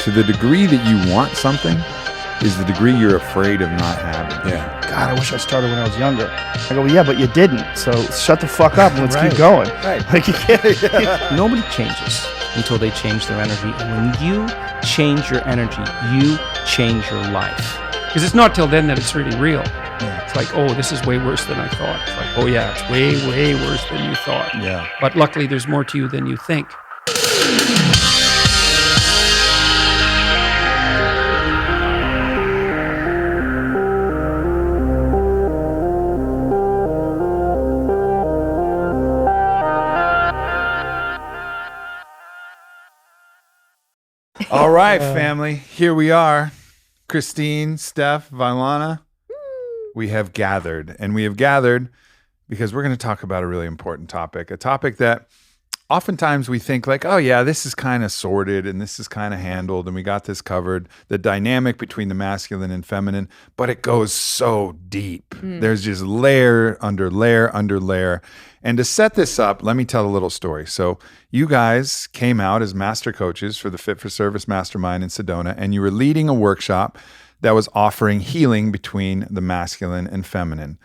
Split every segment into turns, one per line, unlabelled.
to the degree that you want something is the degree you're afraid of not having.
Yeah. God, I wish I started when I was younger. I go, well, yeah, but you didn't. So shut the fuck up and let's keep going.
Right.
Like, you can't.
Nobody changes until they change their energy. And when you change your energy, you change your life. Because it's not till then that it's really real. Yeah. It's like, oh, this is way worse than I thought. It's like, oh yeah, it's way, way worse than you thought.
Yeah.
But luckily, there's more to you than you think.
All right, family. Here we are. Christine, Steph, Vylana. We have gathered. And we have gathered because we're going to talk about a really important topic. A topic that oftentimes we think like, oh yeah, this is kind of sorted and this is kind of handled and we got this covered. The dynamic between the masculine and feminine, but it goes so deep. There's just layer under layer under layer. And to set this up, let me tell a little story. So you guys came out as master coaches for the Fit for Service Mastermind in Sedona, and you were leading a workshop that was offering healing between the masculine and feminine.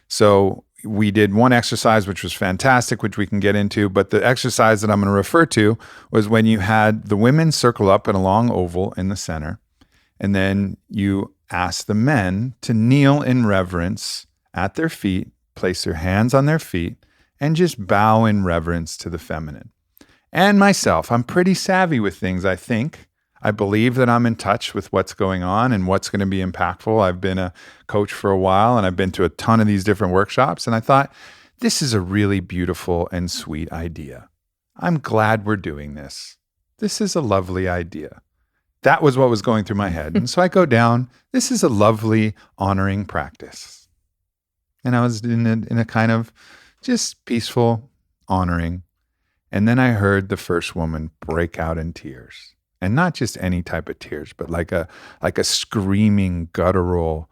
So we did one exercise, which was fantastic, which we can get into. But the exercise that I'm going to refer to was when you had the women circle up in a long oval in the center, and then you asked the men to kneel in reverence at their feet, place their hands on their feet, and just bow in reverence to the feminine. And myself, I'm pretty savvy with things, I think. I believe that I'm in touch with what's going on and what's going to be impactful. I've been a coach for a while, and I've been to a ton of these different workshops, and I thought, this is a really beautiful and sweet idea. I'm glad we're doing this. This is a lovely idea. That was what was going through my head. And so I go down, this is a lovely, honoring practice. And I was in a kind of just peaceful, honoring. And then I heard the first woman break out in tears. And not just any type of tears, but like a screaming, guttural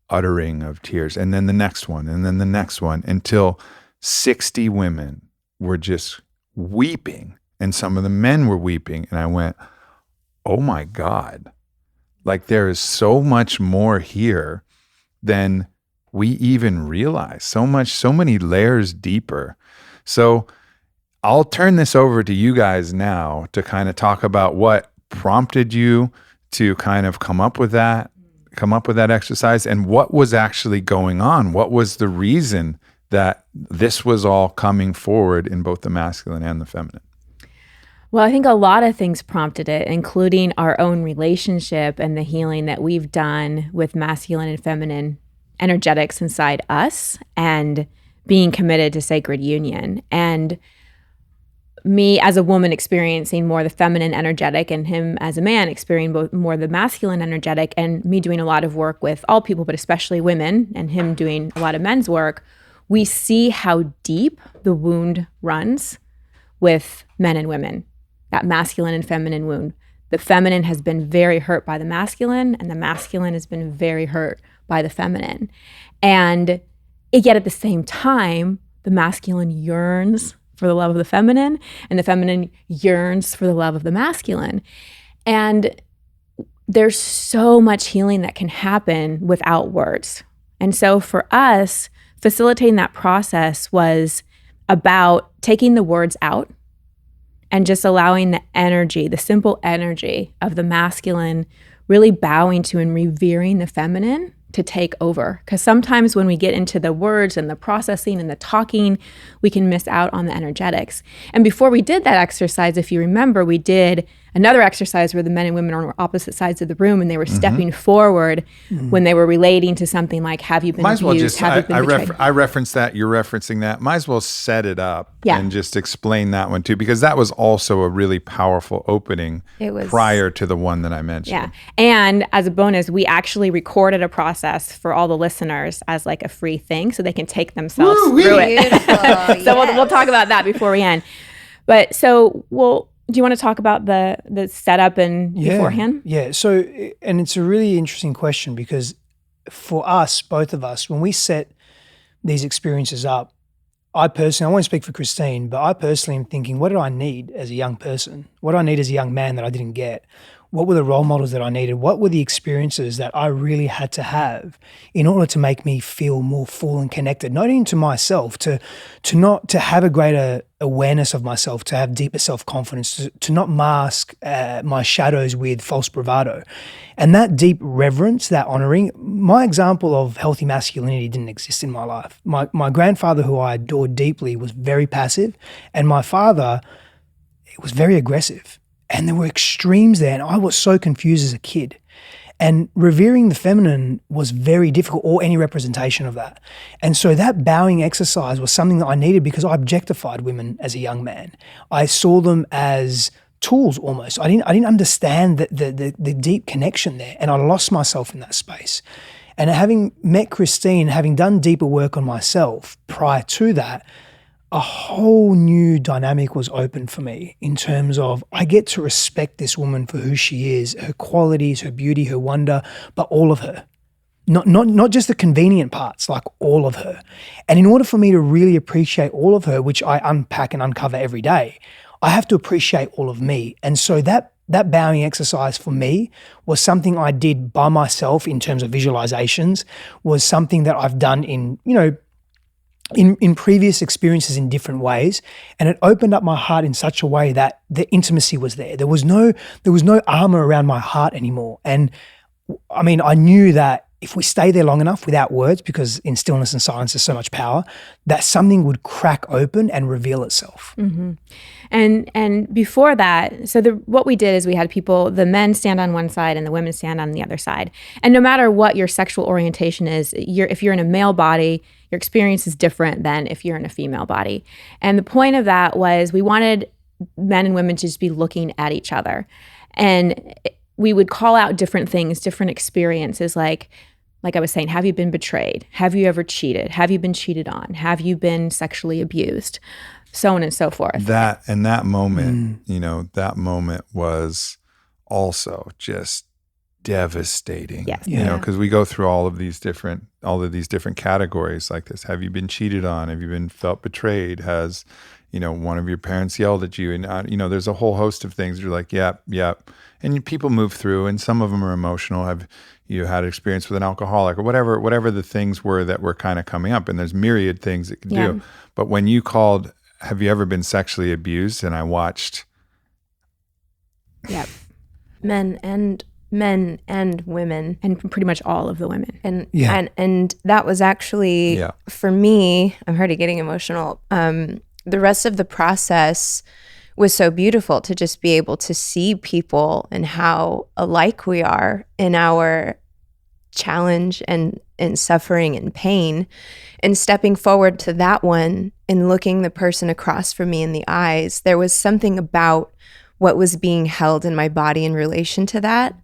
uttering of tears. And then the next one, and then the next one, until 60 women were just weeping. And some of the men were weeping. And I went, oh my God. Like there is so much more here than we even realize. So many layers deeper. So I'll turn this over to you guys now to kind of talk about what prompted you to kind of come up with that exercise and what was actually going on. What was the reason that this was all coming forward in both the masculine and the feminine?
Well, I think a lot of things prompted it, including our own relationship and the healing that we've done with masculine and feminine energetics inside us and being committed to sacred union. And me as a woman experiencing more the feminine energetic and him as a man experiencing more the masculine energetic, and me doing a lot of work with all people, but especially women, and him doing a lot of men's work, we see how deep the wound runs with men and women, that masculine and feminine wound. The feminine has been very hurt by the masculine, and the masculine has been very hurt by the feminine. And yet at the same time, the masculine yearns for the love of the feminine, and the feminine yearns for the love of the masculine. And there's so much healing that can happen without words. And so for us, facilitating that process was about taking the words out and just allowing the energy, the simple energy of the masculine, really bowing to and revering the feminine to take over. Because sometimes when we get into the words and the processing and the talking, we can miss out on the energetics. And before we did that exercise, if you remember, we did another exercise where the men and women are on opposite sides of the room and they were stepping forward when they were relating to something like, have you been abused?
Well just,
have you been betrayed?
I referenced that, you're referencing that. Might as well set it up and just explain that one too, because that was also a really powerful opening prior to the one that I mentioned.
Yeah. And as a bonus, we actually recorded a process for all the listeners as like a free thing so they can take themselves through it. So we'll talk about that before we end. But so do you want to talk about the setup and beforehand?
Yeah. So, and it's a really interesting question because for us, both of us, when we set these experiences up, I won't speak for Christine, but I personally am thinking, what do I need as a young person? What do I need as a young man that I didn't get? What were the role models that I needed? What were the experiences that I really had to have in order to make me feel more full and connected, not only to myself, to have a greater awareness of myself, to have deeper self-confidence, to not mask my shadows with false bravado. And that deep reverence, that honoring, my example of healthy masculinity didn't exist in my life. My grandfather, who I adored deeply, was very passive, and my father was very aggressive. And there were extremes there, and I was so confused as a kid. And revering the feminine was very difficult, or any representation of that. And so that bowing exercise was something that I needed because I objectified women as a young man. I saw them as tools almost. I didn't understand the deep connection there, and I lost myself in that space. And having met Christine, having done deeper work on myself prior to that, a whole new dynamic was open for me in terms of I get to respect this woman for who she is, her qualities, her beauty, her wonder, but all of her. Not just the convenient parts, like all of her. And in order for me to really appreciate all of her, which I unpack and uncover every day, I have to appreciate all of me. And so that bowing exercise for me was something I did by myself in terms of visualizations, was something that I've done in previous experiences in different ways, and it opened up my heart in such a way that the intimacy was there. There was no armor around my heart anymore. And I mean, I knew that if we stay there long enough without words, because in stillness and silence there's so much power, that something would crack open and reveal itself.
Mm-hmm. And before that, so what we did is we had the men stand on one side and the women stand on the other side. And no matter what your sexual orientation is, if you're in a male body, your experience is different than if you're in a female body. And the point of that was we wanted men and women to just be looking at each other. And we would call out different things, different experiences, like I was saying, have you been betrayed? Have you ever cheated? Have you been cheated on? Have you been sexually abused? So on and so forth.
That moment, that moment was also just devastating.
Yes.
Yeah. Because we go through all of these different categories like this. Have you been cheated on? Have you felt betrayed? Has, one of your parents yelled at you? And, there's a whole host of things. You're like, yep. And people move through, and some of them are emotional. Have you had experience with an alcoholic or whatever the things were that were kind of coming up? And there's myriad things it can do. But when you called, have you ever been sexually abused? And I watched.
Yep. Men and women.
And pretty much all of the women.
And that was actually, for me, I'm already getting emotional. The rest of the process was so beautiful to just be able to see people and how alike we are in our challenge and suffering and pain, and stepping forward to that one and looking the person across from me in the eyes. There was something about what was being held in my body in relation to that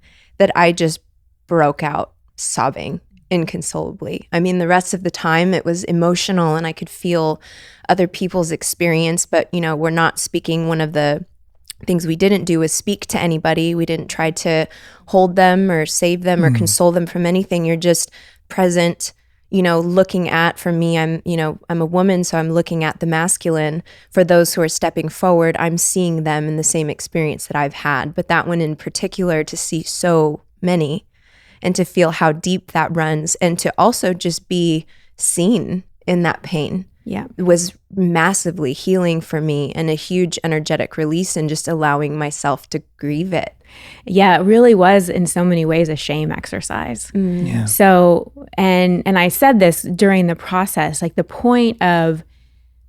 I just broke out sobbing inconsolably. I mean, the rest of the time it was emotional and I could feel other people's experience, but we're not speaking. One of the things we didn't do was speak to anybody. We didn't try to hold them or save them or console them from anything. You're just present, looking at, for me, I'm a woman, so I'm looking at the masculine. For those who are stepping forward, I'm seeing them in the same experience that I've had. But that one in particular, to see so many and to feel how deep that runs, and to also just be seen in that pain.
Yeah,
was massively healing for me, and a huge energetic release, and just allowing myself to grieve it.
Yeah, it really was in so many ways a shame exercise.
Yeah.
So, and I said this during the process, like the point of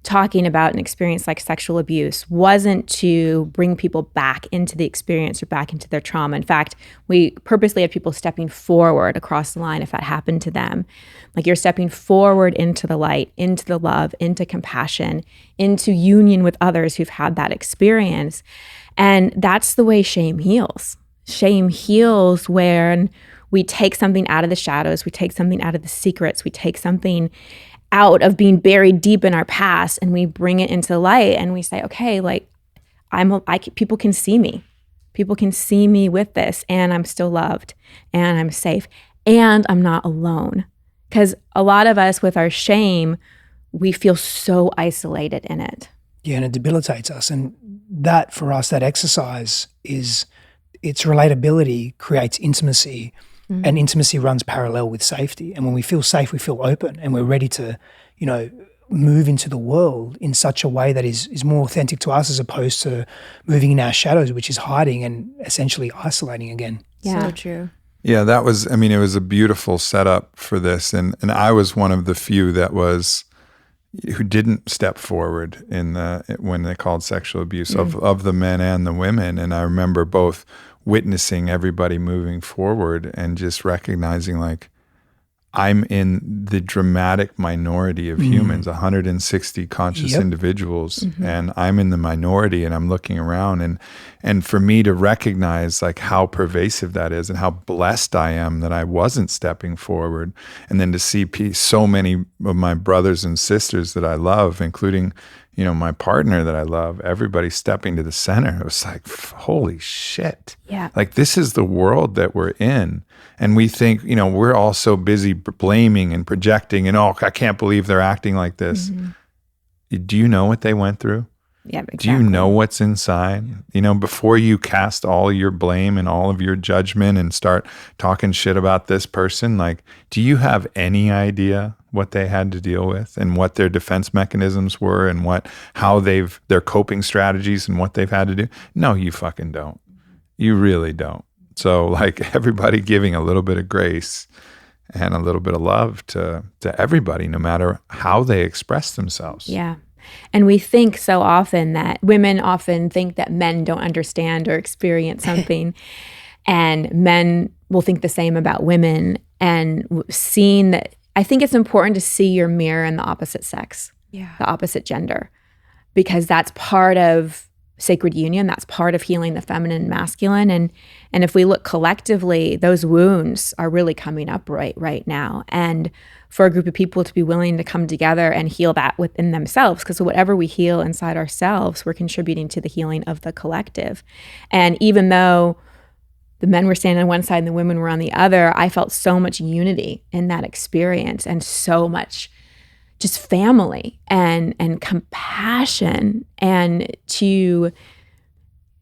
talking about an experience like sexual abuse wasn't to bring people back into the experience or back into their trauma. In fact, we purposely had people stepping forward across the line if that happened to them. Like, you're stepping forward into the light, into the love, into compassion, into union with others who've had that experience. And that's the way shame heals. Shame heals when we take something out of the shadows, we take something out of the secrets, we take something out of being buried deep in our past, and we bring it into the light, and we say, okay, like people can see me. People can see me with this, and I'm still loved, and I'm safe, and I'm not alone. Because a lot of us with our shame, we feel so isolated in it.
Yeah, and it debilitates us. And that, for us, that exercise is it's relatability creates intimacy, and intimacy runs parallel with safety. And when we feel safe, we feel open, and we're ready to, move into the world in such a way that is more authentic to us, as opposed to moving in our shadows, which is hiding and essentially isolating again.
Yeah. So true.
Yeah, it was a beautiful setup for this. And I was one of the few who didn't step forward when they called sexual abuse of the men and the women. And I remember both witnessing everybody moving forward and just recognizing, like, I'm in the dramatic minority of humans, 160 conscious individuals, and I'm in the minority, and I'm looking around, and for me to recognize, like, how pervasive that is and how blessed I am that I wasn't stepping forward, and then to see so many of my brothers and sisters that I love, including, my partner that I love, everybody stepping to the center. It was like, holy shit.
Yeah.
Like, this is the world that we're in. And we think, we're all so busy blaming and projecting and, I can't believe they're acting like this. Do you know what they went through?
Yeah, exactly.
Do you know what's inside? Before you cast all your blame and all of your judgment and start talking shit about this person, like, do you have any idea what they had to deal with and what their defense mechanisms were and how their coping strategies and what they've had to do? No, you fucking don't. You really don't. So, like, everybody giving a little bit of grace and a little bit of love to everybody, no matter how they express themselves.
Yeah. And we think so often that women often think that men don't understand or experience something, and men will think the same about women. And seeing that, I think it's important to see your mirror in the opposite sex, the opposite gender, because that's part of sacred union. That's part of healing the feminine and masculine. And if we look collectively, those wounds are really coming up right now. And for a group of people to be willing to come together and heal that within themselves, because whatever we heal inside ourselves, we're contributing to the healing of the collective. And even though the men were standing on one side and the women were on the other, I felt so much unity in that experience, and so much just family and compassion, and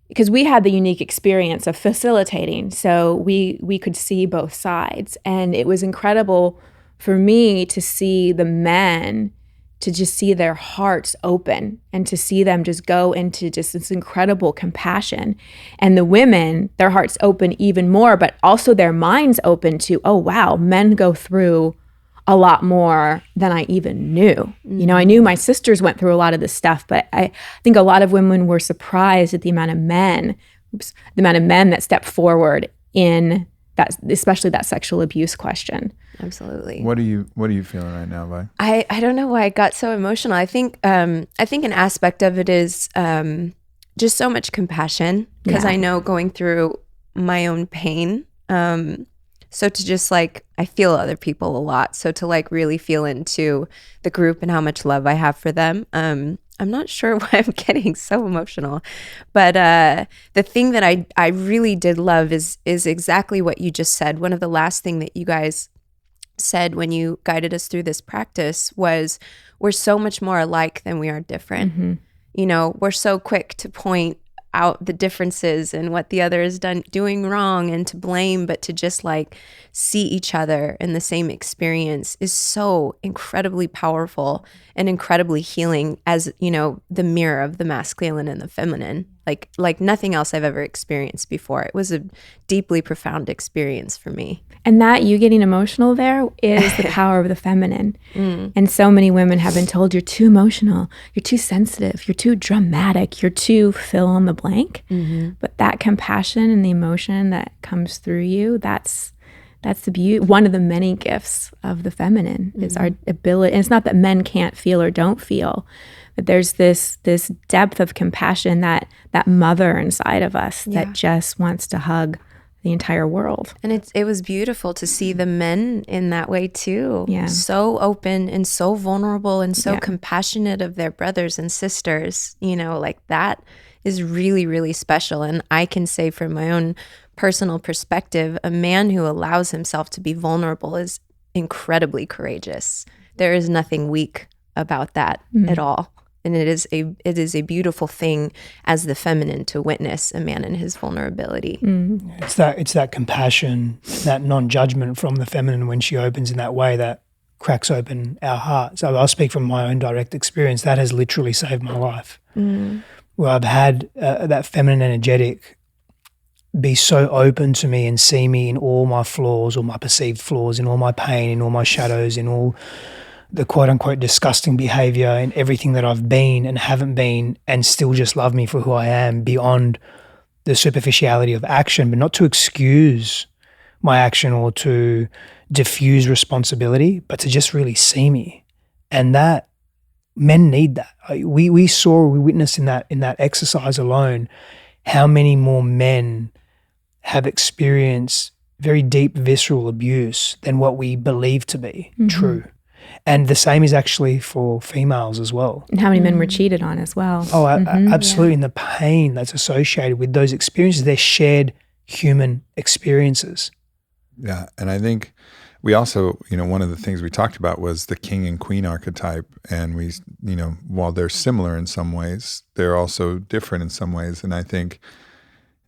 because we had the unique experience of facilitating, so we could see both sides. And it was incredible for me to see the men, to just see their hearts open and to see them just go into just this incredible compassion. And the women, their hearts open even more, but also their minds open to, oh wow, men go through a lot more than I even knew. I knew my sisters went through a lot of this stuff, but I think a lot of women were surprised at the amount of men that stepped forward in that, especially that sexual abuse question.
Absolutely.
What are you feeling right now, Vi?
I don't know why I got so emotional. I think an aspect of it is just so much compassion, because I know going through my own pain. So to just I feel other people a lot. So to really feel into the group and how much love I have for them. I'm not sure why I'm getting so emotional, but the thing that I really did love is exactly what you just said. One of the last thing that you guys said when you guided us through this practice was, we're so much more alike than we are different. We're so quick to point out the differences and what the other is doing wrong and to blame, but to just see each other in the same experience is so incredibly powerful and incredibly healing, as the mirror of the masculine and the feminine, like nothing else I've ever experienced before. It was a deeply profound experience for me.
And that you getting emotional there is the power of the feminine. And so many women have been told, you're too emotional, you're too sensitive, you're too dramatic, you're too fill in the blank. But that compassion and the emotion that comes through you, that's the beauty. One of the many gifts of the feminine is our ability. And it's not that men can't feel or don't feel, but there's this depth of compassion, that mother inside of us that just wants to hug the entire world.
And it was beautiful to see the men in that way too.
Yeah.
So open and so vulnerable and so compassionate of their brothers and sisters. That is really, really special. And I can say from my own personal perspective, a man who allows himself to be vulnerable is incredibly courageous. There is nothing weak about that at all. And it is a beautiful thing as the feminine to witness a man in his vulnerability.
It's that compassion, that non-judgment from the feminine when she opens in that way that cracks open our hearts. I'll speak from my own direct experience. That has literally saved my life. Where I've had that feminine energetic be so open to me and see me in all my flaws, or my perceived flaws, in all my pain, in all my shadows, in all the quote-unquote disgusting behavior, and everything that I've been and haven't been, and still just love me for who I am beyond the superficiality of action, but not to excuse my action or to diffuse responsibility, but to just really see me. And that men need that. We witnessed in that exercise alone how many more men have experienced very deep visceral abuse than what we believe to be true. And the same is actually for females as well.
And how many men were cheated on as well.
Oh, absolutely. And the pain that's associated with those experiences, they're shared human experiences.
Yeah. And I think we also, one of the things we talked about was the king and queen archetype. And we, while they're similar in some ways, they're also different in some ways. And I think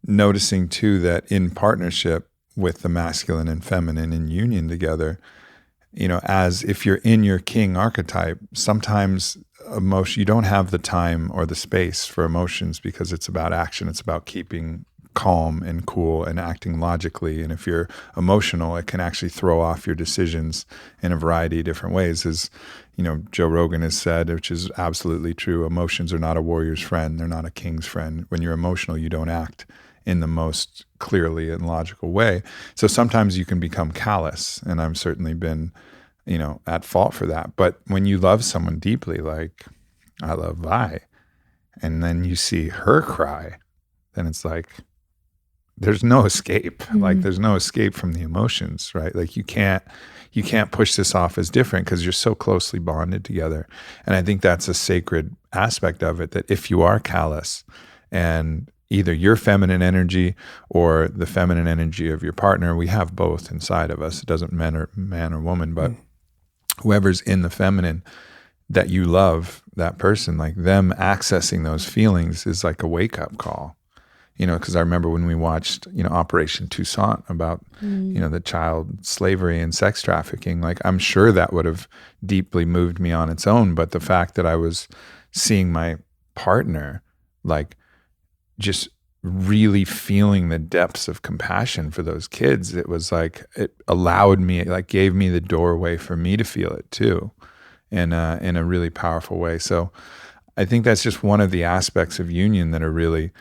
noticing too that in partnership with the masculine and feminine in union together, as if you're in your king archetype, sometimes you don't have the time or the space for emotions because it's about action. It's about keeping calm and cool and acting logically. And if you're emotional, it can actually throw off your decisions in a variety of different ways. As Joe Rogan has said, which is absolutely true, emotions are not a warrior's friend. They're not a king's friend. When you're emotional, you don't act in the most clearly and logical way. So sometimes you can become callous, and I've certainly been, at fault for that. But when you love someone deeply, like I love Vi, and then you see her cry, then it's like, there's no escape. Like there's no escape from the emotions, right? Like you can't push this off as different because you're so closely bonded together. And I think that's a sacred aspect of it, that if you are callous and either your feminine energy or the feminine energy of your partner, we have both inside of us. It doesn't matter man or woman, but whoever's in the feminine that you love, that person, like them accessing those feelings is like a wake-up call. Because I remember when we watched, Operation Toussaint about, the child slavery and sex trafficking, like I'm sure that would have deeply moved me on its own. But the fact that I was seeing my partner, like just really feeling the depths of compassion for those kids, it was like, it allowed me, it like gave me the doorway for me to feel it too, in a really powerful way. So I think that's just one of the aspects of union that are really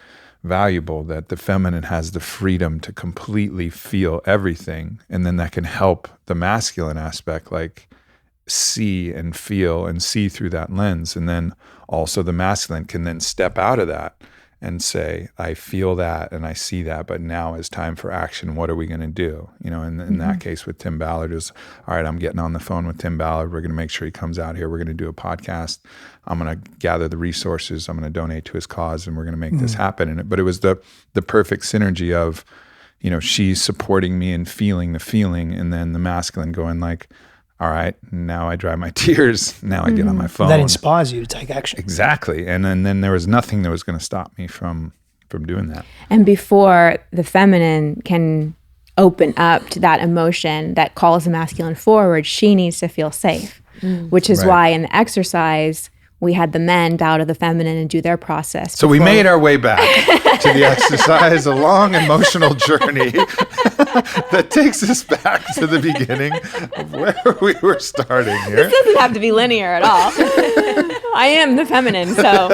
valuable, that the feminine has the freedom to completely feel everything, and then that can help the masculine aspect like see and feel and see through that lens. And then also the masculine can then step out of that and say, I feel that and I see that, but now it's time for action. What are we going to do? In that case with Tim Ballard is, all right, I'm getting on the phone with Tim Ballard. We're going to make sure he comes out here. We're going to do a podcast. I'm going to gather the resources. I'm going to donate to his cause, and we're going to make this happen. But it was the perfect synergy of, she's supporting me and feeling the feeling, and then the masculine going like, all right, now I dry my tears. Now I get on my phone.
That inspires you to take action.
Exactly. And then there was nothing that was going to stop me from doing that.
And before the feminine can open up to that emotion that calls the masculine forward, she needs to feel safe, which is why in the exercise, we had the men bow to the feminine and do their process.
So we made our way back to the exercise, a long emotional journey that takes us back to the beginning of where we were starting here.
This doesn't have to be linear at all. I am the feminine, so.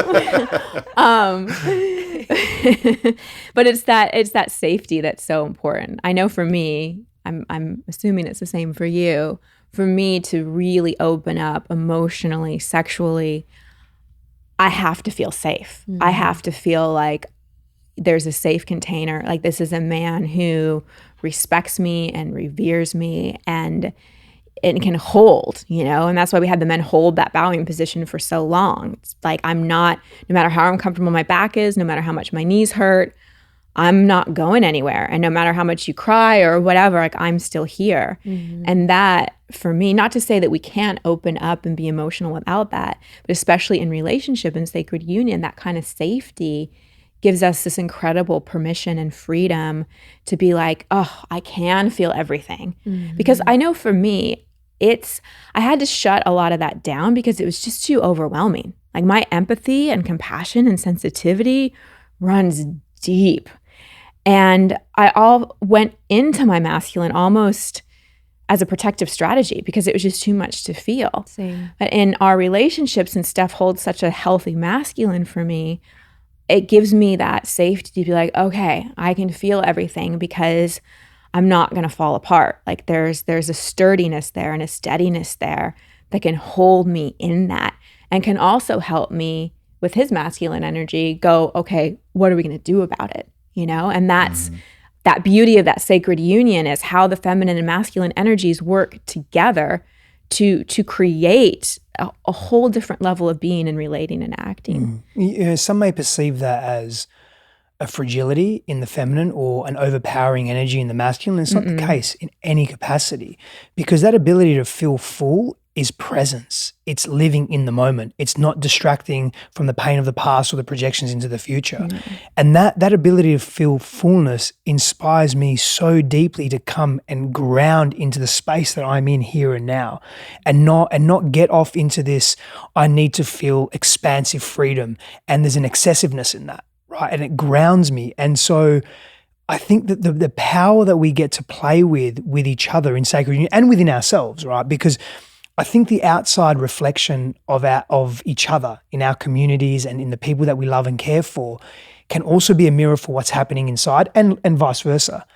But it's that safety that's so important. I know for me, I'm assuming it's the same for you. For me to really open up emotionally, sexually, I have to feel safe. I have to feel like there's a safe container. Like this is a man who respects me and reveres me and can hold, and that's why we had the men hold that bowing position for so long. It's like no matter how uncomfortable my back is, no matter how much my knees hurt, I'm not going anywhere. And no matter how much you cry or whatever, like I'm still here. And that for me, not to say that we can't open up and be emotional without that, but especially in relationship and sacred union, that kind of safety gives us this incredible permission and freedom to be like, oh, I can feel everything. Because I know for me, I had to shut a lot of that down because it was just too overwhelming. Like my empathy and compassion and sensitivity runs deep. And I all went into my masculine almost as a protective strategy because it was just too much to feel.
Same.
But in our relationship, since Steph holds such a healthy masculine for me, it gives me that safety to be like, okay, I can feel everything because I'm not going to fall apart. Like there's a sturdiness there and a steadiness there that can hold me in that and can also help me with his masculine energy go, okay, what are we going to do about it? And that's that beauty of that sacred union is how the feminine and masculine energies work together to create a whole different level of being and relating and acting.
Some may perceive that as a fragility in the feminine or an overpowering energy in the masculine. It's not the case in any capacity, because that ability to feel full is presence. It's living in the moment. It's not distracting from the pain of the past or the projections into the future. And that ability to feel fullness inspires me so deeply to come and ground into the space that I'm in here and now, and not get off into this, I need to feel expansive freedom. And there's an excessiveness in that, right? And it grounds me. And so I think that the power that we get to play with each other in sacred union and within ourselves, right? Because I think the outside reflection of each other in our communities and in the people that we love and care for can also be a mirror for what's happening inside, and vice versa.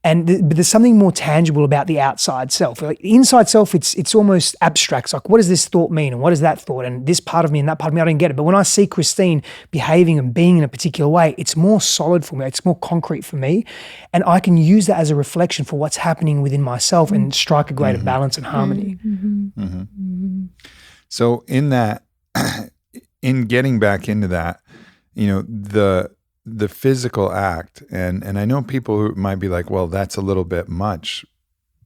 But there's something more tangible about the outside self. Like the inside self, it's almost abstract. It's like, what does this thought mean? And what is that thought? And this part of me and that part of me, I don't get it. But when I see Christine behaving and being in a particular way, it's more solid for me. It's more concrete for me. And I can use that as a reflection for what's happening within myself and strike a greater balance and harmony.
So in that, in getting back into that, the physical act, and I know people who might be like, well, that's a little bit much,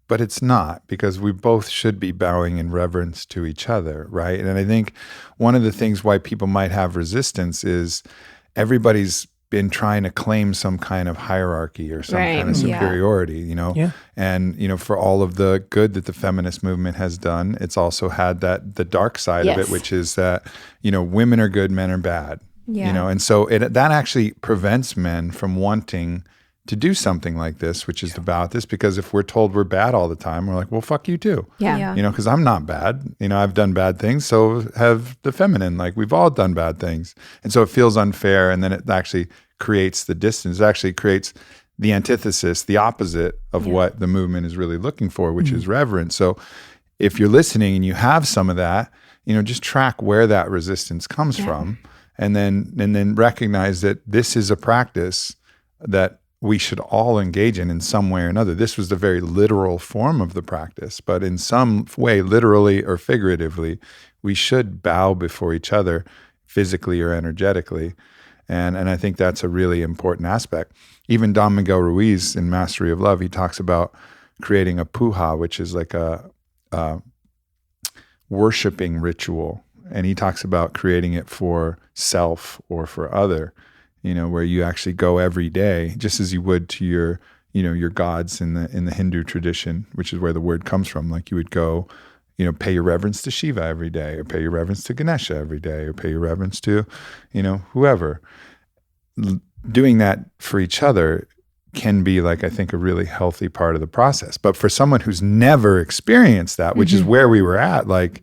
but it's not, because we both should be bowing in reverence to each other, right? And I think one of the things why people might have resistance is everybody's been trying to claim some kind of hierarchy or some kind of superiority, and for all of the good that the feminist movement has done, it's also had the dark side of it, which is that women are good, men are bad. And so that actually prevents men from wanting to do something like this, which is about this, because if we're told we're bad all the time, we're like, well, fuck you too. Because I'm not bad. I've done bad things, so have the feminine. Like, we've all done bad things. And so it feels unfair, and then it actually creates the distance. It actually creates the antithesis, the opposite of what the movement is really looking for, which is reverence. So if you're listening and you have some of that, just track where that resistance comes from. And then recognize that this is a practice that we should all engage in some way or another. This was the very literal form of the practice, but in some way, literally or figuratively, we should bow before each other physically or energetically. And I think that's a really important aspect. Even Don Miguel Ruiz in Mastery of Love, he talks about creating a puja, which is like a worshiping ritual. And he talks about creating it for self or for other, where you actually go every day, just as you would to your gods in the Hindu tradition, which is where the word comes from. Like, you would go, pay your reverence to Shiva every day, or pay your reverence to Ganesha every day, or pay your reverence to, whoever. Doing that for each other can be, like, I think, a really healthy part of the process. But for someone who's never experienced that, which is where we were at, like,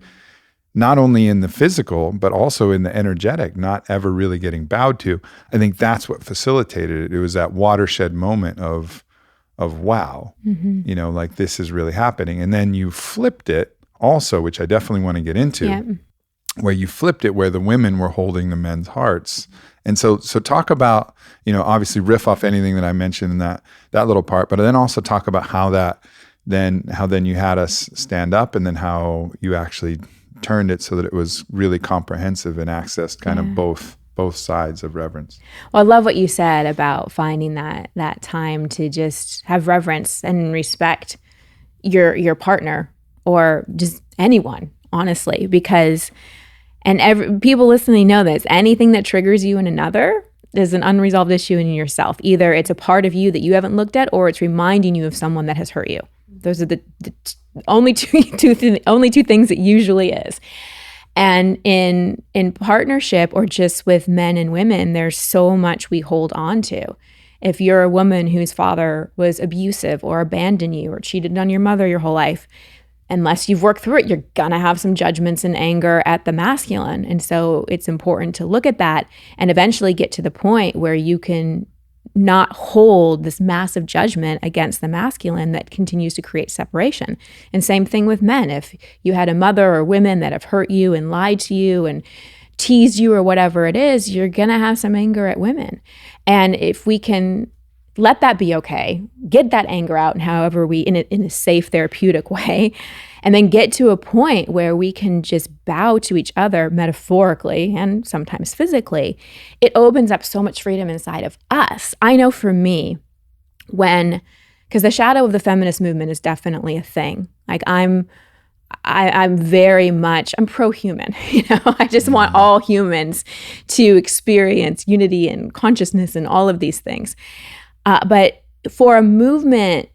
not only in the physical, but also in the energetic, not ever really getting bowed to, I think that's what facilitated it. It was that watershed moment of wow, like, this is really happening. And then you flipped it also, which I definitely want to get into, where you flipped it, where the women were holding the men's hearts. And so talk about, obviously riff off anything that I mentioned in that little part, but then also talk about how then you had us stand up, and then how you actually turned it so that it was really comprehensive and accessed kind of both sides of reverence.
Well, I love what you said about finding that time to just have reverence and respect your partner or just anyone, honestly, because, and people listening know this, anything that triggers you in another is an unresolved issue in yourself. Either it's a part of you that you haven't looked at, or it's reminding you of someone that has hurt you. Those are the only two things it usually is. And in partnership, or just with men and women, there's so much we hold on to. If you're a woman whose father was abusive or abandoned you or cheated on your mother your whole life, unless you've worked through it, you're gonna have some judgments and anger at the masculine. And so it's important to look at that and eventually get to the point where you can not hold this massive judgment against the masculine that continues to create separation. And same thing with men. If you had a mother or women that have hurt you and lied to you and teased you or whatever it is, you're gonna have some anger at women. And if we can let that be okay, get that anger out, and however we, in a safe, therapeutic way, and then get to a point where we can just bow to each other metaphorically and sometimes physically, it opens up so much freedom inside of us. I know for me, because the shadow of the feminist movement is definitely a thing. Like I'm very much, I'm pro-human, I just want all humans to experience unity and consciousness and all of these things. But for a movement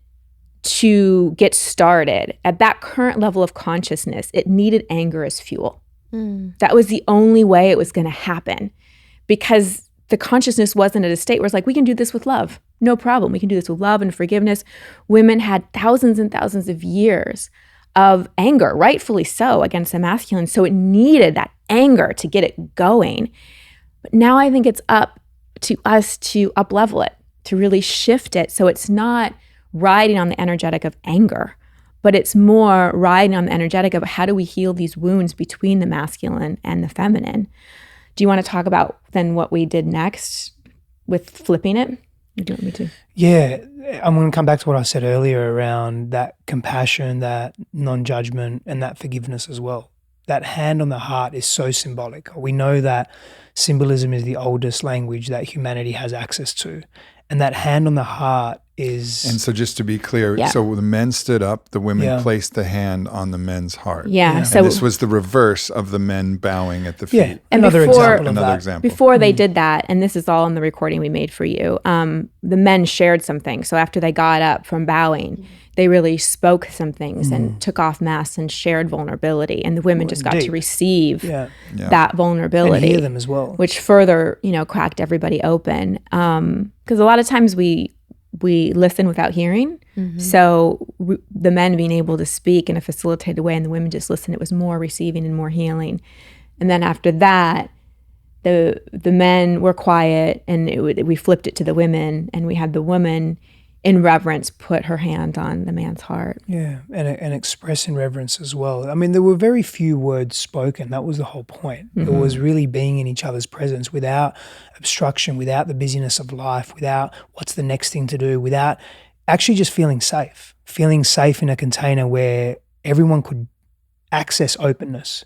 to get started at that current level of consciousness, it needed anger as fuel. That was the only way it was going to happen, because the consciousness wasn't at a state where it's like, we can do this with love. No problem. We can do this with love and forgiveness. Women had thousands and thousands of years of anger, rightfully so, against the masculine. So it needed that anger to get it going. But now I think it's up to us to up-level it, to really shift it so it's not riding on the energetic of anger, but it's more riding on the energetic of how do we heal these wounds between the masculine and the feminine. Do you want to talk about then what we did next with flipping it? Or do you want me to?
Yeah, I'm going to come back to what I said earlier around that compassion, that non-judgment, and that forgiveness as well. That hand on the heart is so symbolic. We know that symbolism is the oldest language that humanity has access to. And that hand on the heart is...
And so just to be clear, so the men stood up, the women placed the hand on the men's heart.
Yeah.
So this was the reverse of the men bowing at the feet.
Yeah,
and
another example.
Before they did that, and this is all in the recording we made for you, the men shared some things. So after they got up from bowing, they really spoke some things and took off masks and shared vulnerability. And the women just got to receive that vulnerability.
And hear them as well.
Which further, cracked everybody open. Because a lot of times we listen without hearing. So the men being able to speak in a facilitated way and the women just listen, it was more receiving and more healing. And then after that, the men were quiet, and we flipped it to the women, and we had the woman in reverence put her hand on the man's heart.
Yeah, and express in reverence as well. I mean, there were very few words spoken. That was the whole point. It was really being in each other's presence without obstruction, without the busyness of life, without what's the next thing to do, without actually just feeling safe in a container where everyone could access openness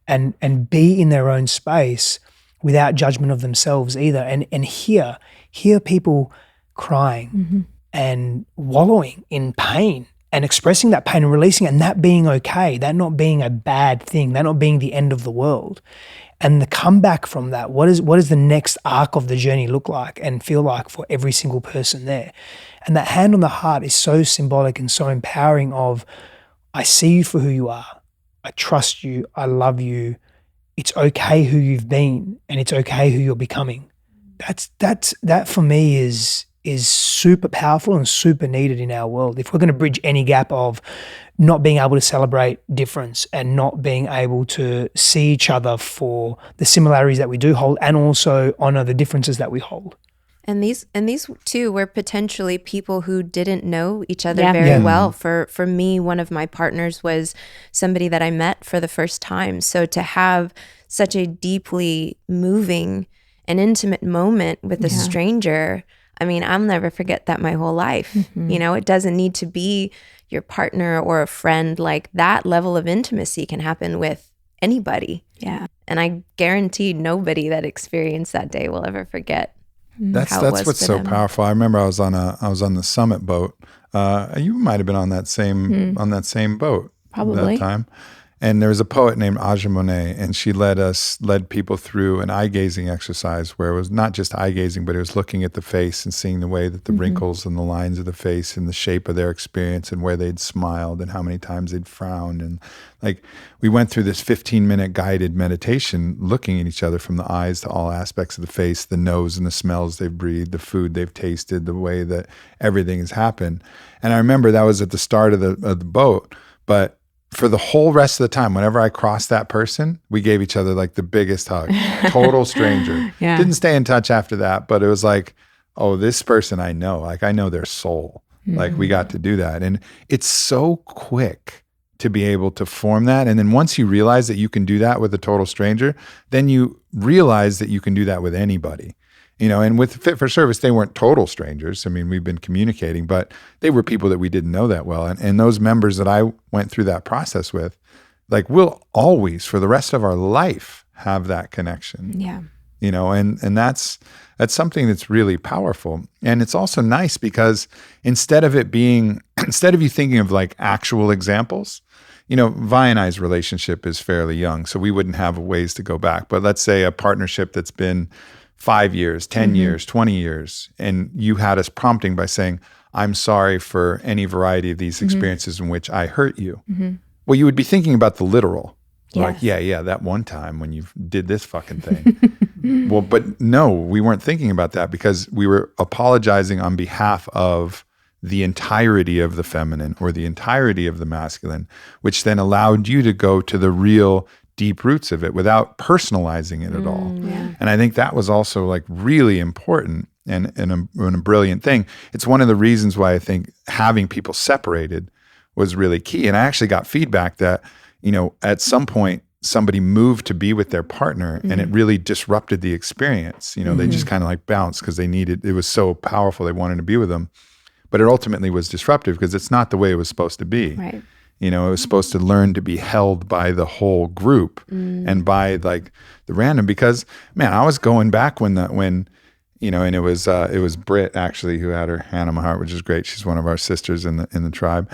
and be in their own space without judgment of themselves either, and hear people crying and wallowing in pain and expressing that pain and releasing it, and that being okay, that not being a bad thing, that not being the end of the world. And the comeback from that, what does the next arc of the journey look like and feel like for every single person there? And that hand on the heart is so symbolic and so empowering of, I see you for who you are. I trust you. I love you. It's okay who you've been, and it's okay who you're becoming. That for me is super powerful and super needed in our world. If we're going to bridge any gap of not being able to celebrate difference and not being able to see each other for the similarities that we do hold, and also honor the differences that we hold.
And these two were potentially people who didn't know each other very well. For me, one of my partners was somebody that I met for the first time. So to have such a deeply moving and intimate moment with a stranger, I mean, I'll never forget that my whole life. It doesn't need to be your partner or a friend. Like, that level of intimacy can happen with anybody.
Yeah.
And I guarantee nobody that experienced that day will ever forget.
That's what's so powerful. I remember I was on the Summit boat. You might have been on that same boat.
Probably.
that time. And there was a poet named Aja Monet, and she led people through an eye-gazing exercise where it was not just eye-gazing, but it was looking at the face and seeing the way that the wrinkles and the lines of the face and the shape of their experience and where they'd smiled and how many times they'd frowned. And like we went through this 15-minute guided meditation looking at each other from the eyes to all aspects of the face, the nose and the smells they've breathed, the food they've tasted, the way that everything has happened. And I remember that was at the start of the boat, but for the whole rest of the time, whenever I crossed that person, we gave each other like the biggest hug. Total stranger.
Yeah.
Didn't stay in touch after that, but it was like, oh, this person I know. Like I know their soul. Like we got to do that. And it's so quick to be able to form that. And then once you realize that you can do that with a total stranger, then you realize that you can do that with anybody. You know, and with Fit for Service, they weren't total strangers. I mean, we've been communicating, but they were people that we didn't know that well. And those members that I went through that process with, like we'll always, for the rest of our life, have that connection.
Yeah.
You know, and that's something that's really powerful. And it's also nice because instead of you thinking of like actual examples, you know, Vi and I's relationship is fairly young, so we wouldn't have ways to go back. But let's say a partnership that's been 5 years, 10 years, 20 years, and you had us prompting by saying, I'm sorry for any variety of these experiences in which I hurt you. Well, you would be thinking about the literal. Like, yeah, that one time when you did this fucking thing. Well, but no, we weren't thinking about that because we were apologizing on behalf of the entirety of the feminine or the entirety of the masculine, which then allowed you to go to the real deep roots of it without personalizing it at all. And I think that was also like really important and a brilliant thing. It's one of the reasons why I think having people separated was really key. And I actually got feedback that, you know, at some point somebody moved to be with their partner and it really disrupted the experience. You know, they just kind of like bounced because it was so powerful. They wanted to be with them, but it ultimately was disruptive because it's not the way it was supposed to be.
Right.
You know, it was supposed to learn to be held by the whole group and by like the random. Because man, I was going back when you know, and it was Britt actually who had her hand on my heart, which is great. She's one of our sisters in the tribe,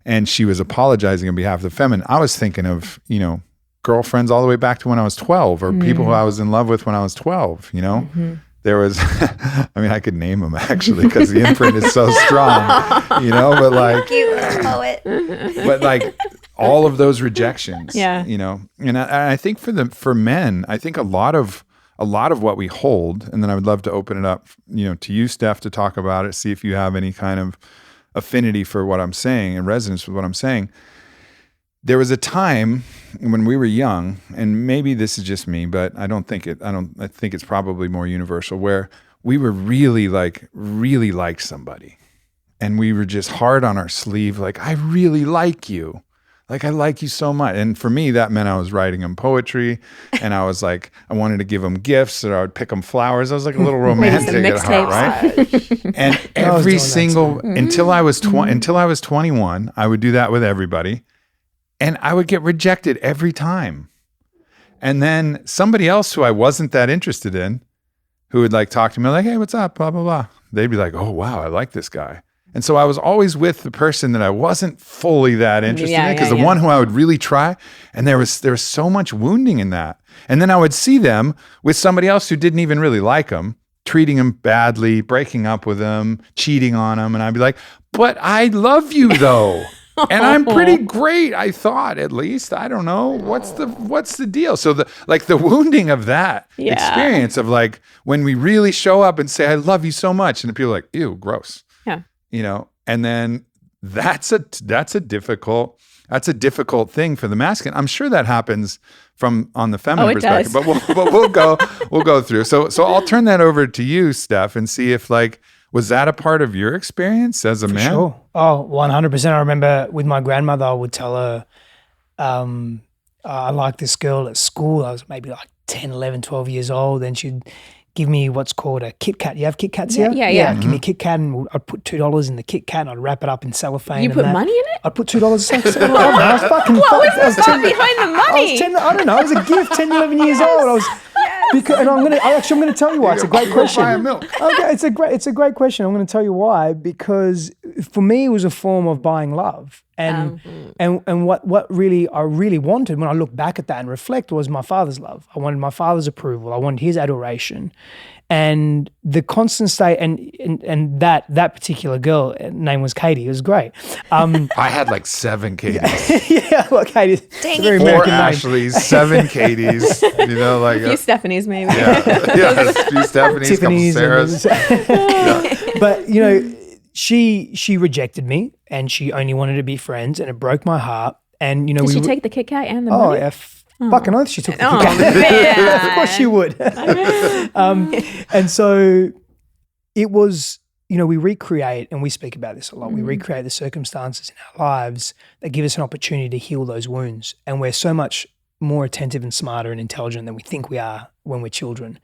and she was apologizing on behalf of the feminine. I was thinking of, you know, girlfriends all the way back to when I was 12, or people who I was in love with when I was 12. You know. There was, I mean, I could name them actually because the imprint is so strong, you know, but like,
Cute poet.
but like all of those rejections, you know, and I think for men, I think a lot of what we hold, and then I would love to open it up, you know, to you, Steph, to talk about it, see if you have any kind of affinity for what I'm saying and resonance with what I'm saying. There was a time when we were young, and maybe this is just me, but I think it's probably more universal, where we were really liked somebody. And we were just hard on our sleeve, like, I really like you. Like, I like you so much. And for me, that meant I was writing them poetry, and I was like, I wanted to give them gifts, or I would pick them flowers. I was like a little romantic at heart, right? And every single, until I was 21, I would do that with everybody. And I would get rejected every time. And then somebody else who I wasn't that interested in, who would like talk to me like, hey, what's up? Blah, blah, blah. They'd be like, oh, wow, I like this guy. And so I was always with the person that I wasn't fully that interested in, because the one who I would really try, and there was so much wounding in that. And then I would see them with somebody else who didn't even really like them, treating them badly, breaking up with them, cheating on them. And I'd be like, but I love you though. And I'm pretty great, I thought, at least. I don't know. What's the deal? So the wounding of that experience of like when we really show up and say, I love you so much, and the people are like, ew, gross. Yeah. You know, and then that's a difficult thing for the masculine. I'm sure that happens on the feminine perspective, but we'll go through. So I'll turn that over to you, Steph, and see if like, was that a part of your experience as a man?
Sure. Oh, 100%. I remember with my grandmother, I would tell her, I like this girl at school. I was maybe like 10, 11, 12 years old, and she'd give me what's called a Kit Kat. You have Kit Kats here? Yeah. Give me a Kit Kat, and I'd put $2 in the Kit Kat, and I'd wrap it up in cellophane.
You put money in it?
I'd put $2 in I was fucking...
What was the thought behind the money?
I don't know. It was a gift, 10, 11 years old. And I'm going to tell you why. It's a great question.
Buy milk.
Okay, it's a great question. I'm going to tell you why, because for me, it was a form of buying love. And what really I really wanted when I look back at that and reflect was my father's love. I wanted my father's approval. I wanted his adoration. And the constant state, and that particular girl, name was Katie. It was great.
I had like 7 Katies.
Yeah, well, Katie.
Dang
Very
it.
4
American name.
Ashleys, 7 Katies. You know, like
A few Stephanies, maybe.
yeah, a few Stephanies, couple
Tiffany's.
Sarahs.
But you know, she rejected me, and she only wanted to be friends, and it broke my heart. And you know,
Did she
were-
take the Kit Kat and the
Oh
money?
yeah, fucking oath she took the
Oh,
Kit Kat.
man.
Of course she would. And so it was, you know, we recreate, and we speak about this a lot. We recreate the circumstances in our lives that give us an opportunity to heal those wounds. And we're so much more attentive and smarter and intelligent than we think we are when we're children.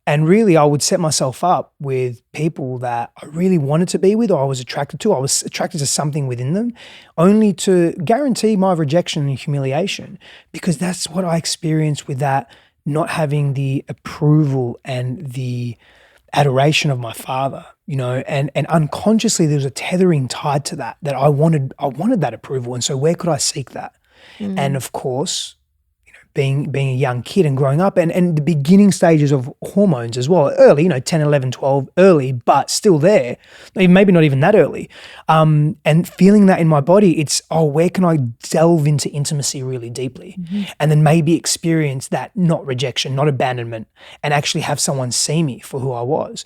And really, I would set myself up with people that I really wanted to be with, or I was attracted to. I was attracted to something within them, only to guarantee my rejection and humiliation, because that's what I experienced with that, not having the approval and the adoration of my father, you know, and unconsciously there was a tethering tied to that I wanted that approval. And so where could I seek that? And of course, being a young kid and growing up and the beginning stages of hormones as well, early, you know, 10, 11, 12, early, but still there, maybe not even that early. And feeling that in my body, it's, where can I delve into intimacy really deeply? And then maybe experience that, not rejection, not abandonment, and actually have someone see me for who I was.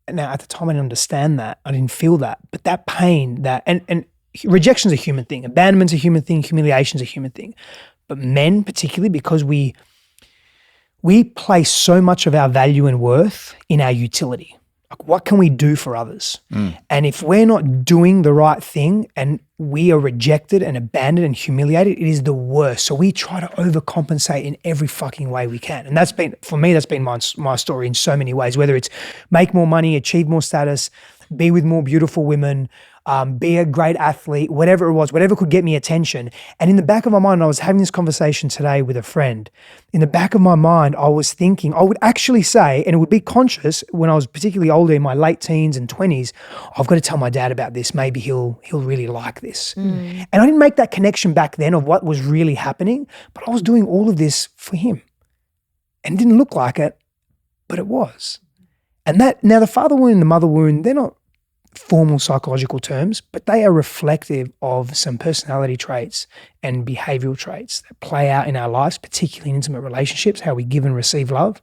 Now, at the time, I didn't understand that. I didn't feel that. But that pain, and rejection's a human thing. Abandonment's a human thing. Humiliation's a human thing. But men, particularly, because we place so much of our value and worth in our utility. Like, what can we do for others? And if we're not doing the right thing and we are rejected and abandoned and humiliated, it is the worst. So we try to overcompensate in every fucking way we can. And that's been, for me, that's been my story in so many ways, whether it's make more money, achieve more status, be with more beautiful women, be a great athlete, whatever it was, whatever could get me attention. And in the back of my mind, I was having this conversation today with a friend. In the back of my mind, I was thinking, I would actually say, and it would be conscious when I was particularly older in my late teens and 20s, I've got to tell my dad about this. Maybe he'll really like this. And I didn't make that connection back then of what was really happening, but I was doing all of this for him. And it didn't look like it, but it was. And that, now the father wound and the mother wound, they're not formal psychological terms, but they are reflective of some personality traits and behavioral traits that play out in our lives, particularly in intimate relationships, how we give and receive love.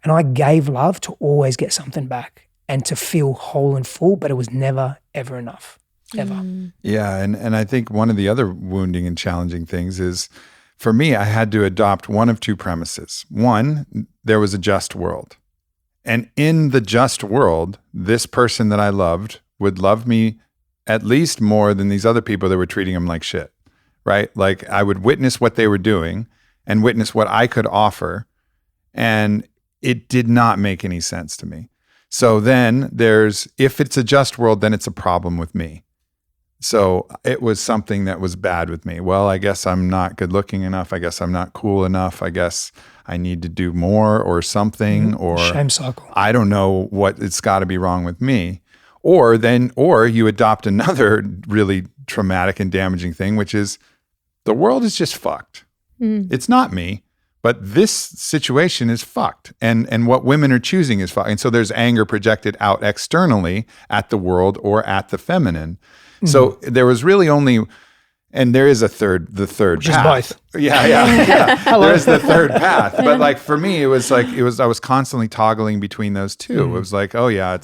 And I gave love to always get something back and to feel whole and full, but it was never, ever enough, ever.
Yeah, and I think one of the other wounding and challenging things is, for me, I had to adopt one of 2 premises. One, there was a just world. And in the just world, this person that I loved would love me at least more than these other people that were treating him like shit, right? Like, I would witness what they were doing and witness what I could offer, and it did not make any sense to me. So then if it's a just world, then it's a problem with me. So it was something that was bad with me. Well, I guess I'm not good looking enough. I guess I'm not cool enough. I guess I need to do more or something, or
Shame cycle.
I don't know what, it's got to be wrong with me. Or you adopt another really traumatic and damaging thing, which is the world is just fucked. It's not me, but this situation is fucked. And what women are choosing is fucked. And so there's anger projected out externally at the world or at the feminine. So there was really only, and there is the third
Which
path.
is both.
Yeah. There's the third path. But like, for me, I was constantly toggling between those two. It was like, oh yeah,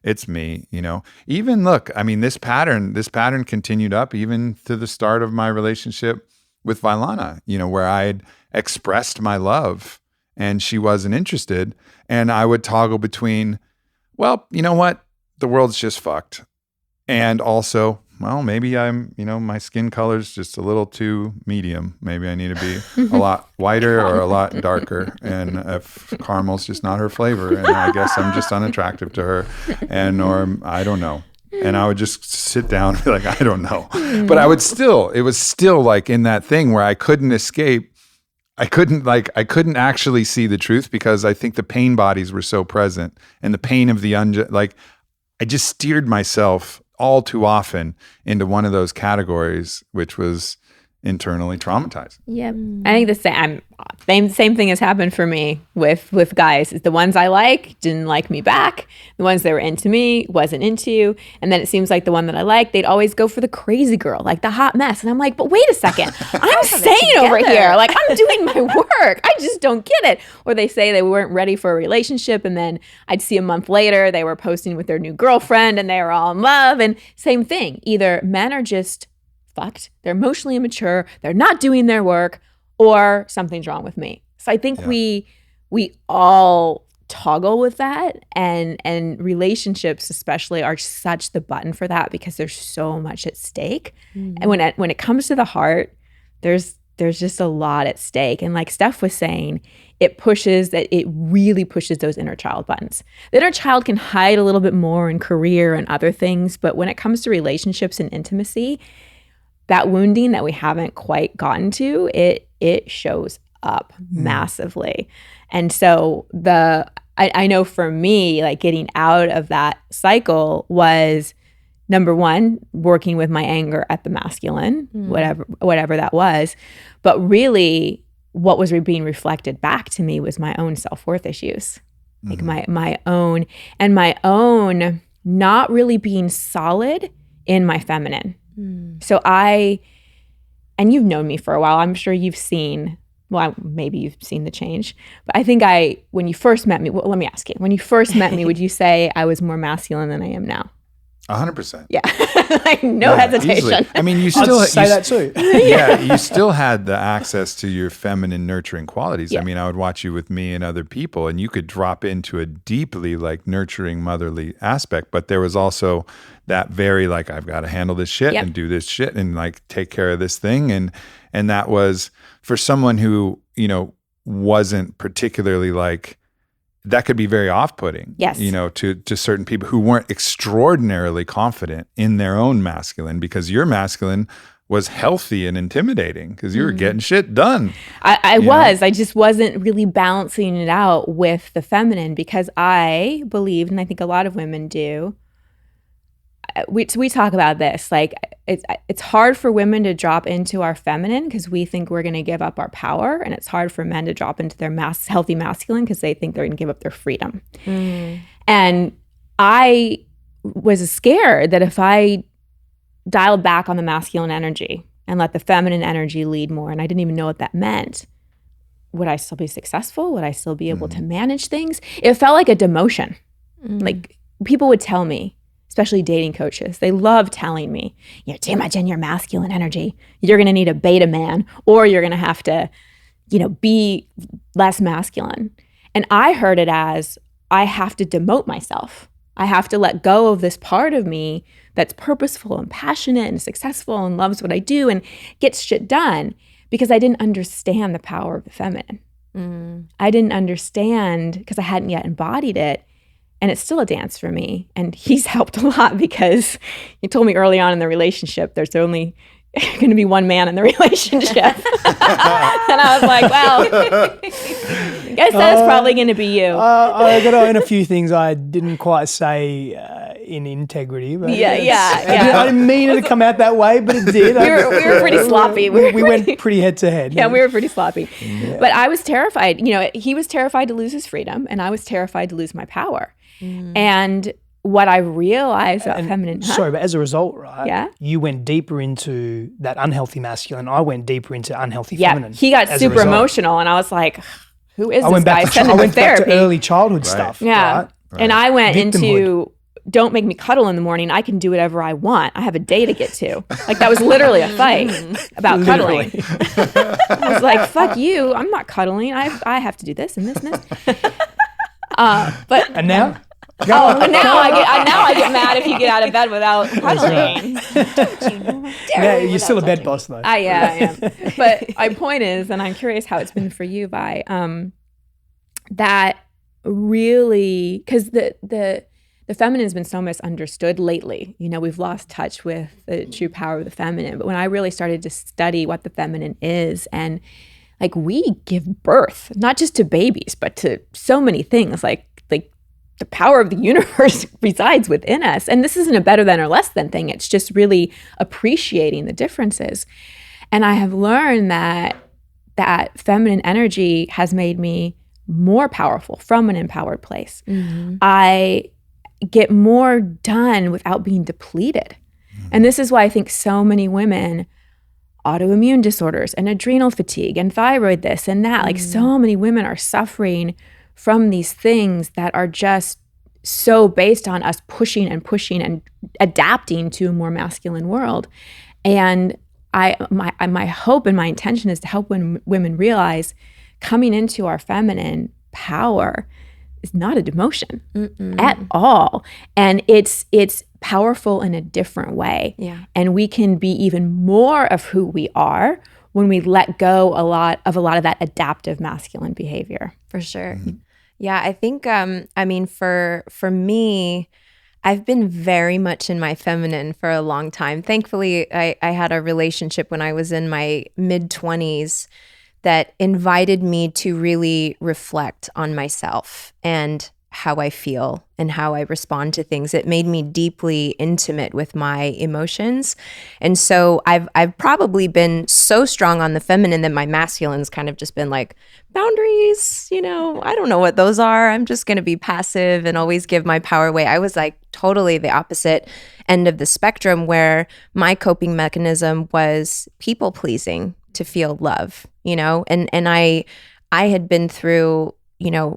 it's me, you know. Even look, I mean, this pattern continued up even to the start of my relationship with Vylana, you know, where I had expressed my love and she wasn't interested. And I would toggle between, well, you know what? The world's just fucked. And also, well, maybe my skin color's just a little too medium. Maybe I need to be a lot whiter or a lot darker. And if caramel's just not her flavor, and I guess I'm just unattractive to her, or I don't know. And I would just sit down and be like, I don't know. But it was still like in that thing where I couldn't escape. I couldn't actually see the truth, because I think the pain bodies were so present, and the pain of the I just steered myself all too often into one of those categories, which was internally traumatized.
Yep. I think the same thing has happened for me with guys. The ones I like didn't like me back. The ones that were into me wasn't into. And then it seems like the one that I like, they'd always go for the crazy girl, like the hot mess. And I'm like, but wait a second, I'm sane over here. Like, I'm doing my work. I just don't get it. Or they say they weren't ready for a relationship. And then I'd see a month later, they were posting with their new girlfriend and they were all in love. And same thing. Either men are just fucked, they're emotionally immature, they're not doing their work, or something's wrong with me. So I think we all toggle with that, and relationships especially are such the button for that because there's so much at stake. And when it comes to the heart, there's just a lot at stake. And like Steph was saying, it really pushes those inner child buttons. The inner child can hide a little bit more in career and other things, but when it comes to relationships and intimacy, that wounding that we haven't quite gotten to, it shows up massively. And so I know for me, like getting out of that cycle was, number one, working with my anger at the masculine, whatever that was. But really what was being reflected back to me was my own self-worth issues. Like my own not really being solid in my feminine. So and you've known me for a while, I'm sure you've seen, maybe you've seen the change, but I think when you first met me, let me ask you, when you first met me, would you say I was more masculine than I am now?
100%.
Yeah. Like no hesitation.
Easily. I mean, you still
say that too.
Yeah, you still had the access to your feminine nurturing qualities.
Yeah.
I mean, I would watch you with me and other people, and you could drop into a deeply like nurturing motherly aspect, but there was also that very like, I've got to handle this shit and do this shit and like take care of this thing. And that was for someone who, you know, wasn't particularly like, that could be very off-putting, to certain people who weren't extraordinarily confident in their own masculine, because your masculine was healthy and intimidating because you were getting shit done.
I just wasn't really balancing it out with the feminine because I believed, and I think a lot of women do, we talk about this, like it's hard for women to drop into our feminine because we think we're going to give up our power, and it's hard for men to drop into their healthy masculine because they think they're going to give up their freedom. And I was scared that if I dialed back on the masculine energy and let the feminine energy lead more, and I didn't even know what that meant, would I still be successful? Would I still be able to manage things? It felt like a demotion. Like people would tell me, especially dating coaches, they love telling me, you're too much in your masculine energy. You're going to need a beta man, or you're going to have to, be less masculine. And I heard it as, I have to demote myself. I have to let go of this part of me that's purposeful and passionate and successful and loves what I do and gets shit done, because I didn't understand the power of the feminine. I didn't understand because I hadn't yet embodied it. And it's still a dance for me. And he's helped a lot because he told me early on in the relationship, there's only going to be one man in the relationship. And I was like, well, I guess that's probably going to be you.
I got in a few things I didn't quite say in integrity. But
yeah.
I didn't mean it to come out that way, but it did.
we were pretty sloppy.
We went pretty head to head.
Yeah, we were pretty sloppy. Yeah. But I was terrified. He was terrified to lose his freedom, and I was terrified to lose my power. And what I realized about feminine...
Sorry, but as a result, right?
Yeah.
You went deeper into that unhealthy masculine. I went deeper into unhealthy feminine.
He got super emotional, and I was like, who is this guy? Send him
I went
therapy.
back to early childhood stuff.
Yeah.
Right?
And I went into, don't make me cuddle in the morning. I can do whatever I want. I have a day to get to. Like, that was literally a fight about cuddling. I was like, fuck you. I'm not cuddling. I have to do this and this and this.
And now?
Now I get mad if you get out of bed without cuddling.
Yeah, you're still a bed boss, though.
I am. But my point is, and I'm curious how it's been for you, Vi, that really, because the feminine has been so misunderstood lately. We've lost touch with the true power of the feminine. But when I really started to study what the feminine is, and like we give birth, not just to babies, but to so many things, like the power of the universe resides within us. And this isn't a better than or less than thing. It's just really appreciating the differences. And I have learned that feminine energy has made me more powerful from an empowered place. Mm-hmm. I get more done without being depleted. And this is why I think so many women, autoimmune disorders and adrenal fatigue and thyroid this and that, like so many women are suffering from these things that are just so based on us pushing and adapting to a more masculine world. And my hope and my intention is to help women realize coming into our feminine power is not a demotion at all. And it's powerful in a different way. Yeah. And we can be even more of who we are when we let go a lot of that adaptive masculine behavior.
For sure. Mm-hmm. Yeah, I think, for me, I've been very much in my feminine for a long time. Thankfully, I had a relationship when I was in my mid-20s that invited me to really reflect on myself and how I feel and how I respond to things. It made me deeply intimate with my emotions. And so I've probably been so strong on the feminine that my masculine's kind of just been like, boundaries, I don't know what those are. I'm just going to be passive and always give my power away. I was like totally the opposite end of the spectrum, where my coping mechanism was people pleasing to feel love, and I had been through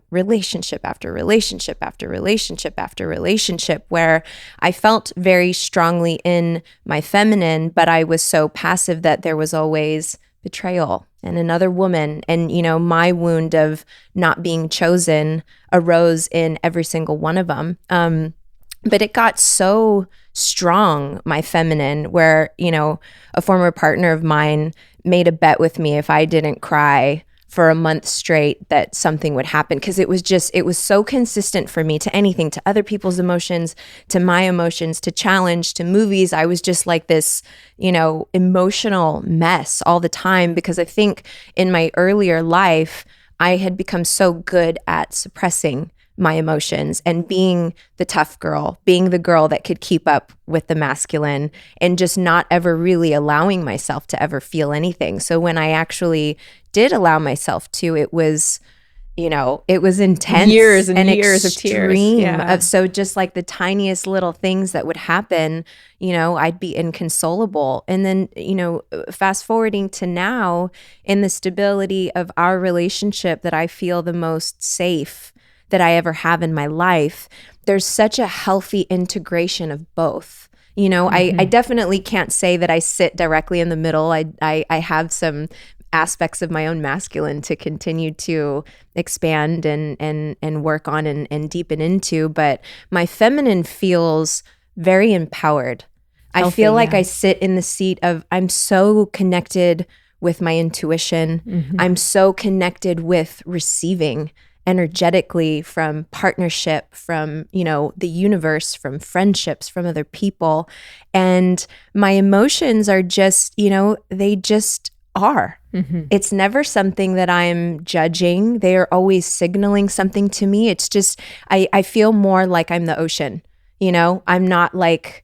relationship after relationship after relationship after relationship where I felt very strongly in my feminine, but I was so passive that there was always betrayal and another woman. And, my wound of not being chosen arose in every single one of them. But it got so strong, my feminine, where, a former partner of mine made a bet with me if I didn't cry for a month straight that something would happen, because it was so consistent for me to anything, to other people's emotions, to my emotions, to challenge, to movies. I was just like this, emotional mess all the time, because I think in my earlier life, I had become so good at suppressing my emotions and being the tough girl, being the girl that could keep up with the masculine, and just not ever really allowing myself to ever feel anything. So when I actually did allow myself to, it was intense.
Years and years of tears.
Yeah. So just like the tiniest little things that would happen, I'd be inconsolable. And then, fast forwarding to now, in the stability of our relationship that I feel the most safe that I ever have in my life, there's such a healthy integration of both. I definitely can't say that I sit directly in the middle. I have some aspects of my own masculine to continue to expand and work on and deepen into, but my feminine feels very empowered. Healthy, I feel like I sit in the seat of, I'm so connected with my intuition. Mm-hmm. I'm so connected with receiving energetically from partnership, from, the universe, from friendships, from other people. And my emotions are just, they just are. Mm-hmm. It's never something that I'm judging. They are always signaling something to me. It's just, I feel more like I'm the ocean, I'm not like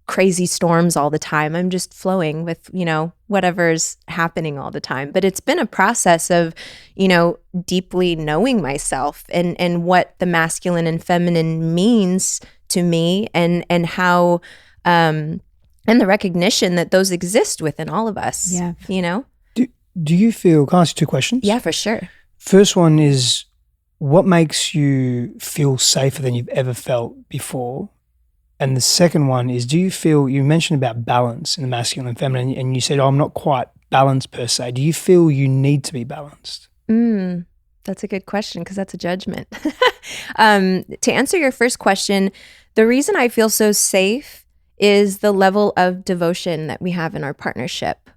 crazy storms all the time. I'm just flowing with, whatever's happening all the time. But it's been a process of, deeply knowing myself and what the masculine and feminine means to me, and how, and the recognition that those exist within all of us. Yeah.
Do you feel, can I ask you two questions?
Yeah, for sure.
First one is, what makes you feel safer than you've ever felt before? And the second one is, do you feel, you mentioned about balance in the masculine and feminine, and you said, I'm not quite balanced per se. Do you feel you need to be balanced?
That's a good question, because that's a judgment. To answer your first question, the reason I feel so safe is the level of devotion that we have in our partnership.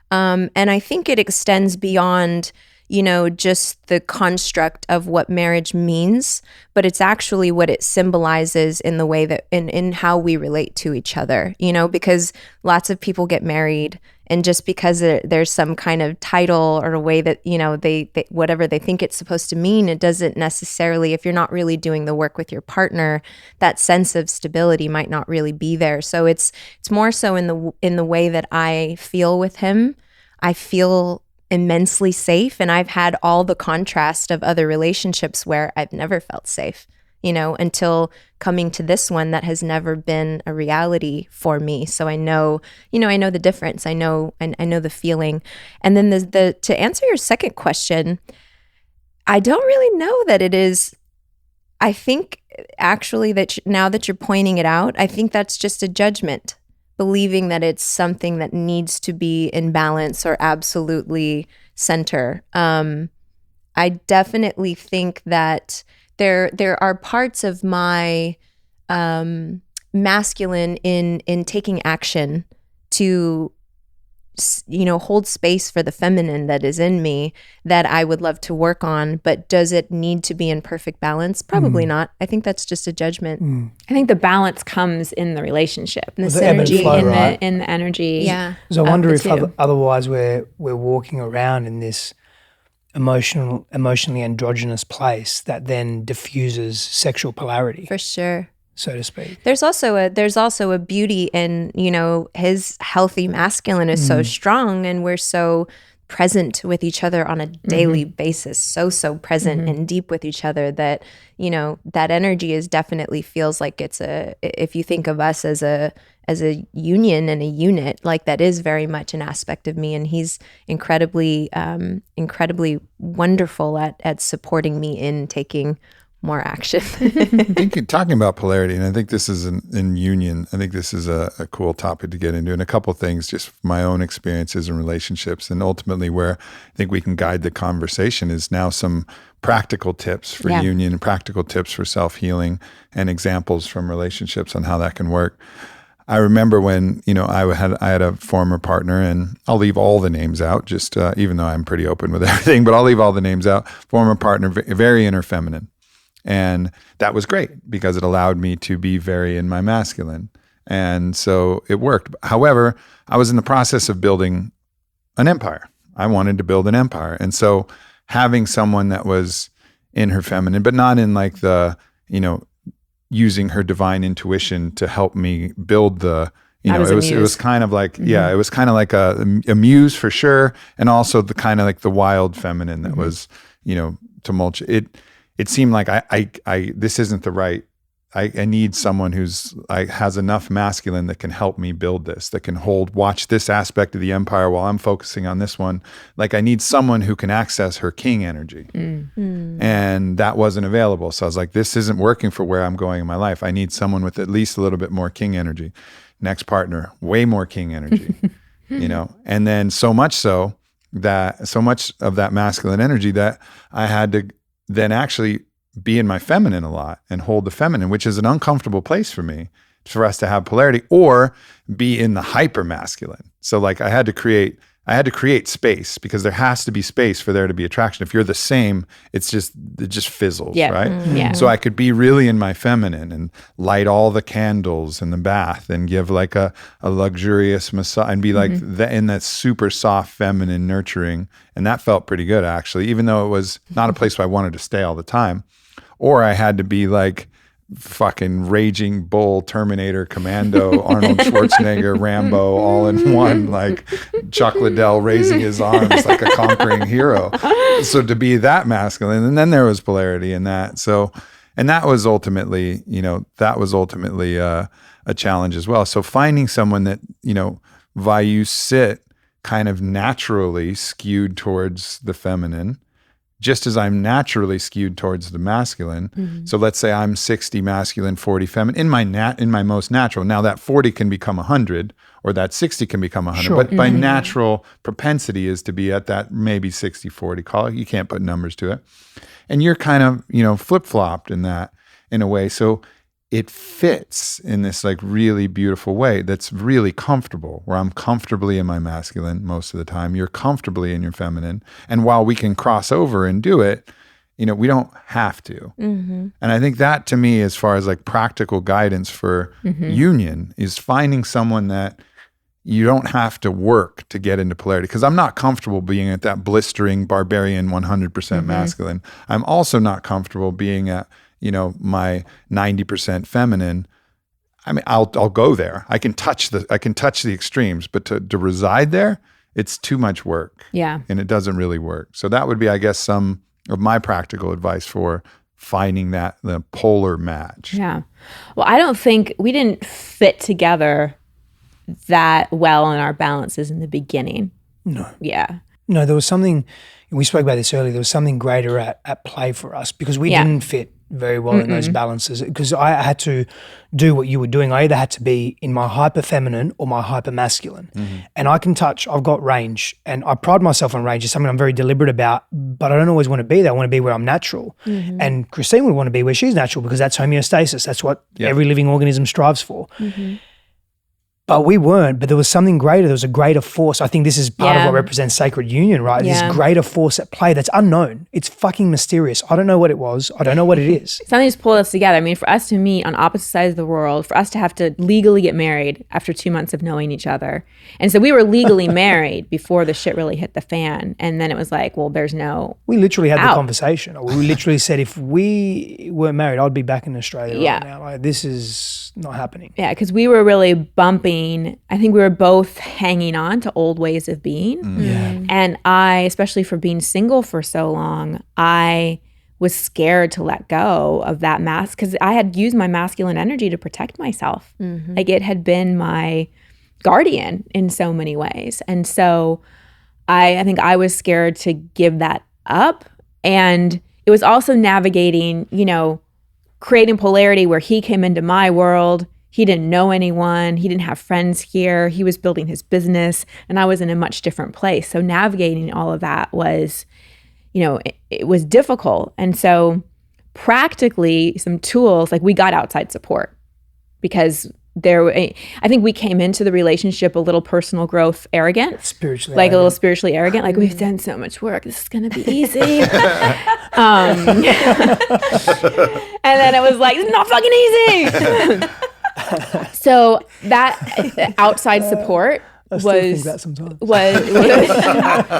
And I think it extends beyond, just the construct of what marriage means, but it's actually what it symbolizes in the way that in how we relate to each other, because lots of people get married, and just because there's some kind of title or a way that, they whatever they think it's supposed to mean, it doesn't necessarily, if you're not really doing the work with your partner, that sense of stability might not really be there. So it's more so in the way that I feel with him. I feel immensely safe, and I've had all the contrast of other relationships where I've never felt safe, until coming to this one that has never been a reality for me. So I know the difference. I know the feeling. And then to answer your second question, I don't really know that it is. I think actually that now that you're pointing it out, I think that's just a judgment, believing that it's something that needs to be in balance or absolutely center. I definitely think that there are parts of my masculine in taking action to hold space for the feminine that is in me that I would love to work on. But does it need to be in perfect balance? Probably not. I think that's just a judgment.
I think the balance comes in the relationship,
The
synergy,
flow, right?
in the energy.
Yeah.
Because I wonder if
two.
otherwise we're walking around in this emotionally androgynous place that then diffuses sexual polarity,
For sure.
so to speak.
There's also a beauty in, his healthy masculine is so strong, and we're so present with each other on a daily basis, so present and deep with each other that, that energy is definitely feels like it's if you think of us as a union and a unit, like that is very much an aspect of me, and he's incredibly wonderful at supporting me in taking more action.
I think talking about polarity, and I think this is in union, I think this is a cool topic to get into, and a couple things, just my own experiences and relationships, and ultimately where I think we can guide the conversation is now some practical tips for union, practical tips for self-healing, and examples from relationships on how that can work. I remember when, I had a former partner, and I'll leave all the names out, just even though I'm pretty open with everything, but I'll leave all the names out. Former partner, very inner feminine. And that was great because it allowed me to be very in my masculine. And so it worked. However, I was in the process of building an empire. I wanted to build an empire. And so having someone that was in her feminine, but not in like the, using her divine intuition to help me build the, it was kind of like, it was kind of like a muse for sure. And also the kind of like the wild feminine that was, tumultuous. It seemed like I this isn't the right, I need someone who's has enough masculine that can help me build this, that can watch this aspect of the empire while I'm focusing on this one. Like I need someone who can access her king energy. And that wasn't available. So I was like, this isn't working for where I'm going in my life. I need someone with at least a little bit more king energy. Next partner, way more king energy, and then so much of that masculine energy that I had to then actually be in my feminine a lot and hold the feminine, which is an uncomfortable place for me, for us to have polarity, or be in the hyper masculine. So like I had to create space, because there has to be space for there to be attraction. If you're the same, it just fizzles, right?
Yeah.
So I could be really in my feminine and light all the candles in the bath and give like a luxurious massage and be like in that super soft, feminine, nurturing. And that felt pretty good, actually, even though it was not a place where I wanted to stay all the time. Or I had to be like fucking raging bull, Terminator, Commando, Arnold Schwarzenegger, Rambo, all in one, like Chuck Liddell raising his arms like a conquering hero. So to be that masculine, and then there was polarity in that. So, and that was ultimately, a challenge as well. So finding someone that, Vayu sit kind of naturally skewed towards the feminine, just as I'm naturally skewed towards the masculine. So let's say I'm 60 masculine, 40 feminine in my most natural. Now that 40 can become 100, or that 60 can become 100,
Sure.
but by natural propensity is to be at that maybe 60-40 call it. You can't put numbers to it. And you're kind of, flip-flopped in that in a way. So it fits in this like really beautiful way that's really comfortable, where I'm comfortably in my masculine most of the time. You're comfortably in your feminine. And while we can cross over and do it, you know, we don't have to. And I think that to me, as far as like practical guidance for union, is finding someone that you don't have to work to get into polarity. Because I'm not comfortable being at that blistering barbarian 100% masculine. I'm also not comfortable being at, you know, my 90% feminine. I mean, I'll go there. I can touch the extremes, but to reside there, it's too much work.
Yeah.
And it doesn't really work. So that would be, I guess, some of my practical advice for finding the polar match.
Yeah. Well, I don't think we didn't fit together that well in our balances in the beginning.
No.
Yeah.
No, there was something, we spoke about this earlier, there was something greater at play for us because we didn't fit very well in those balances, because I had to do what you were doing. I either had to be in my hyper feminine or my hyper masculine. And I've got range, and I pride myself on range. It's something I'm very deliberate about, but I don't always want to be there. I want to be where I'm natural. And Christine would want to be where she's natural, because that's homeostasis. That's what every living organism strives for. But we weren't, but there was something greater. There was a greater force. I think this is part of what represents sacred union, right?
Yeah.
This greater force at play that's unknown. It's fucking mysterious. I don't know what it was. I don't know what it is.
Something just pulled us together. I mean, for us to meet on opposite sides of the world, for us to have to legally get married after 2 months of knowing each other. And so we were legally married before the shit really hit the fan. And then it was like, well, there's no
We literally had the
out.
conversation. We literally said, if we weren't married, I'd be back in Australia right now. Like, this is not happening.
Yeah, because we were really bumping. I think we were both hanging on to old ways of being. And I, especially for being single for so long, I was scared to let go of that mask, because I had used my masculine energy to protect myself. Like, it had been my guardian in so many ways. And so I think I was scared to give that up. And it was also navigating, you know, creating polarity where he came into my world. He didn't know anyone. He didn't have friends here. He was building his business, and I was in a much different place. So navigating all of that was, you know, it was difficult. And so practically some tools, like we got outside support, because I think we came into the relationship a little personal growth arrogant.
Spiritually
like
arrogant.
a little spiritually arrogant. Like, we've done so much work. This is going to be easy. And then it was like, it's not fucking easy. So that outside support
I still think that sometimes.
was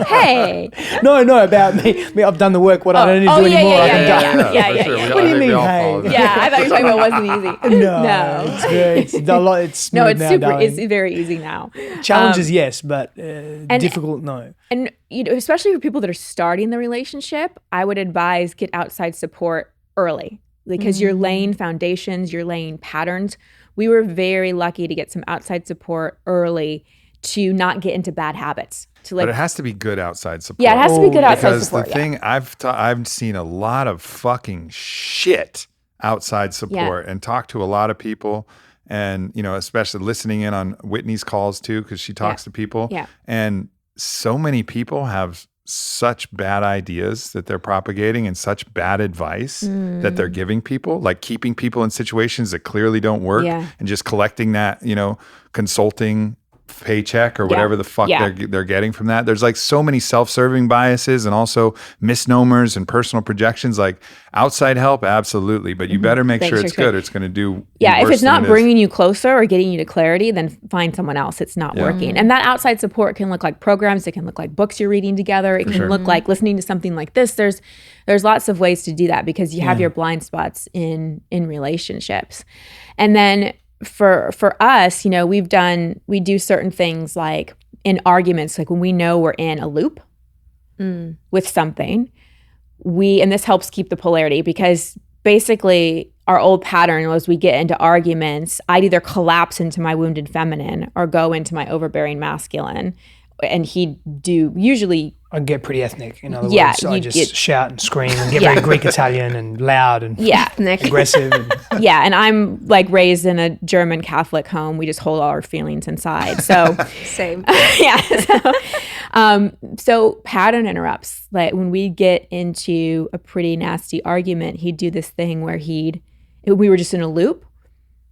hey.
No, about me. I've done the work. What I don't need to do anymore. I can done.
Yeah.
What do you mean, hey?
Yeah, I thought you were talking about wasn't easy.
No. It's a lot. It's smooth
No, it's
now,
super.
darling.
It's very easy now.
Challenges, yes, but difficult, no.
And you know, especially for people that are starting the relationship, I would advise get outside support early, because you're laying foundations, you're laying patterns. We were very lucky to get some outside support early to not get into bad habits.
But it has to be good outside support.
Yeah, it has to be good outside support.
Because the thing I've seen a lot of fucking shit outside support, and talked to a lot of people, and you know, especially listening in on Whitney's calls too, because she talks to people.
Yeah.
And so many people have such bad ideas that they're propagating, and such bad advice that they're giving people, like keeping people in situations that clearly don't work, and just collecting that, you know, consulting paycheck or whatever the fuck they're getting from that. There's like so many self-serving biases, and also misnomers and personal projections. Like, outside help, absolutely, but you better make sure it's good. It's going to do
if
worse
it's not
than it
bringing you closer or getting you to clarity, then find someone else. It's not working. And that outside support can look like programs. It can look like books you're reading together. It can look like listening to something like this. There's lots of ways to do that, because you have your blind spots in relationships. And then for us, you know, we do certain things like in arguments, like when we know we're in a loop with something, and this helps keep the polarity, because basically our old pattern was we get into arguments, I'd either collapse into my wounded feminine or go into my overbearing masculine, and he'd do usually.
I'd get pretty ethnic, in other words. So I just shout and scream and get very Greek Italian and loud and aggressive. And
and I'm like raised in a German Catholic home. We just hold all our feelings inside. So
Same.
So pattern interrupts. Like when we get into a pretty nasty argument, he'd do this thing where we were just in a loop,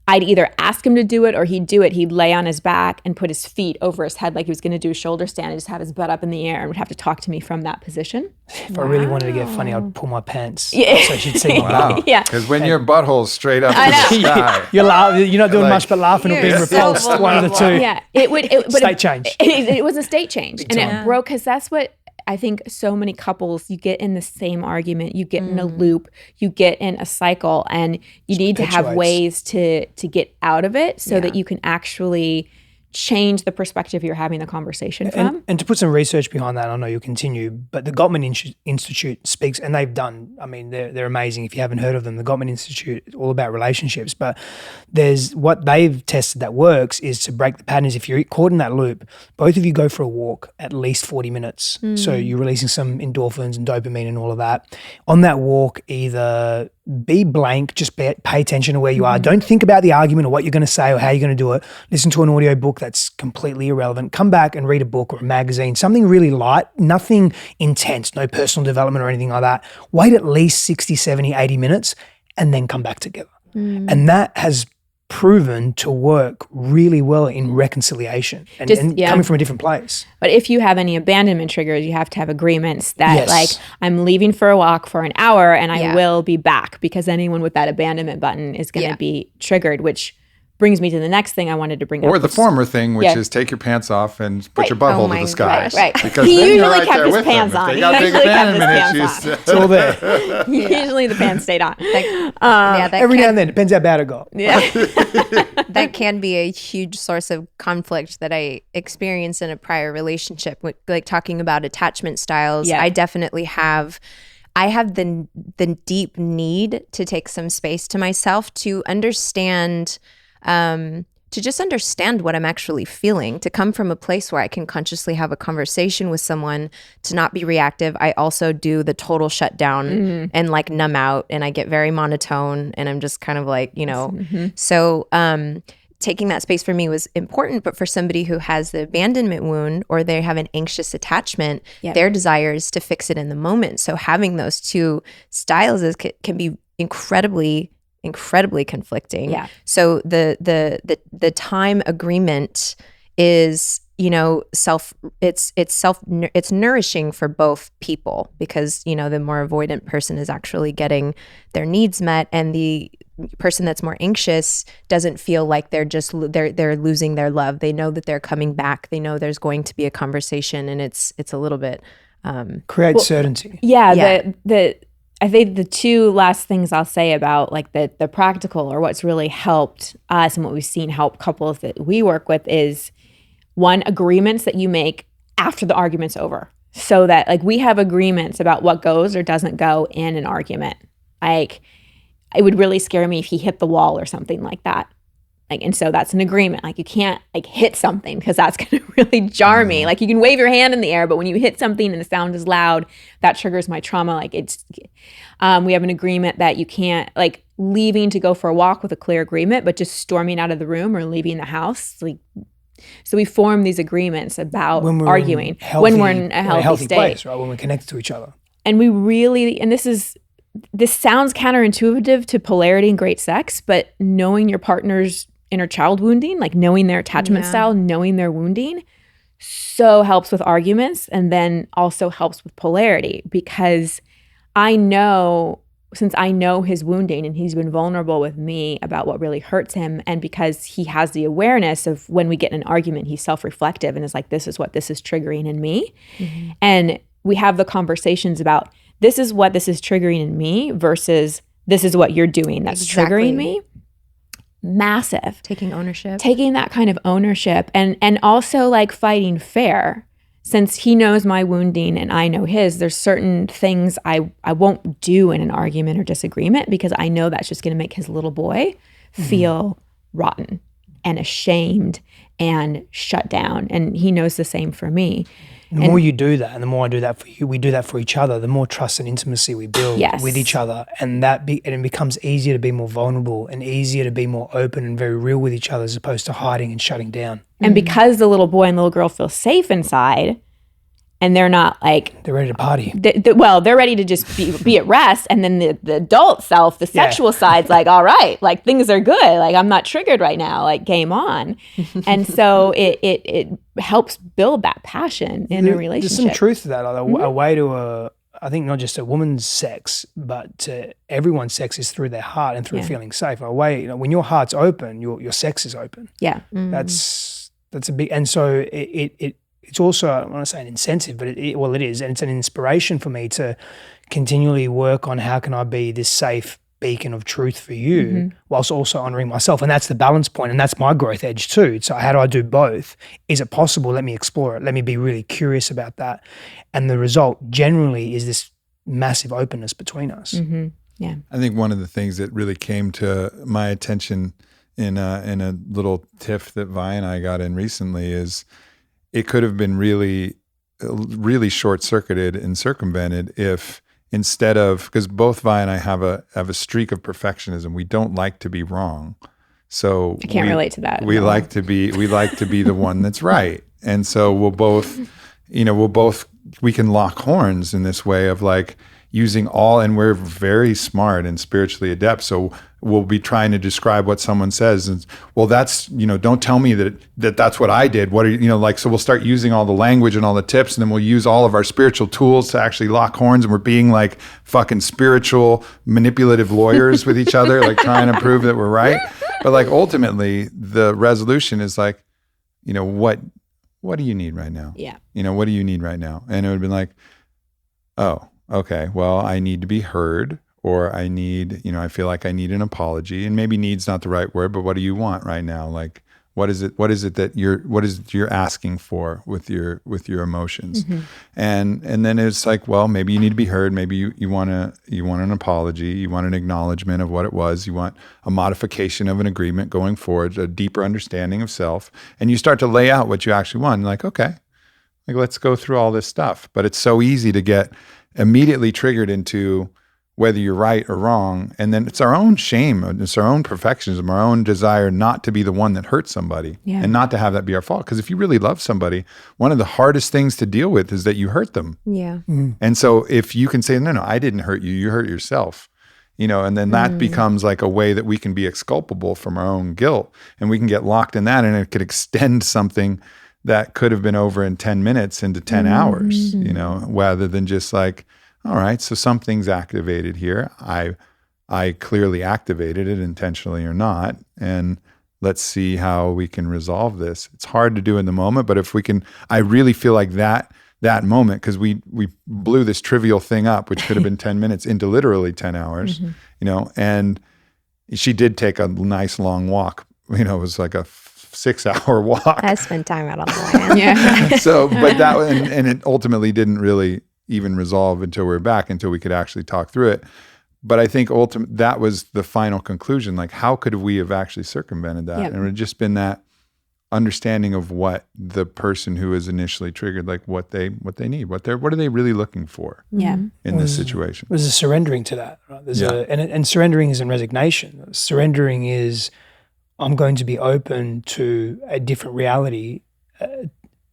I'd either ask him to do it or he'd do it. He'd lay on his back and put his feet over his head like he was going to do a shoulder stand and just have his butt up in the air and would have to talk to me from that position.
If I really wanted to get funny, I'd pull my pants so she'd see my
Wow.
butt.
Yeah.
Because when your butthole's straight up to the sky.
You're not doing
Like-
much but laughing or being
You're so
repulsed. One of the two.
Yeah, but
State change.
It was a state change, and
time.
it broke because that's what I think. So many couples, you get in the same argument, you get in a loop, you get in a cycle, and you need to have ways to get out of it so that you can actually change the perspective you're having the conversation from.
And to put some research behind that, I know you'll continue, but the Gottman Institute speaks, and they've done, I mean, they're amazing. If you haven't heard of them, the Gottman Institute is all about relationships, but there's what they've tested that works is to break the patterns. If you're caught in that loop, both of you go for a walk at least 40 minutes. So you're releasing some endorphins and dopamine and all of that. On that walk, either be blank, just pay attention to where you are. Don't think about the argument or what you're going to say or how you're going to do it. Listen to an audio book that's completely irrelevant. Come back and read a book or a magazine, something really light, nothing intense, no personal development or anything like that. Wait at least 60, 70, 80 minutes and then come back together. And that has proven to work really well in reconciliation and coming from a different place.
But if you have any abandonment triggers, you have to have agreements that
Yes.
like, I'm leaving for a walk for an hour and I will be back, because anyone with that abandonment button is going to be triggered, which brings me to the next thing I wanted to bring up.
Or the former thing, which
Yeah.
is take your pants off and put your
Oh
butthole
my
to the sky.
Right.
Because
He
then you're
usually
right
kept
there
his
with
pants
them.
on.
If they
He
got big
usually kept his
abandonment
pants
issues.
It's all there.
Usually the pants stayed on.
That
Every
can,
now and then, depends how bad it got.
that can be a huge source of conflict that I experienced in a prior relationship. Like talking about attachment styles,
Yeah.
I definitely have. I have the deep need to take some space to myself to understand. To just understand what I'm actually feeling, to come from a place where I can consciously have a conversation with someone, to not be reactive. I also do the total shutdown and like numb out, and I get very monotone, and I'm just kind of like, so taking that space for me was important. But for somebody who has the abandonment wound or they have an anxious attachment, their desire is to fix it in the moment. So having those two styles can be incredibly conflicting.
Yeah.
So the time agreement is, it's nourishing for both people, because, the more avoidant person is actually getting their needs met, and the person that's more anxious doesn't feel like they're losing their love. They know that they're coming back. They know there's going to be a conversation, and it's a little bit
Create certainty.
Yeah. I think the two last things I'll say about like the practical, or what's really helped us and what we've seen help couples that we work with, is one, agreements that you make after the argument's over. So that like we have agreements about what goes or doesn't go in an argument. Like it would really scare me if he hit the wall or something like that. Like, and so that's an agreement. Like you can't like hit something because that's going to really jar me. Like you can wave your hand in the air, but when you hit something and the sound is loud, that triggers my trauma. Like we have an agreement that you can't like leaving to go for a walk with a clear agreement, but just storming out of the room or leaving the house. Like, so we form these agreements about arguing when we're in a healthy state,
place, right? When we're connected to each other.
And we really, and this sounds counterintuitive to polarity and great sex, but knowing your partner's inner child wounding, like knowing their attachment style, knowing their wounding, so helps with arguments, and then also helps with polarity, because I know, since I know his wounding and he's been vulnerable with me about what really hurts him, and because he has the awareness of when we get in an argument, he's self-reflective and is like, this is what this is triggering in me. Mm-hmm. And we have the conversations about this is what this is triggering in me versus this is what you're doing that's triggering me. Massive.
Taking ownership.
Taking that kind of ownership, and also like fighting fair. Since he knows my wounding and I know his, there's certain things I won't do in an argument or disagreement, because I know that's just going to make his little boy feel rotten and ashamed and shut down. And he knows the same for me.
The more you do that, and the more I do that for you, we do that for each other, the more trust and intimacy we build with each other. And it becomes easier to be more vulnerable and easier to be more open and very real with each other, as opposed to hiding and shutting down.
And because the little boy and little girl feel safe inside, and they're not like,
They're ready to party.
well, they're ready to just be at rest. And then the adult self, the sexual side's like, all right, like things are good. Like I'm not triggered right now, like game on. And so it helps build that passion in a relationship.
There's some truth to that. Like a way to, I think not just a woman's sex, but to everyone's sex is through their heart and through feeling safe. A way, when your heart's open, your sex is open.
Yeah.
That's a big, and so it's also, I don't want to say an incentive, but it is, and it's an inspiration for me to continually work on how can I be this safe beacon of truth for you whilst also honoring myself. And that's the balance point, and that's my growth edge too. So how do I do both? Is it possible? Let me explore it. Let me be really curious about that. And the result generally is this massive openness between us.
Yeah.
I think one of the things that really came to my attention in a little tiff that Vi and I got in recently is it could have been really short-circuited and circumvented if instead of, because both Vi and I have a streak of perfectionism. We don't like to be wrong. So
I can't relate to that.
We like to be the one that's right. And so we can lock horns in this way of like using and we're very smart and spiritually adept. So we'll be trying to describe what someone says. And well, that's, don't tell me that's what I did. What are you, so we'll start using all the language and all the tips, and then we'll use all of our spiritual tools to actually lock horns. And we're being like fucking spiritual, manipulative lawyers with each other, like trying to prove that we're right. But like ultimately the resolution is like, what do you need right now?
Yeah.
What do you need right now? And it would have been like, oh, okay, well, I need to be heard, or I need, I feel like I need an apology, and maybe need's not the right word, but what do you want right now? Like, what is it that you're asking for with your emotions? And then it's like, well, maybe you need to be heard. Maybe you want an apology. You want an acknowledgement of what it was. You want a modification of an agreement going forward, a deeper understanding of self. And you start to lay out what you actually want. Like, okay, like let's go through all this stuff. But it's so easy to get immediately triggered into whether you're right or wrong. And then it's our own shame, it's our own perfectionism, our own desire not to be the one that hurts somebody and not to have that be our fault. Because if you really love somebody, one of the hardest things to deal with is that you hurt them.
Yeah.
And so if you can say, no, I didn't hurt you, you hurt yourself, and then that becomes like a way that we can be exculpable from our own guilt, and we can get locked in that, and it could extend something that could have been over in 10 minutes into 10 hours, rather than just like, all right, so something's activated here. I clearly activated it intentionally or not, and let's see how we can resolve this. It's hard to do in the moment, but if we can, I really feel like that moment, because we blew this trivial thing up, which could have been 10 minutes into literally 10 hours, and she did take a nice long walk. It was like a 6-hour walk.
I spent time out on the land.
Yeah.
So, but that, and it ultimately didn't really even resolve until we were back, until we could actually talk through it. But I think that was the final conclusion. Like, how could we have actually circumvented that? And it would just been that understanding of what the person who is initially triggered, like what they need, what are they really looking for in this situation?
There's a surrendering to that. Right? And surrendering isn't resignation. Surrendering is, I'm going to be open to a different reality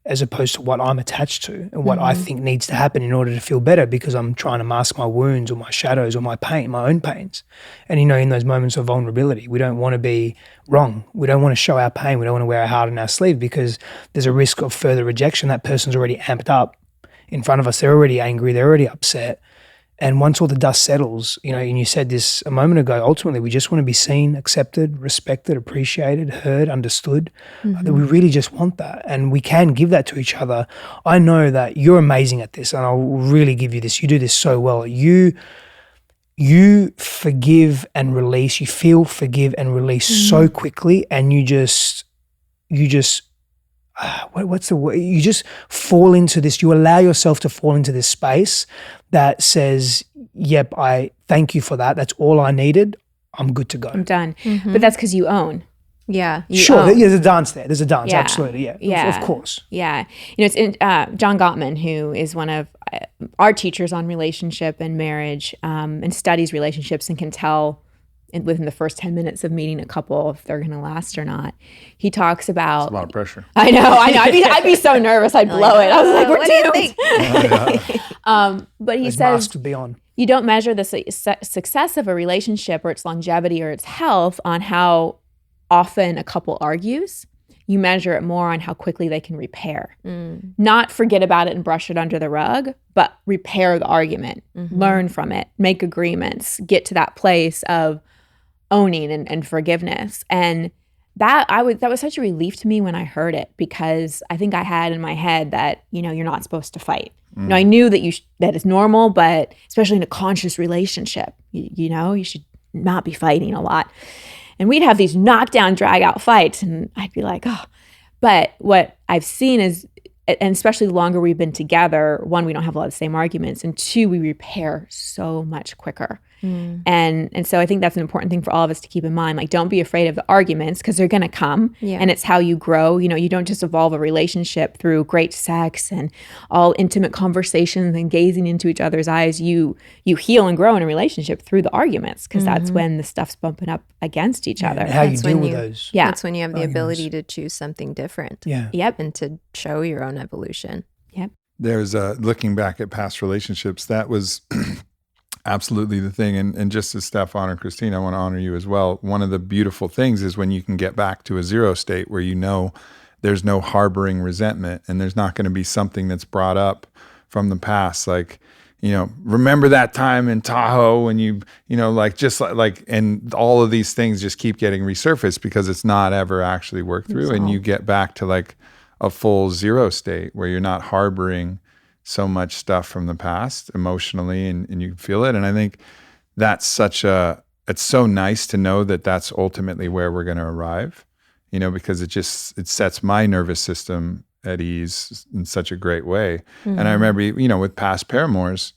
as opposed to what I'm attached to and what I think needs to happen in order to feel better, because I'm trying to mask my wounds or my shadows or my pain, my own pains. And, in those moments of vulnerability, we don't want to be wrong. We don't want to show our pain. We don't want to wear our heart on our sleeve, because there's a risk of further rejection. That person's already amped up in front of us. They're already angry. They're already upset. And once all the dust settles, and you said this a moment ago, ultimately we just want to be seen, accepted, respected, appreciated, heard, understood. That we really just want that. And we can give that to each other. I know that you're amazing at this, and I'll really give you this. You do this so well. You forgive and release. You feel, forgive and release so quickly, and you just what's the word? You just fall into this, you allow yourself to fall into this space that says, yep, I thank you for that. That's all I needed. I'm good to go.
I'm done. But that's because you own.
Yeah.
Sure. There's a dance there. There's a dance.
Yeah.
Absolutely. Yeah. Of course.
Yeah. It's John Gottman, who is one of our teachers on relationship and marriage, and studies relationships and can tell within the first 10 minutes of meeting a couple, if they're going to last or not. He talks about
It's a lot of pressure.
I know. I'd be so nervous. I'd blow it. I was like, we're doomed. But he
Those
says,
masks would be on.
you don't measure the success of a relationship or its longevity or its health on how often a couple argues. You measure it more on how quickly they can repair. Not forget about it and brush it under the rug, but repair the argument, learn from it, make agreements, get to that place of owning and forgiveness. And that was such a relief to me when I heard it, because I think I had in my head that, you're not supposed to fight. I knew that that is normal, but especially in a conscious relationship, you should not be fighting a lot. And we'd have these knockdown, drag out fights, and I'd be like, oh. But what I've seen is, and especially the longer we've been together, one, we don't have a lot of the same arguments, and two, we repair so much quicker. And so I think that's an important thing for all of us to keep in mind. Like, don't be afraid of the arguments, because they're going to come, and it's how you grow. You don't just evolve a relationship through great sex and all intimate conversations and gazing into each other's eyes. You heal and grow in a relationship through the arguments, because that's when the stuff's bumping up against each other.
And how
That's
you deal
when
with
you-
those.
Yeah.
That's when you have the ability to choose something different.
Yeah.
Yep.
And to show your own evolution.
There's looking back at past relationships, that was absolutely the thing. And just as Steph honored Christine, I want to honor you as well. One of the beautiful things is when you can get back to a zero state where there's no harboring resentment, and there's not going to be something that's brought up from the past. Like, remember that time in Tahoe when and all of these things just keep getting resurfaced because it's not ever actually worked through. And you get back to like a full zero state where you're not harboring so much stuff from the past emotionally, and you feel it. And I think that's it's so nice to know that that's ultimately where we're going to arrive, because it sets my nervous system at ease in such a great way. And I remember, with past paramours,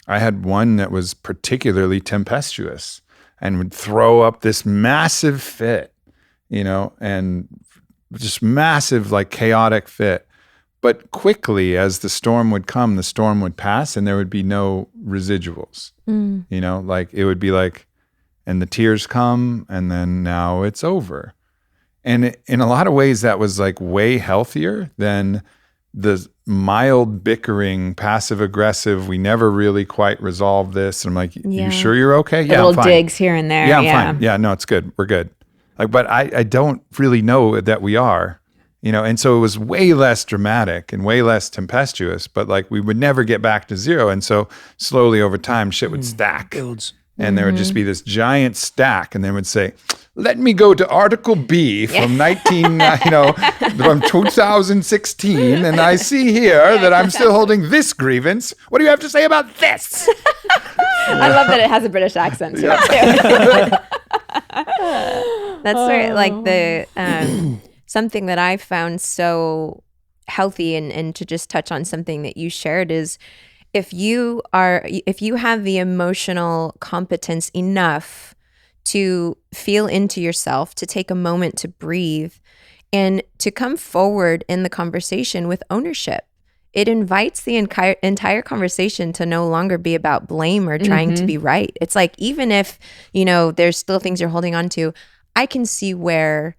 I had one that was particularly tempestuous and would throw up this massive fit, and just massive, like chaotic fit. But quickly, as the storm would come, the storm would pass, and there would be no residuals. Like it would be like, and the tears come, and then now it's over. And in a lot of ways, that was like way healthier than the mild bickering, passive aggressive. We never really quite resolved this. And I'm like, you sure you're okay? Yeah,
little
I'm fine.
digs here and there.
Yeah, I'm fine. Yeah, no, it's good. We're good. Like, but I don't really know that we are. And so it was way less dramatic and way less tempestuous, but like we would never get back to zero. And so slowly over time, shit would stack.
Builds.
And there would just be this giant stack, and they would say, let me go to Article B from from 2016, and I see here that I'm still holding this grievance. What do you have to say about this?
I love that it has a British accent to it too.
That's right. Like the something that I found so healthy, and to just touch on something that you shared is, if you have the emotional competence enough to feel into yourself, to take a moment to breathe, and to come forward in the conversation with ownership, it invites the entire conversation to no longer be about blame or trying to be right. It's like, even if, there's still things you're holding on to, I can see where,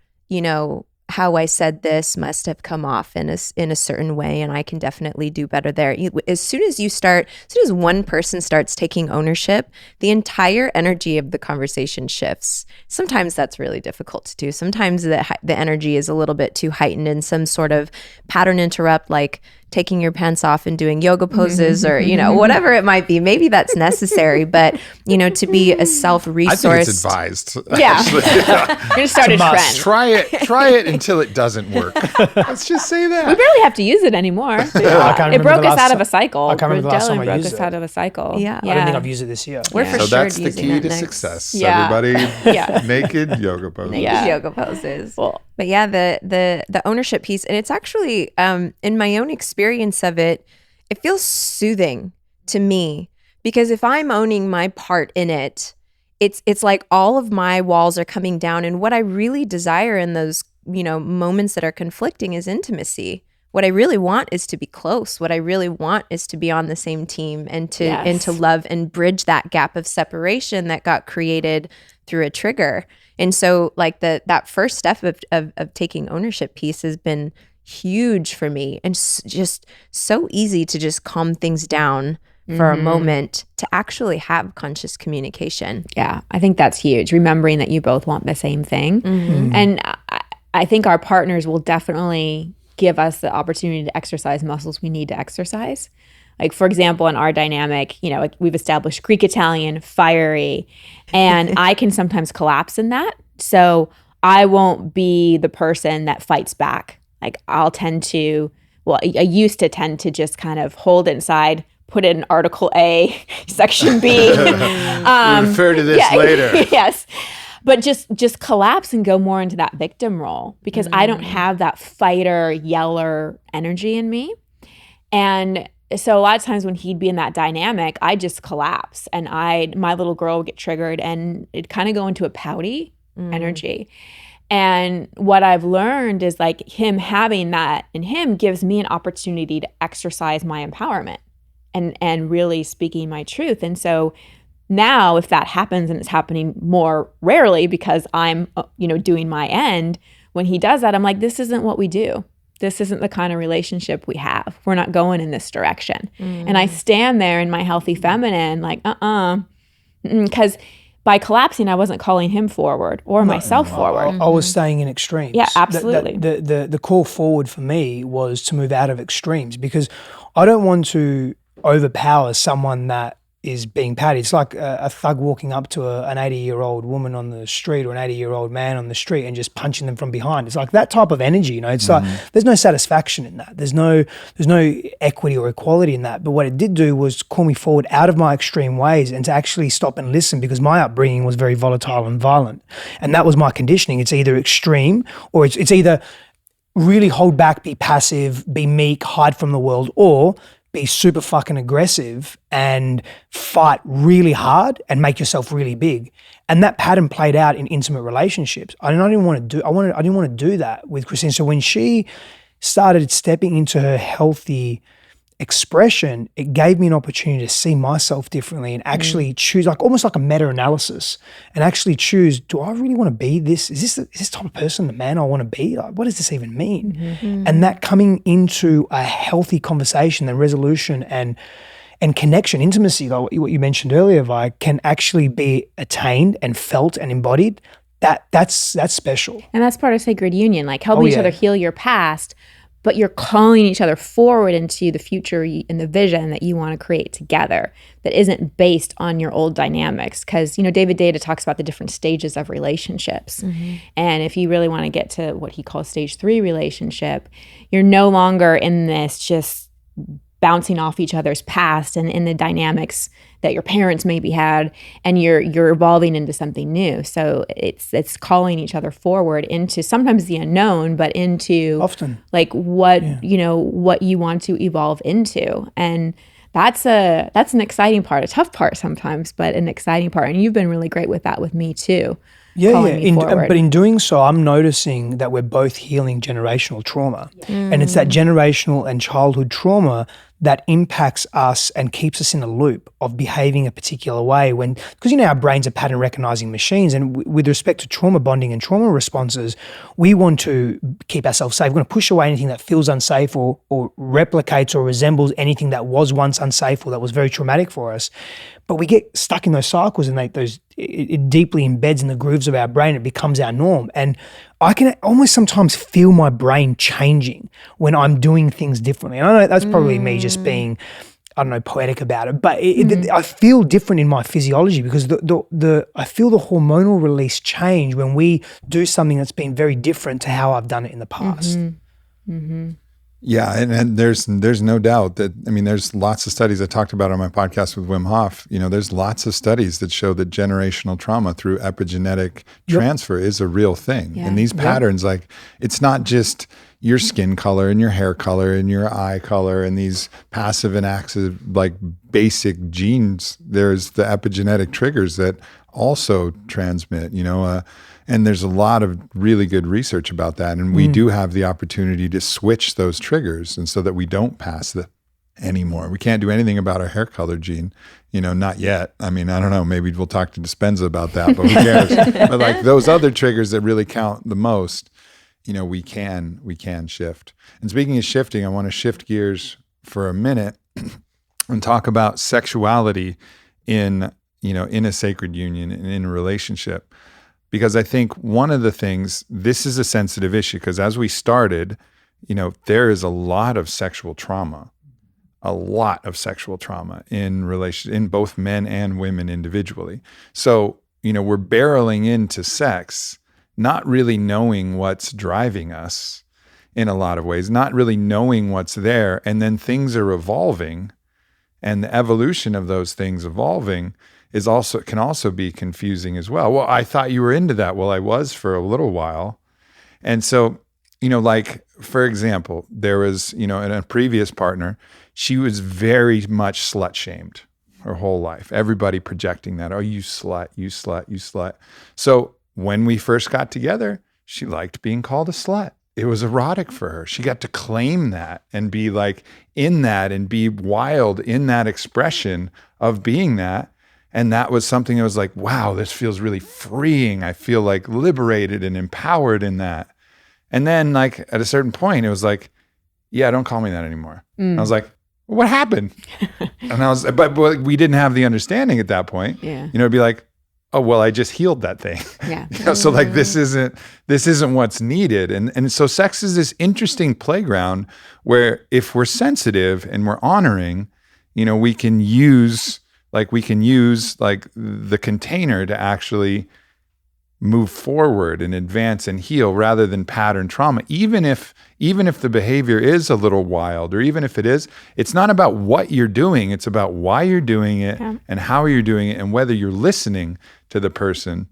how I said this must have come off in a certain way, and I can definitely do better there. As soon as one person starts taking ownership, the entire energy of the conversation shifts. Sometimes that's really difficult to do. Sometimes the energy is a little bit too heightened, and some sort of pattern interrupt, like taking your pants off and doing yoga poses or, whatever it might be. Maybe that's necessary, but, to be a self-resourced.
I think it's advised.
Yeah.
Actually.
You're going to start a trend.
Try it until it doesn't work. Let's just say that.
We barely have to use it anymore.
I can't
It
remember
broke
the
us
last
out of a
ti-
cycle.
I can't remember the last time I
broke
used
us
it.
out of a cycle.
Yeah.
I don't think I've used it this year.
We're for
So
sure
that's the
using
key
that
to
next.
success.
Yeah.
Everybody, naked yoga poses.
Yeah.
Yoga poses.
Well,
But yeah, the ownership piece, and it's actually in my own experience of it, it feels soothing to me, because if I'm owning my part in it, it's like all of my walls are coming down, and what I really desire in those moments that are conflicting is intimacy. What I really want is to be close. What I really want is to be on the same team, and to love and bridge that gap of separation that got created through a trigger. And so like that first step of taking ownership piece has been huge for me, and just so easy to just calm things down for a moment to actually have conscious communication.
Yeah, I think that's huge. Remembering that you both want the same thing. And I think our partners will definitely give us the opportunity to exercise muscles we need to exercise. Like, for example, in our dynamic, you know, like we've established Greek Italian, fiery, and I can sometimes collapse in that. So I won't be the person that fights back. Like I used to tend to just kind of hold it inside, put it in Article A, Section B.
We'll refer to this later.
Yes. But just collapse and go more into that victim role, because I don't have that fighter, yeller energy in me. And so a lot of times when he'd be in that dynamic, I just collapse, and my little girl would get triggered, and it'd kind of go into a pouty energy. And what I've learned is like him having that in him gives me an opportunity to exercise my empowerment and really speaking my truth. And so now if that happens, and it's happening more rarely because I'm, doing my end, when he does that, I'm like, this isn't what we do. This isn't the kind of relationship we have. We're not going in this direction. And I stand there in my healthy feminine, like, because by collapsing, I wasn't calling him forward or myself forward.
I was staying in extremes.
Yeah, absolutely.
The call forward for me was to move out of extremes, because I don't want to overpower someone that is being patted. It's like a thug walking up to an 80-year-old woman on the street or an 80-year-old man on the street and just punching them from behind. It's like that type of energy, It's like there's no satisfaction in that. There's no equity or equality in that. But what it did do was call me forward out of my extreme ways and to actually stop and listen, because my upbringing was very volatile and violent. And that was my conditioning. It's either extreme, or it's either really hold back, be passive, be meek, hide from the world, or be super fucking aggressive and fight really hard and make yourself really big. And that pattern played out in intimate relationships. I didn't want to do that with Christine. So when she started stepping into her healthy expression, it gave me an opportunity to see myself differently and actually choose, like almost like a meta-analysis, and actually choose, do I really want to be this? Is this type of person the man I want to be? Like, what does this even mean? And that coming into a healthy conversation and resolution and connection, intimacy, like what you mentioned earlier, Vi, can actually be attained and felt and embodied. That's special.
And that's part of sacred union, like helping each other heal your past, but you're calling each other forward into the future and the vision that you want to create together that isn't based on your old dynamics. Because, David Deida talks about the different stages of relationships. And if you really want to get to what he calls stage 3 relationship, you're no longer in this just bouncing off each other's past and in the dynamics that your parents maybe had, and you're evolving into something new. So it's calling each other forward into sometimes the unknown, but into
often
like what you want to evolve into. And that's an exciting part, a tough part sometimes, but an exciting part. And you've been really great with that with me too.
But in doing so, I'm noticing that we're both healing generational trauma. And it's that generational and childhood trauma that impacts us and keeps us in a loop of behaving a particular way because our brains are pattern recognizing machines. And with respect to trauma bonding and trauma responses, we want to keep ourselves safe. We're going to push away anything that feels unsafe or replicates or resembles anything that was once unsafe or that was very traumatic for us. But we get stuck in those cycles, and it deeply embeds in the grooves of our brain. It becomes our norm. And I can almost sometimes feel my brain changing when I'm doing things differently. And I know that's probably me just being, poetic about it. But I feel different in my physiology because I feel the hormonal release change when we do something that's been very different to how I've done it in the past.
Yeah, and there's no doubt that, there's lots of studies I talked about on my podcast with Wim Hof. There's lots of studies that show that generational trauma through epigenetic transfer is a real thing. And these patterns, like, it's not just your skin color and your hair color and your eye color and these passive and active, like, basic genes. There's the epigenetic triggers that also transmit, and there's a lot of really good research about that. And we do have the opportunity to switch those triggers, and so that we don't pass anymore. We can't do anything about our hair color gene, not yet. I mean, I don't know, maybe we'll talk to Dispenza about that, but who cares? But like those other triggers that really count the most, we can shift. And speaking of shifting, I want to shift gears for a minute and talk about sexuality in a sacred union and in a relationship. Because I think one of the things, this is a sensitive issue, because as we started, there is a lot of sexual trauma in both men and women individually. So, we're barreling into sex, not really knowing what's driving us in a lot of ways, not really knowing what's there. And then things are evolving, and the evolution of those things evolving can also be confusing as well. Well, I thought you were into that. Well, I was for a little while. And so, like, for example, there was, in a previous partner, she was very much slut shamed her whole life. Everybody projecting that, oh, you slut, you slut, you slut. So when we first got together, she liked being called a slut. It was erotic for her. She got to claim that and be like in that and be wild in that expression of being that. And that was something that was like, wow, this feels really freeing. I feel like liberated and empowered in that. And then like at a certain point, it was like, yeah, don't call me that anymore. I was like, what happened? And but we didn't have the understanding at that point.
Yeah.
It'd be like, oh, well, I just healed that thing.
Yeah.
So like, this isn't what's needed. And so sex is this interesting playground where if we're sensitive and we're honoring, we can use the container to actually move forward and advance and heal rather than pattern trauma. Even if the behavior is a little wild, or even if it is, it's not about what you're doing. It's about why you're doing it and how you're doing it and whether you're listening to the person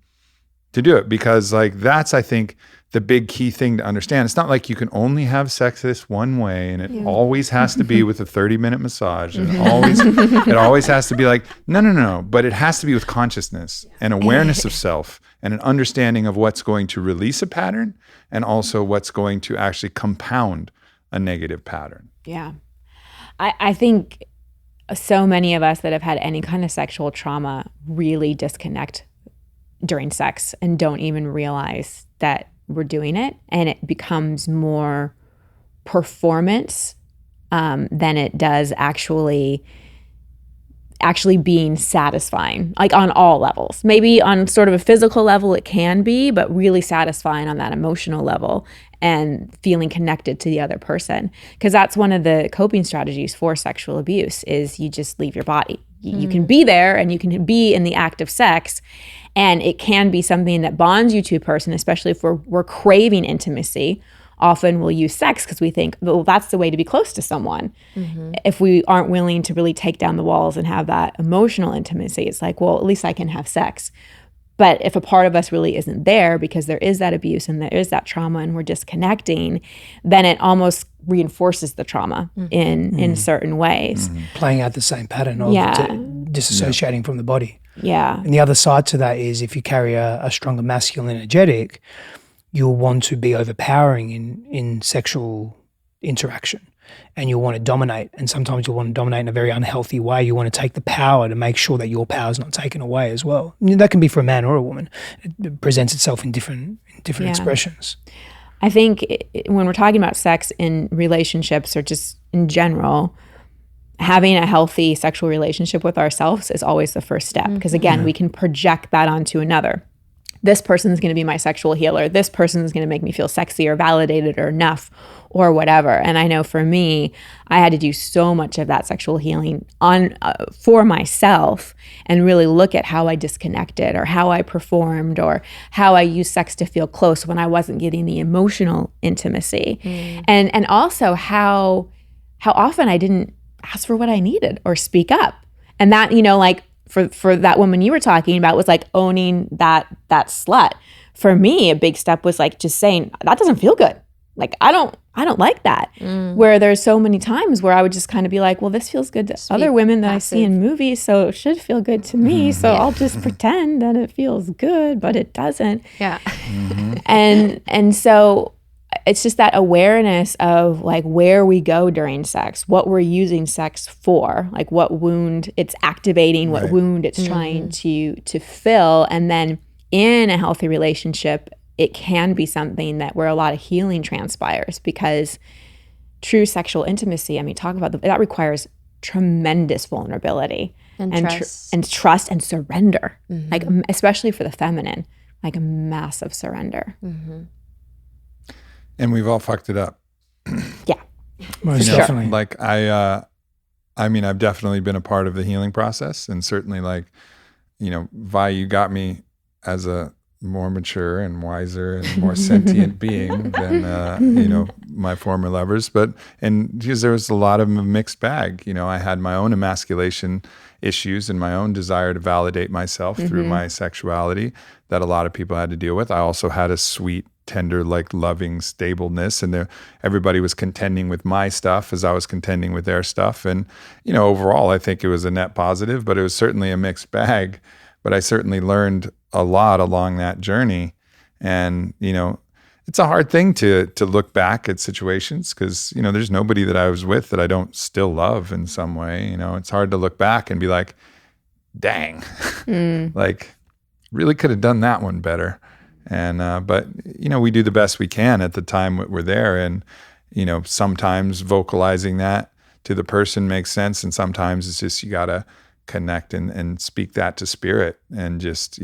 to do it. Because like, that's, I think, the big key thing to understand. It's not like you can only have sex this one way and it always has to be with a 30-minute massage. And it always has to be like, no. But it has to be with consciousness and awareness of self and an understanding of what's going to release a pattern and also what's going to actually compound a negative pattern.
Yeah. I think so many of us that have had any kind of sexual trauma really disconnect during sex and don't even realize that we're doing it, and it becomes more performance than it does actually being satisfying, like on all levels. Maybe on sort of a physical level it can be, but really satisfying on that emotional level and feeling connected to the other person. Because that's one of the coping strategies for sexual abuse is you just leave your body. You can be there and you can be in the act of sex, and it can be something that bonds you to a person, especially if we're craving intimacy. Often we'll use sex because we think, well, that's the way to be close to someone. If we aren't willing to really take down the walls and have that emotional intimacy, it's like, well, at least I can have sex. But if a part of us really isn't there because there is that abuse and there is that trauma and we're disconnecting, then it almost reinforces the trauma in certain ways.
Playing out the same pattern of disassociating from the body.
Yeah.
And the other side to that is if you carry a stronger masculine energetic, you'll want to be overpowering in sexual interaction, and you'll want to dominate. And sometimes you'll want to dominate in a very unhealthy way. You want to take the power to make sure that your power is not taken away as well. That can be for a man or a woman. It presents itself in different expressions.
I think when we're talking about sex in relationships or just in general, having a healthy sexual relationship with ourselves is always the first step. Because again, we can project that onto another. This person is going to be my sexual healer. This person is going to make me feel sexy or validated or enough or whatever. And I know for me, I had to do so much of that sexual healing for myself and really look at how I disconnected or how I performed or how I used sex to feel close when I wasn't getting the emotional intimacy. And also how often I didn't ask for what I needed or speak up. And that, like, for that woman you were talking about was like owning that slut. For me, a big step was like just saying, that doesn't feel good. Like, I don't like that. Where there's so many times where I would just kind of be like, well, this feels good to other women that I see in movies, so it should feel good to me. So I'll just pretend that it feels good, but it doesn't.
Yeah.
And so it's just that awareness of like where we go during sex, what we're using sex for, like what wound it's activating, what wound it's trying to fill. And then in a healthy relationship, it can be something that where a lot of healing transpires, because true sexual intimacy, I mean, talk about that requires tremendous vulnerability and trust and surrender, like especially for the feminine, like a massive surrender.
And we've all fucked it up.
Yeah,
Most definitely.
Like I mean, I've definitely been a part of the healing process, and certainly like, Vi, you got me as a more mature and wiser and more sentient being than my former lovers, and because there was a lot of a mixed bag. I had my own emasculation issues and my own desire to validate myself through my sexuality that a lot of people had to deal with. I also had a sweet, tender, like loving stableness, and everybody was contending with my stuff as I was contending with their stuff. And overall I think it was a net positive, but it was certainly a mixed bag. But I certainly learned a lot along that journey. And, it's a hard thing to look back at situations because, there's nobody that I was with that I don't still love in some way. It's hard to look back and be like, dang, like really could have done that one better. And, but, we do the best we can at the time we're there. And, sometimes vocalizing that to the person makes sense. And sometimes it's just, you gotta connect and speak that to spirit and just,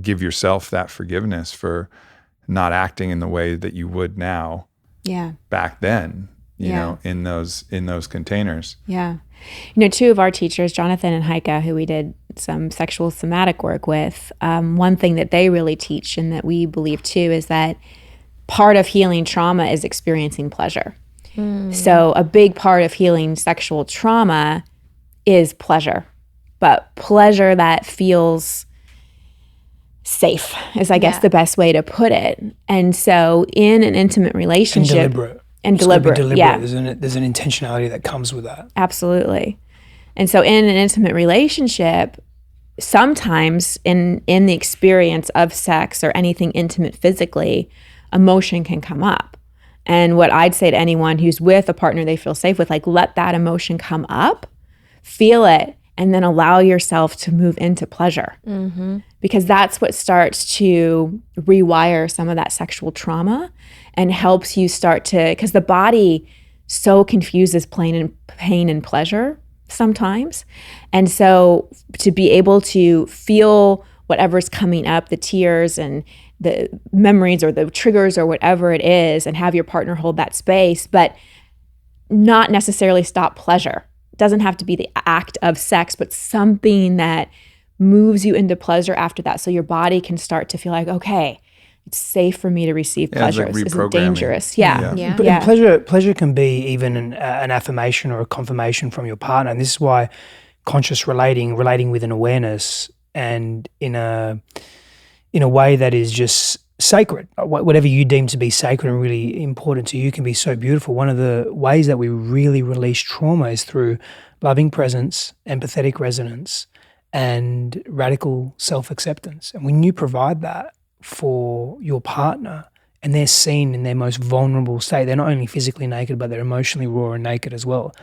give yourself that forgiveness for not acting in the way that you would now back then, you know, in those containers.
Yeah. Two of our teachers, Jonathan and Heike, who we did some sexual somatic work with, one thing that they really teach and that we believe too is that part of healing trauma is experiencing pleasure. So a big part of healing sexual trauma is pleasure, but pleasure that feels safe is, I guess, the best way to put it. And so in an intimate relationship,
and deliberate. Yeah. There's an intentionality that comes with that.
Absolutely. And so in an intimate relationship, sometimes in the experience of sex or anything intimate physically, emotion can come up. And what I'd say to anyone who's with a partner they feel safe with, like, let that emotion come up, feel it, and then allow yourself to move into pleasure. Because that's what starts to rewire some of that sexual trauma and helps you start to, because the body so confuses pain and pleasure sometimes. And so to be able to feel whatever's coming up, the tears and the memories or the triggers or whatever it is, and have your partner hold that space, but not necessarily stop pleasure. It doesn't have to be the act of sex, but something that moves you into pleasure after that, so your body can start to feel like, okay, it's safe for me to receive pleasure.
It's like
this isn't dangerous.
But pleasure can be even an affirmation or a confirmation from your partner. And this is why conscious relating with an awareness and in a way that is just sacred, whatever you deem to be sacred and really important to you can be so beautiful. One of the ways that we really release trauma is through loving presence, empathetic resonance, and radical self-acceptance. And when you provide that for your partner and they're seen in their most vulnerable state, they're not only physically naked, but they're emotionally raw and naked as well.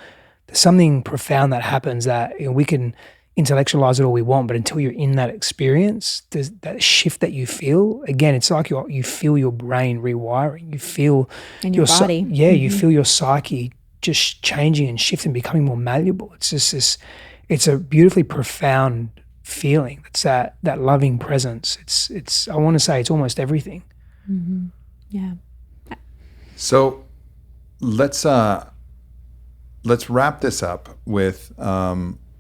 There's something profound that happens that we can intellectualize it all we want, but until you're in that experience, there's that shift that you feel. Again, it's like you feel your brain rewiring. You feel
your body.
You feel your psyche just changing and shifting, becoming more malleable. It's just this. It's a beautifully profound feeling. It's that loving presence. It's. I want to say it's almost everything.
Yeah.
So let's wrap this up with.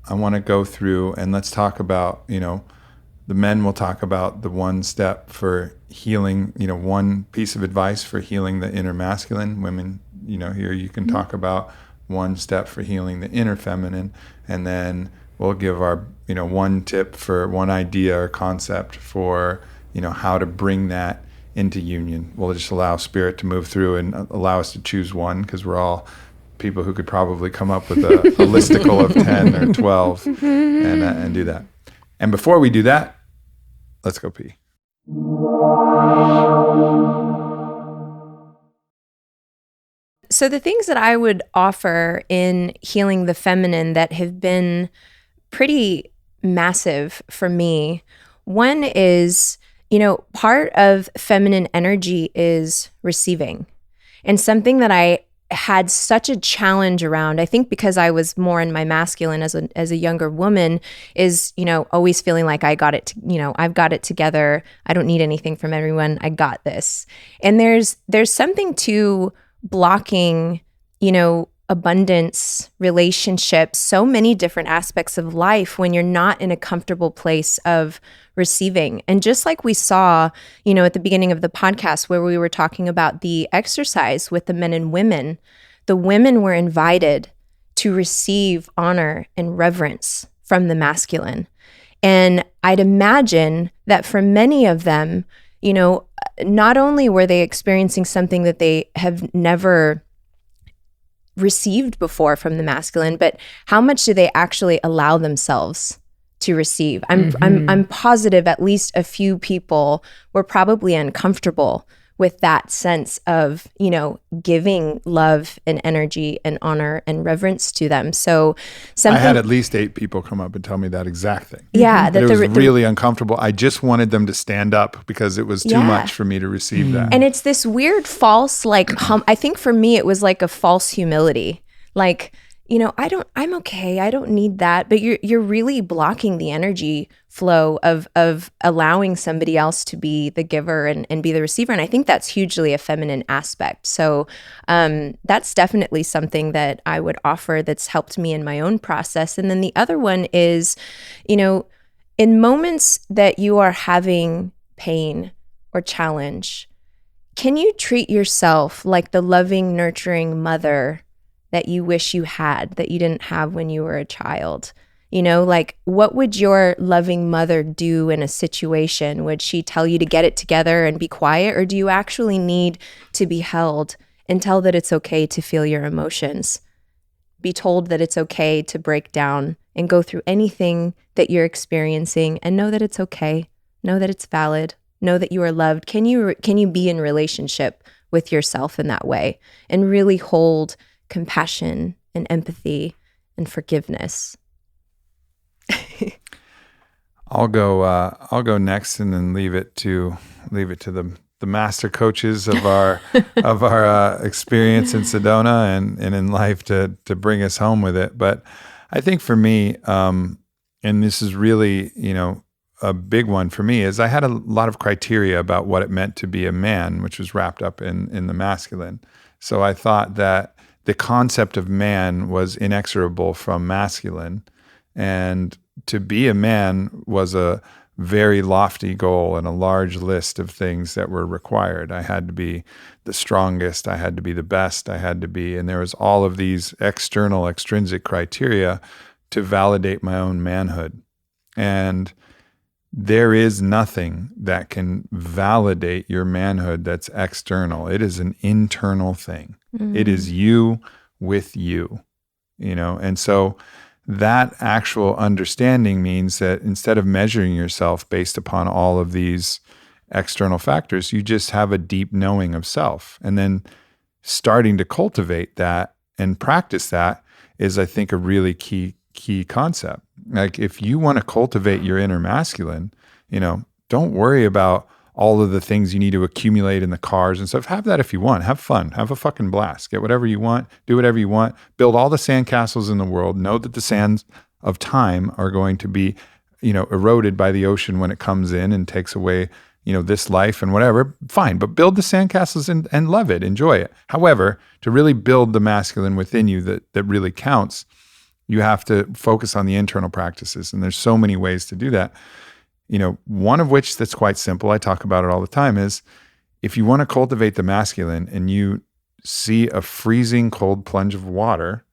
I want to go through and let's talk about, the men will talk about the one step for healing, one piece of advice for healing the inner masculine. Women, here you can talk about one step for healing the inner feminine. And then we'll give our, one tip for one idea or concept for, how to bring that into union. We'll just allow spirit to move through and allow us to choose one, because we're all people who could probably come up with a listicle of 10 or 12 and do that. And before we do that, let's go pee.
So the things that I would offer in healing the feminine that have been pretty massive for me, one is, part of feminine energy is receiving. And something that I had such a challenge around, I think because I was more in my masculine as a younger woman, is, always feeling like I got it, I've got it together. I don't need anything from everyone. I got this. And there's something to blocking, abundance, relationships, so many different aspects of life when you're not in a comfortable place of receiving. And just like we saw, at the beginning of the podcast where we were talking about the exercise with the men and women, the women were invited to receive honor and reverence from the masculine. And I'd imagine that for many of them, not only were they experiencing something that they have never received before from the masculine, but how much do they actually allow themselves to receive? I'm positive at least a few people were probably uncomfortable with that sense of, giving love and energy and honor and reverence to them. So
I had at least 8 people come up and tell me that exact thing.
Yeah.
That it was really uncomfortable. I just wanted them to stand up because it was too much for me to receive that.
And it's this weird false, I think for me, it was like a false humility. Like, I'm okay. I don't need that. But you're really blocking the energy flow of allowing somebody else to be the giver and be the receiver. And I think that's hugely a feminine aspect. So that's definitely something that I would offer that's helped me in my own process. And then the other one is, in moments that you are having pain or challenge, can you treat yourself like the loving, nurturing mother that you wish you had, that you didn't have when you were a child? What would your loving mother do in a situation? Would she tell you to get it together and be quiet? Or do you actually need to be held and tell that it's okay to feel your emotions? Be told that it's okay to break down and go through anything that you're experiencing and know that it's okay. Know that it's valid. Know that you are loved. Can you be in relationship with yourself in that way and really hold compassion and empathy and forgiveness?
I'll go next and then leave it to the master coaches of our experience in Sedona and in life to bring us home with it. But I think for me, and this is really a big one for me, is I had a lot of criteria about what it meant to be a man, which was wrapped up in the masculine. So I thought that the concept of man was inexorable from masculine, and to be a man was a very lofty goal and a large list of things that were required. I had to be the strongest, I had to be the best, and there was all of these external, extrinsic criteria to validate my own manhood. And there is nothing that can validate your manhood that's external. It is an internal thing. Mm-hmm. It is you with you, and so that actual understanding means that instead of measuring yourself based upon all of these external factors, you just have a deep knowing of self. And then starting to cultivate that and practice that is, I think, a really key concept. Like if you want to cultivate your inner masculine, don't worry about all of the things you need to accumulate in the cars and stuff. Have that if you want. Have fun. Have a fucking blast. Get whatever you want. Do whatever you want. Build all the sandcastles in the world. Know that the sands of time are going to be, eroded by the ocean when it comes in and takes away, this life and whatever. Fine. But build the sandcastles and love it. Enjoy it. However, to really build the masculine within you that really counts, you have to focus on the internal practices. And there's so many ways to do that. One of which that's quite simple, I talk about it all the time, is if you want to cultivate the masculine and you see a freezing cold plunge of water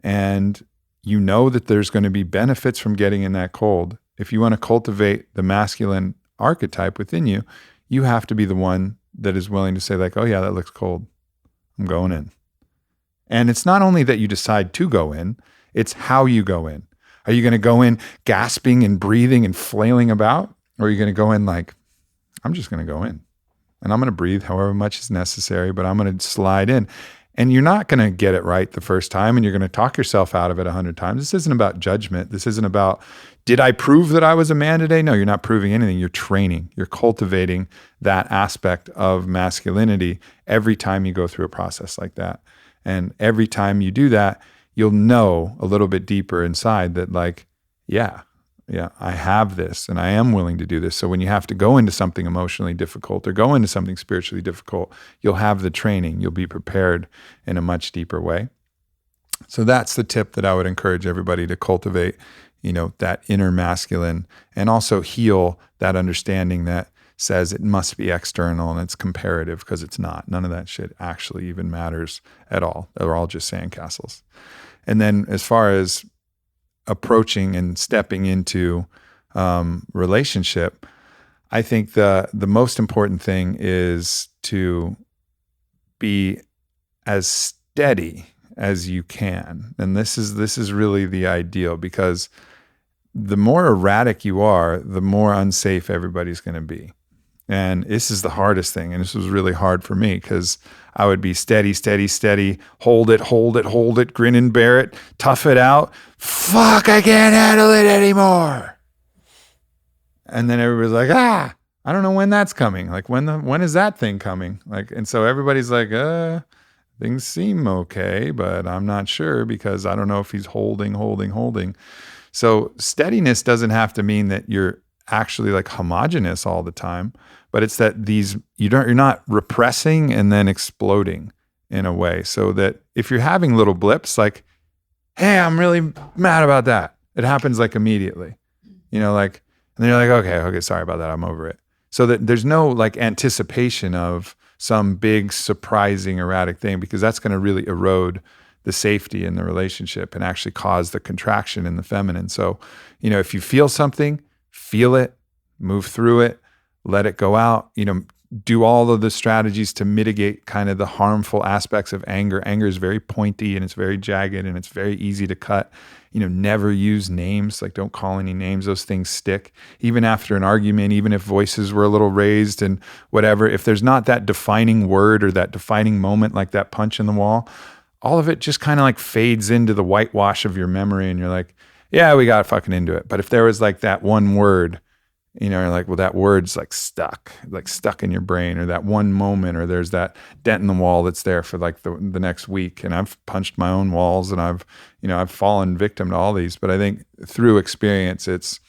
and you know that there's going to be benefits from getting in that cold, if you want to cultivate the masculine archetype within you, you have to be the one that is willing to say like, oh yeah, that looks cold. I'm going in. And it's not only that you decide to go in, it's how you go in. Are you going to go in gasping and breathing and flailing about? Or are you going to go in like, I'm just going to go in and I'm going to breathe however much is necessary, but I'm going to slide in. And you're not going to get it right the first time, and you're going to talk yourself out of it 100 times. This isn't about judgment. This isn't about, did I prove that I was a man today? No, you're not proving anything. You're training. You're cultivating that aspect of masculinity every time you go through a process like that. And every time you do that, you'll know a little bit deeper inside that like, yeah, I have this and I am willing to do this. So when you have to go into something emotionally difficult or go into something spiritually difficult, you'll have the training. You'll be prepared in a much deeper way. So that's the tip that I would encourage everybody to cultivate, that inner masculine, and also heal that understanding that says it must be external and it's comparative, because it's not. None of that shit actually even matters at all. They're all just sandcastles. And then as far as approaching and stepping into relationship, I think the most important thing is to be as steady as you can. And this is really the ideal, because the more erratic you are, the more unsafe everybody's going to be. And this is the hardest thing. And this was really hard for me, because I would be steady, hold it, grin and bear it, tough it out. Fuck, I can't handle it anymore. And then everybody's like, I don't know when that's coming. Like, when is that thing coming? Like, and so everybody's like, things seem okay, but I'm not sure, because I don't know if he's holding. So steadiness doesn't have to mean that you're actually like homogenous all the time, but it's that you're not repressing and then exploding in a way, so that if you're having little blips, like, hey, I'm really mad about that, it happens like immediately, like, and then you're like, okay, sorry about that, I'm over it. So that there's no like anticipation of some big surprising erratic thing, because that's going to really erode the safety in the relationship and actually cause the contraction in the feminine. So, if you feel something, feel it, move through it, let it go out, do all of the strategies to mitigate kind of the harmful aspects of anger. Anger is very pointy and it's very jagged and it's very easy to cut. Never use names, like don't call any names. Those things stick. Even after an argument, even if voices were a little raised and whatever, if there's not that defining word or that defining moment, like that punch in the wall, all of it just kind of like fades into the whitewash of your memory. And you're like, yeah, we got fucking into it. But if there was like that one word, you're like, well, that word's like stuck in your brain, or that one moment, or there's that dent in the wall that's there for like the next week. And I've punched my own walls, and I've fallen victim to all these. But I think through experience, it's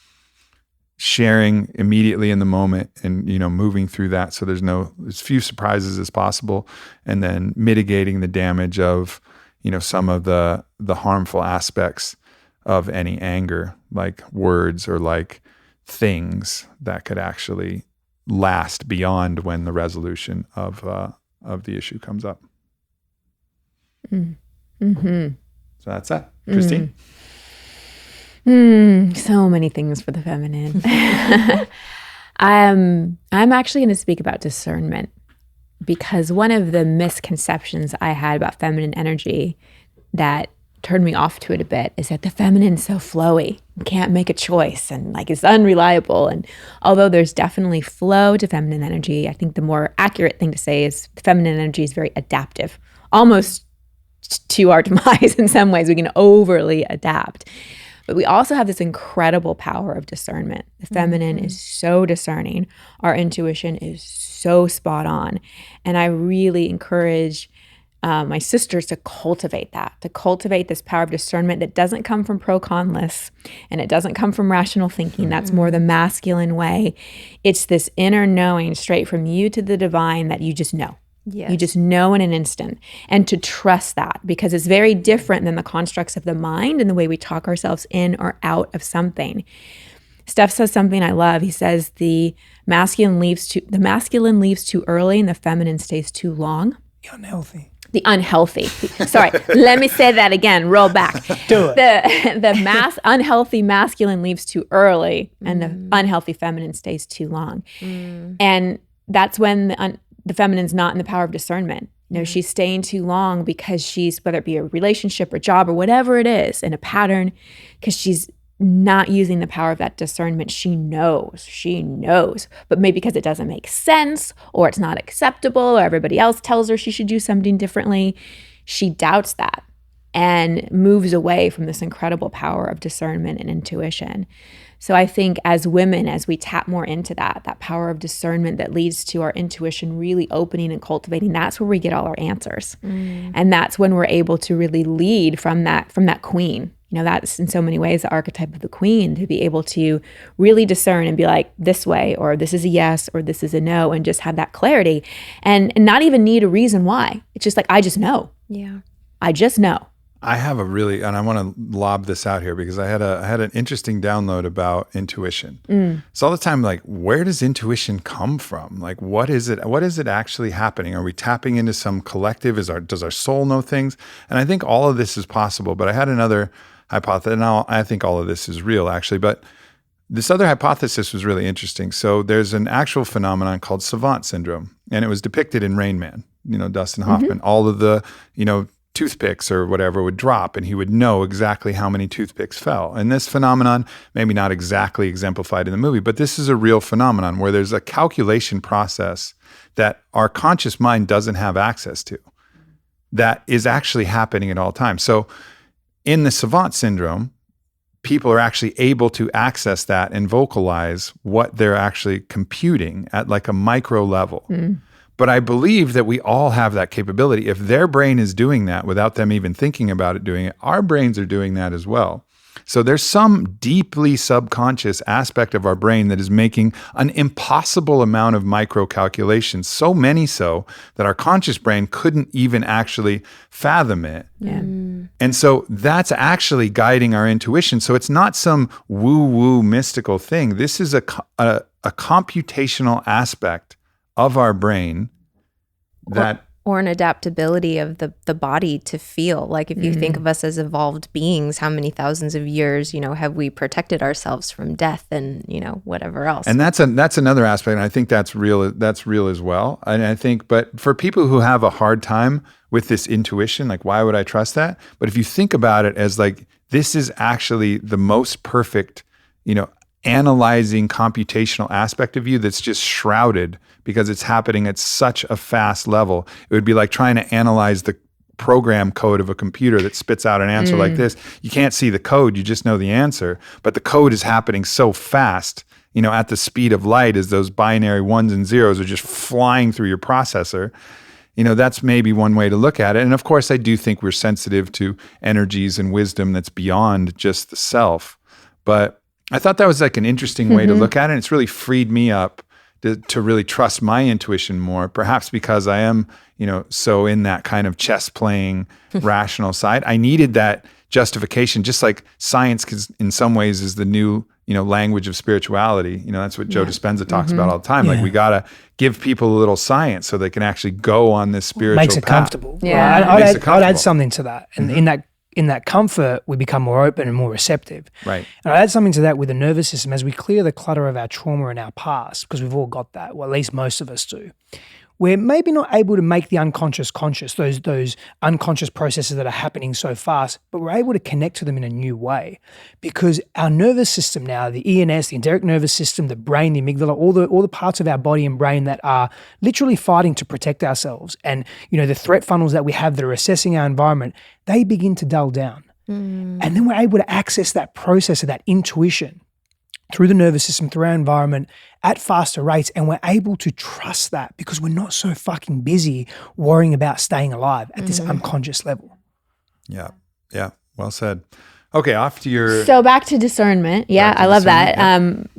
sharing immediately in the moment and, moving through that. So there's as few surprises as possible, and then mitigating the damage of, some of the harmful aspects of any anger, like words or like things that could actually last beyond when the resolution of the issue comes up.
Mm-hmm.
So that's that. Christine?
So many things for the feminine. I'm actually going to speak about discernment, because one of the misconceptions I had about feminine energy that turned me off to it a bit is that the feminine's so flowy, can't make a choice, and like it's unreliable. And although there's definitely flow to feminine energy, I think the more accurate thing to say is the feminine energy is very adaptive, almost to our demise in some ways. We can overly adapt. But we also have this incredible power of discernment. The feminine is so discerning. Our intuition is so spot on. And I really encourage my sisters to cultivate this power of discernment that doesn't come from pro-con lists, and it doesn't come from rational thinking. That's more the masculine way. It's this inner knowing straight from you to the divine that you just know. Yes. You just know in an instant, and to trust that, because it's very different than the constructs of the mind and the way we talk ourselves in or out of something. Steph says something I love. He says the masculine leaves too early and the feminine stays too long. The unhealthy. Sorry, let me say that again. Roll back.
Do it.
The unhealthy masculine leaves too early, and the unhealthy feminine stays too long. And that's when the feminine's not in the power of discernment. She's staying too long because she's, whether it be a relationship or job or whatever it is, in a pattern, because she's not using the power of that discernment. She knows, but maybe because it doesn't make sense, or it's not acceptable, or everybody else tells her she should do something differently, she doubts that and moves away from this incredible power of discernment and intuition. So I think as women, as we tap more into that power of discernment that leads to our intuition really opening and cultivating, that's where we get all our answers. And that's when we're able to really lead from that queen. You know, that's in so many ways the archetype of the queen, to be able to really discern and be like, this way, or this is a yes, or this is a no, and just have that clarity and not even need a reason why. It's just like, I just know.
Yeah.
I just know.
I have a really, and I want to lob this out here because I had an interesting download about intuition. So all the time, like, where does intuition come from? Like, what is it? What is it actually happening? Are we tapping into some collective? Does our soul know things? And I think all of this is possible. But I had another hypothesis, and I think all of this is real, actually. But this other hypothesis was really interesting. So there's an actual phenomenon called savant syndrome, and it was depicted in Rain Man. You know, Dustin Hoffman. All of the, toothpicks or whatever would drop, and he would know exactly how many toothpicks fell. And this phenomenon, maybe not exactly exemplified in the movie, but this is a real phenomenon where there's a calculation process that our conscious mind doesn't have access to, that is actually happening at all times. So in the savant syndrome, people are actually able to access that and vocalize what they're actually computing at like a micro level. But I believe that we all have that capability. If their brain is doing that without them even thinking about it doing it, our brains are doing that as well. So there's some deeply subconscious aspect of our brain that is making an impossible amount of micro calculations, so many so that our conscious brain couldn't even actually fathom it.
Yeah.
And so that's actually guiding our intuition. So it's not some woo-woo mystical thing. This is a computational aspect of our brain that
or an adaptability of the body to feel. Like if you think of us as evolved beings, how many thousands of years, have we protected ourselves from death and, whatever else.
And that's another aspect. And I think that's real as well. And I think, but for people who have a hard time with this intuition, like, why would I trust that? But if you think about it as like, this is actually the most perfect, analyzing computational aspect of you that's just shrouded because it's happening at such a fast level. It would be like trying to analyze the program code of a computer that spits out an answer like this. You can't see the code, you just know the answer, but the code is happening so fast, at the speed of light as those binary ones and zeros are just flying through your processor. That's maybe one way to look at it. And of course, I do think we're sensitive to energies and wisdom that's beyond just the self. But I thought that was like an interesting way to look at it. And it's really freed me up to really trust my intuition more, perhaps because I am, so in that kind of chess playing rational side. I needed that justification, just like science, because in some ways is the new, language of spirituality. That's what Joe Dispenza talks about all the time. Like, we got to give people a little science so they can actually go on this spiritual
Makes it
path.
comfortable.
Yeah.
I'd add something to that. And in that comfort, we become more open and more receptive.
Right.
And I add something to that with the nervous system as we clear the clutter of our trauma in our past, because we've all got that, well, at least most of us do. We're maybe not able to make the unconscious conscious, those unconscious processes that are happening so fast, but we're able to connect to them in a new way because our nervous system now, the ENS, the enteric nervous system, the brain, the amygdala, all the parts of our body and brain that are literally fighting to protect ourselves, and the threat funnels that we have that are assessing our environment, they begin to dull down. And then we're able to access that process of that intuition through the nervous system, through our environment at faster rates. And we're able to trust that because we're not so fucking busy worrying about staying alive at this unconscious level.
Yeah. Yeah. Well said. Okay. Off to your.
So back to discernment. Yeah. I love that.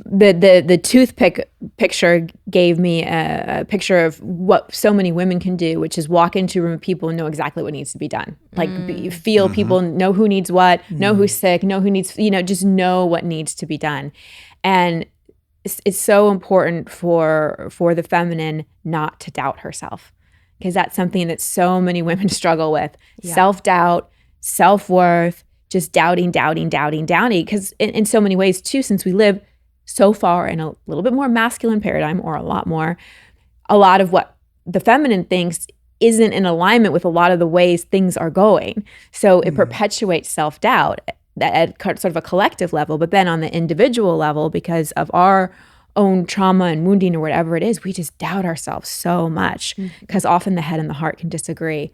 The toothpick picture gave me a picture of what so many women can do, which is walk into a room of people and know exactly what needs to be done. Like you feel people, know who needs what, know who's sick, know who needs, just know what needs to be done. And it's so important for the feminine not to doubt herself, because that's something that so many women struggle with. Yeah. Self-doubt, self-worth, just doubting. Because in so many ways too, since we live so far in a little bit more masculine paradigm, or a lot of what the feminine thinks isn't in alignment with a lot of the ways things are going. So it perpetuates self-doubt at sort of a collective level, but then on the individual level, because of our own trauma and wounding or whatever it is, we just doubt ourselves so much because often the head and the heart can disagree.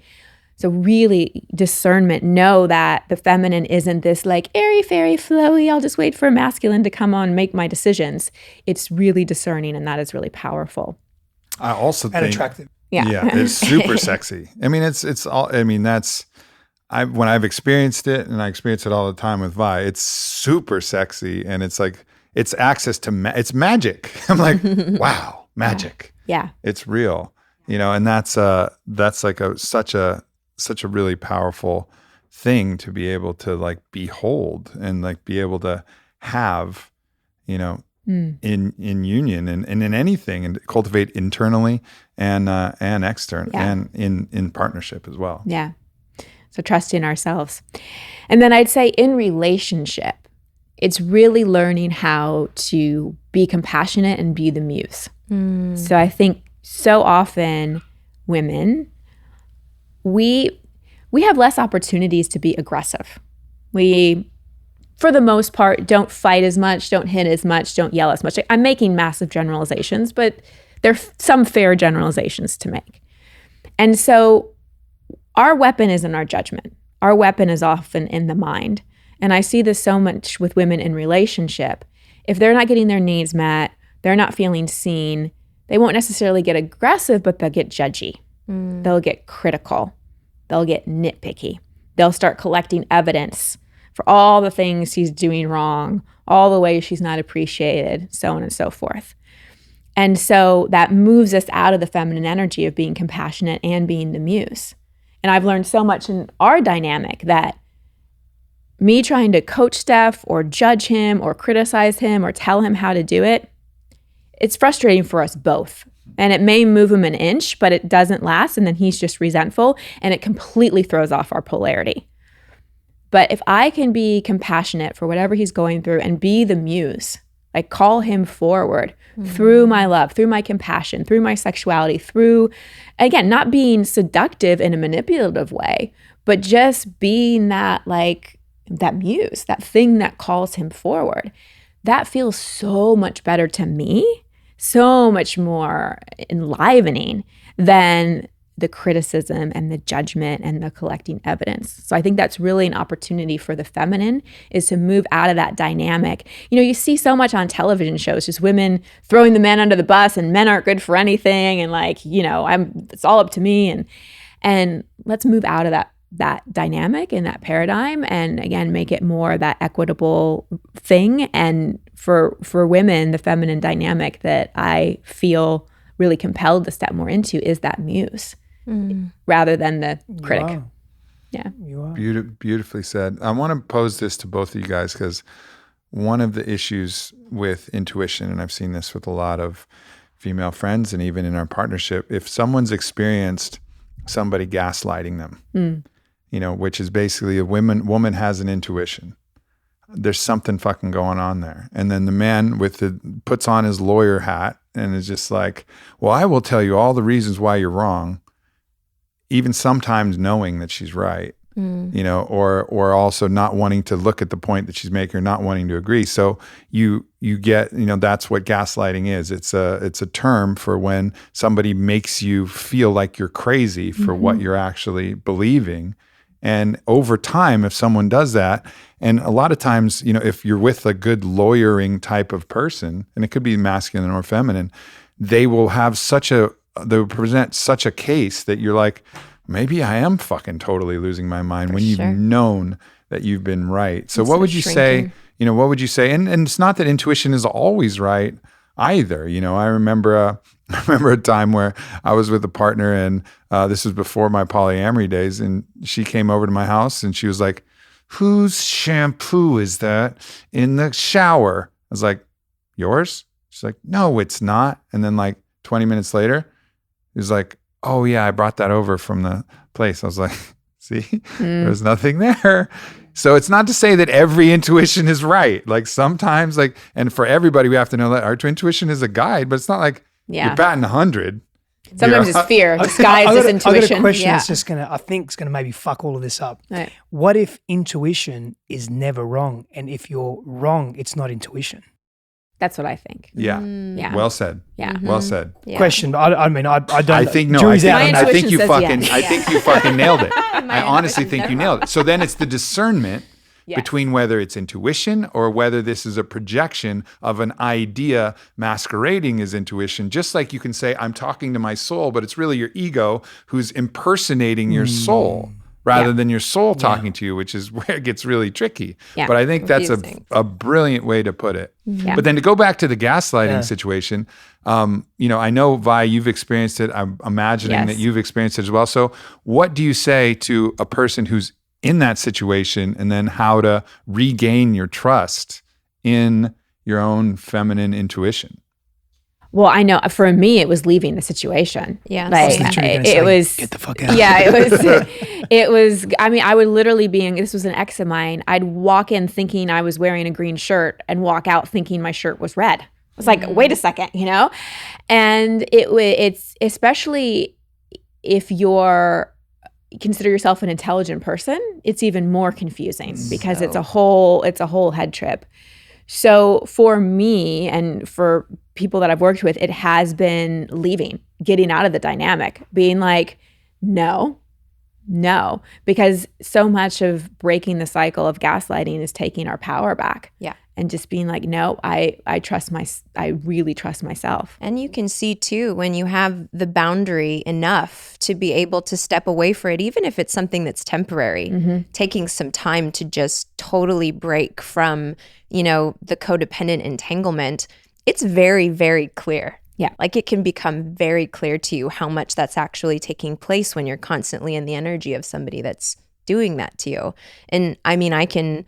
So really discernment, know that the feminine isn't this like airy fairy flowy, I'll just wait for a masculine to come on and make my decisions. It's really discerning, and that is really powerful.
I also
And
think
attractive.
Yeah.
it's super sexy. I mean, it's all, I mean, when I've experienced it, and I experience it all the time with Vi, it's super sexy, and it's like, it's access to, it's magic. I'm like, wow, magic.
Yeah.
It's real, and that's like such a really powerful thing to be able to like behold and like be able to have, in union and in anything, and cultivate internally and external and in partnership as well.
Yeah. So trusting ourselves. And then I'd say in relationship, it's really learning how to be compassionate and be the muse. So I think so often women, we have less opportunities to be aggressive. We, for the most part, don't fight as much, don't hit as much, don't yell as much. I'm making massive generalizations, but there are some fair generalizations to make. And so our weapon isn't our judgment. Our weapon is often in the mind. And I see this so much with women in relationship. If they're not getting their needs met, they're not feeling seen, they won't necessarily get aggressive, but they'll get judgy. They'll get critical. They'll get nitpicky. They'll start collecting evidence for all the things she's doing wrong, all the ways she's not appreciated, so on and so forth. And so that moves us out of the feminine energy of being compassionate and being the muse. And I've learned so much in our dynamic that me trying to coach Steph or judge him or criticize him or tell him how to do it, it's frustrating for us both. And it may move him an inch, but it doesn't last. And then he's just resentful, and it completely throws off our polarity. But if I can be compassionate for whatever he's going through and be the muse, like call him forward through my love, through my compassion, through my sexuality, through, again, not being seductive in a manipulative way, but just being that muse, that thing that calls him forward, that feels so much better to me, so much more enlivening than the criticism and the judgment and the collecting evidence. So I think that's really an opportunity for the feminine, is to move out of that dynamic. You see so much on television shows, just women throwing the men under the bus, and men aren't good for anything, and it's all up to me, and let's move out of that dynamic and that paradigm, and again make it more that equitable thing. And for women, the feminine dynamic that I feel really compelled to step more into is that muse rather than the critic. Yeah,
You are.
Beautifully said. I want to pose this to both of you guys, because one of the issues with intuition, and I've seen this with a lot of female friends and even in our partnership, if someone's experienced somebody gaslighting them, which is basically a woman has an intuition. There's something fucking going on there. And then the man puts on his lawyer hat and is just like, well, I will tell you all the reasons why you're wrong, even sometimes knowing that she's right, or also not wanting to look at the point that she's making or not wanting to agree. So you get, that's what gaslighting is. It's a term for when somebody makes you feel like you're crazy for what you're actually believing. And over time, if someone does that, and a lot of times, if you're with a good lawyering type of person, and it could be masculine or feminine, they will present such a case that you're like, maybe I am fucking totally losing my mind when you've known that you've been right. So what would you say? What would you say? And it's not that intuition is always right either. I remember a time where I was with a partner, and this was before my polyamory days, and she came over to my house and she was like, whose shampoo is that in the shower? I was like, yours? She's like, no, it's not. And then 20 minutes later, he was like, oh yeah, I brought that over from the place. I was like, see, there's nothing there. So it's not to say that every intuition is right. Sometimes and for everybody, we have to know that our intuition is a guide, but it's not like you're batting 100.
Sometimes it's fear disguised as intuition.
I got a question that's just I think it's gonna maybe fuck all of this up.
Right.
What if intuition is never wrong, and if you're wrong, it's not intuition?
That's what I think.
Yeah.
Yeah.
Well said.
Yeah.
Well said.
Yeah.
Question, but I mean, I don't.
I think no.
Jury's out.
My
I think you
intuition says
fucking.
yes.
I think you fucking nailed it.
My
I honestly
intuition
think you
says
nailed it. So then it's the discernment
Yes.
between whether it's intuition or whether this is a projection of an idea masquerading as intuition. Just like you can say, "I'm talking to my soul," but it's really your ego who's impersonating your soul rather than your soul talking to you, which is where it gets really tricky.
Yeah.
But I think that's
Confusing.
a brilliant way to put it.
Yeah.
But then to go back to the gaslighting situation, I know, Vi, you've experienced it. I'm imagining
Yes.
that you've experienced it as well. So what do you say to a person who's in that situation, and then how to regain your trust in your own feminine intuition?
Well, I know for me, it was leaving the situation.
Yeah.
Like
That's what you're gonna
it
say.
was.
Get the fuck out.
Yeah, it was. I mean, I would literally this was an ex of mine. I'd walk in thinking I was wearing a green shirt and walk out thinking my shirt was red. I was like, wait a second, and it's especially if you're consider yourself an intelligent person, it's even more confusing because it's a whole head trip. So for me and for people that I've worked with, it has been getting out of the dynamic, being like, no, because so much of breaking the cycle of gaslighting is taking our power back.
Yeah.
And just being like, no, I really trust myself.
And you can see too, when you have the boundary enough to be able to step away for it, even if it's something that's temporary, taking some time to just totally break from, the codependent entanglement, it's very, very clear.
Yeah.
Like it can become very clear to you how much that's actually taking place when you're constantly in the energy of somebody that's doing that to you. And I mean, I can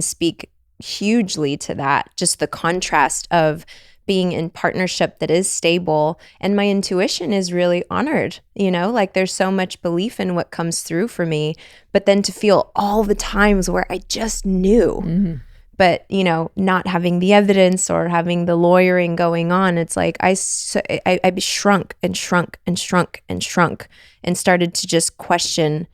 speak hugely to that, just the contrast of being in partnership that is stable and my intuition is really honored, like there's so much belief in what comes through for me, but then to feel all the times where I just knew, but not having the evidence or having the lawyering going on, it's like I shrunk and shrunk and shrunk and shrunk and started to just question,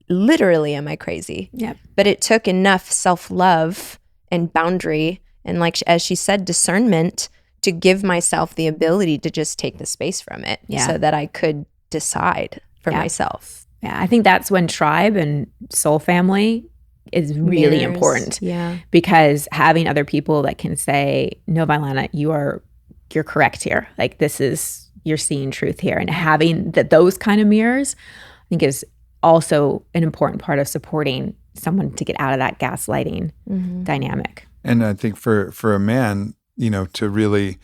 literally, am I crazy?
Yeah.
But it took enough self-love and boundary and, like as she said, discernment to give myself the ability to just take the space from it so that I could decide for myself.
Yeah, I think that's when tribe and soul family is really
Mirrors.
important.
Yeah.
Because having other people that can say, no, Vylana, you're correct here. Like you're seeing truth here. And having those kind of mirrors, I think is also an important part of supporting someone to get out of that gaslighting dynamic.
And I think for a man, to really,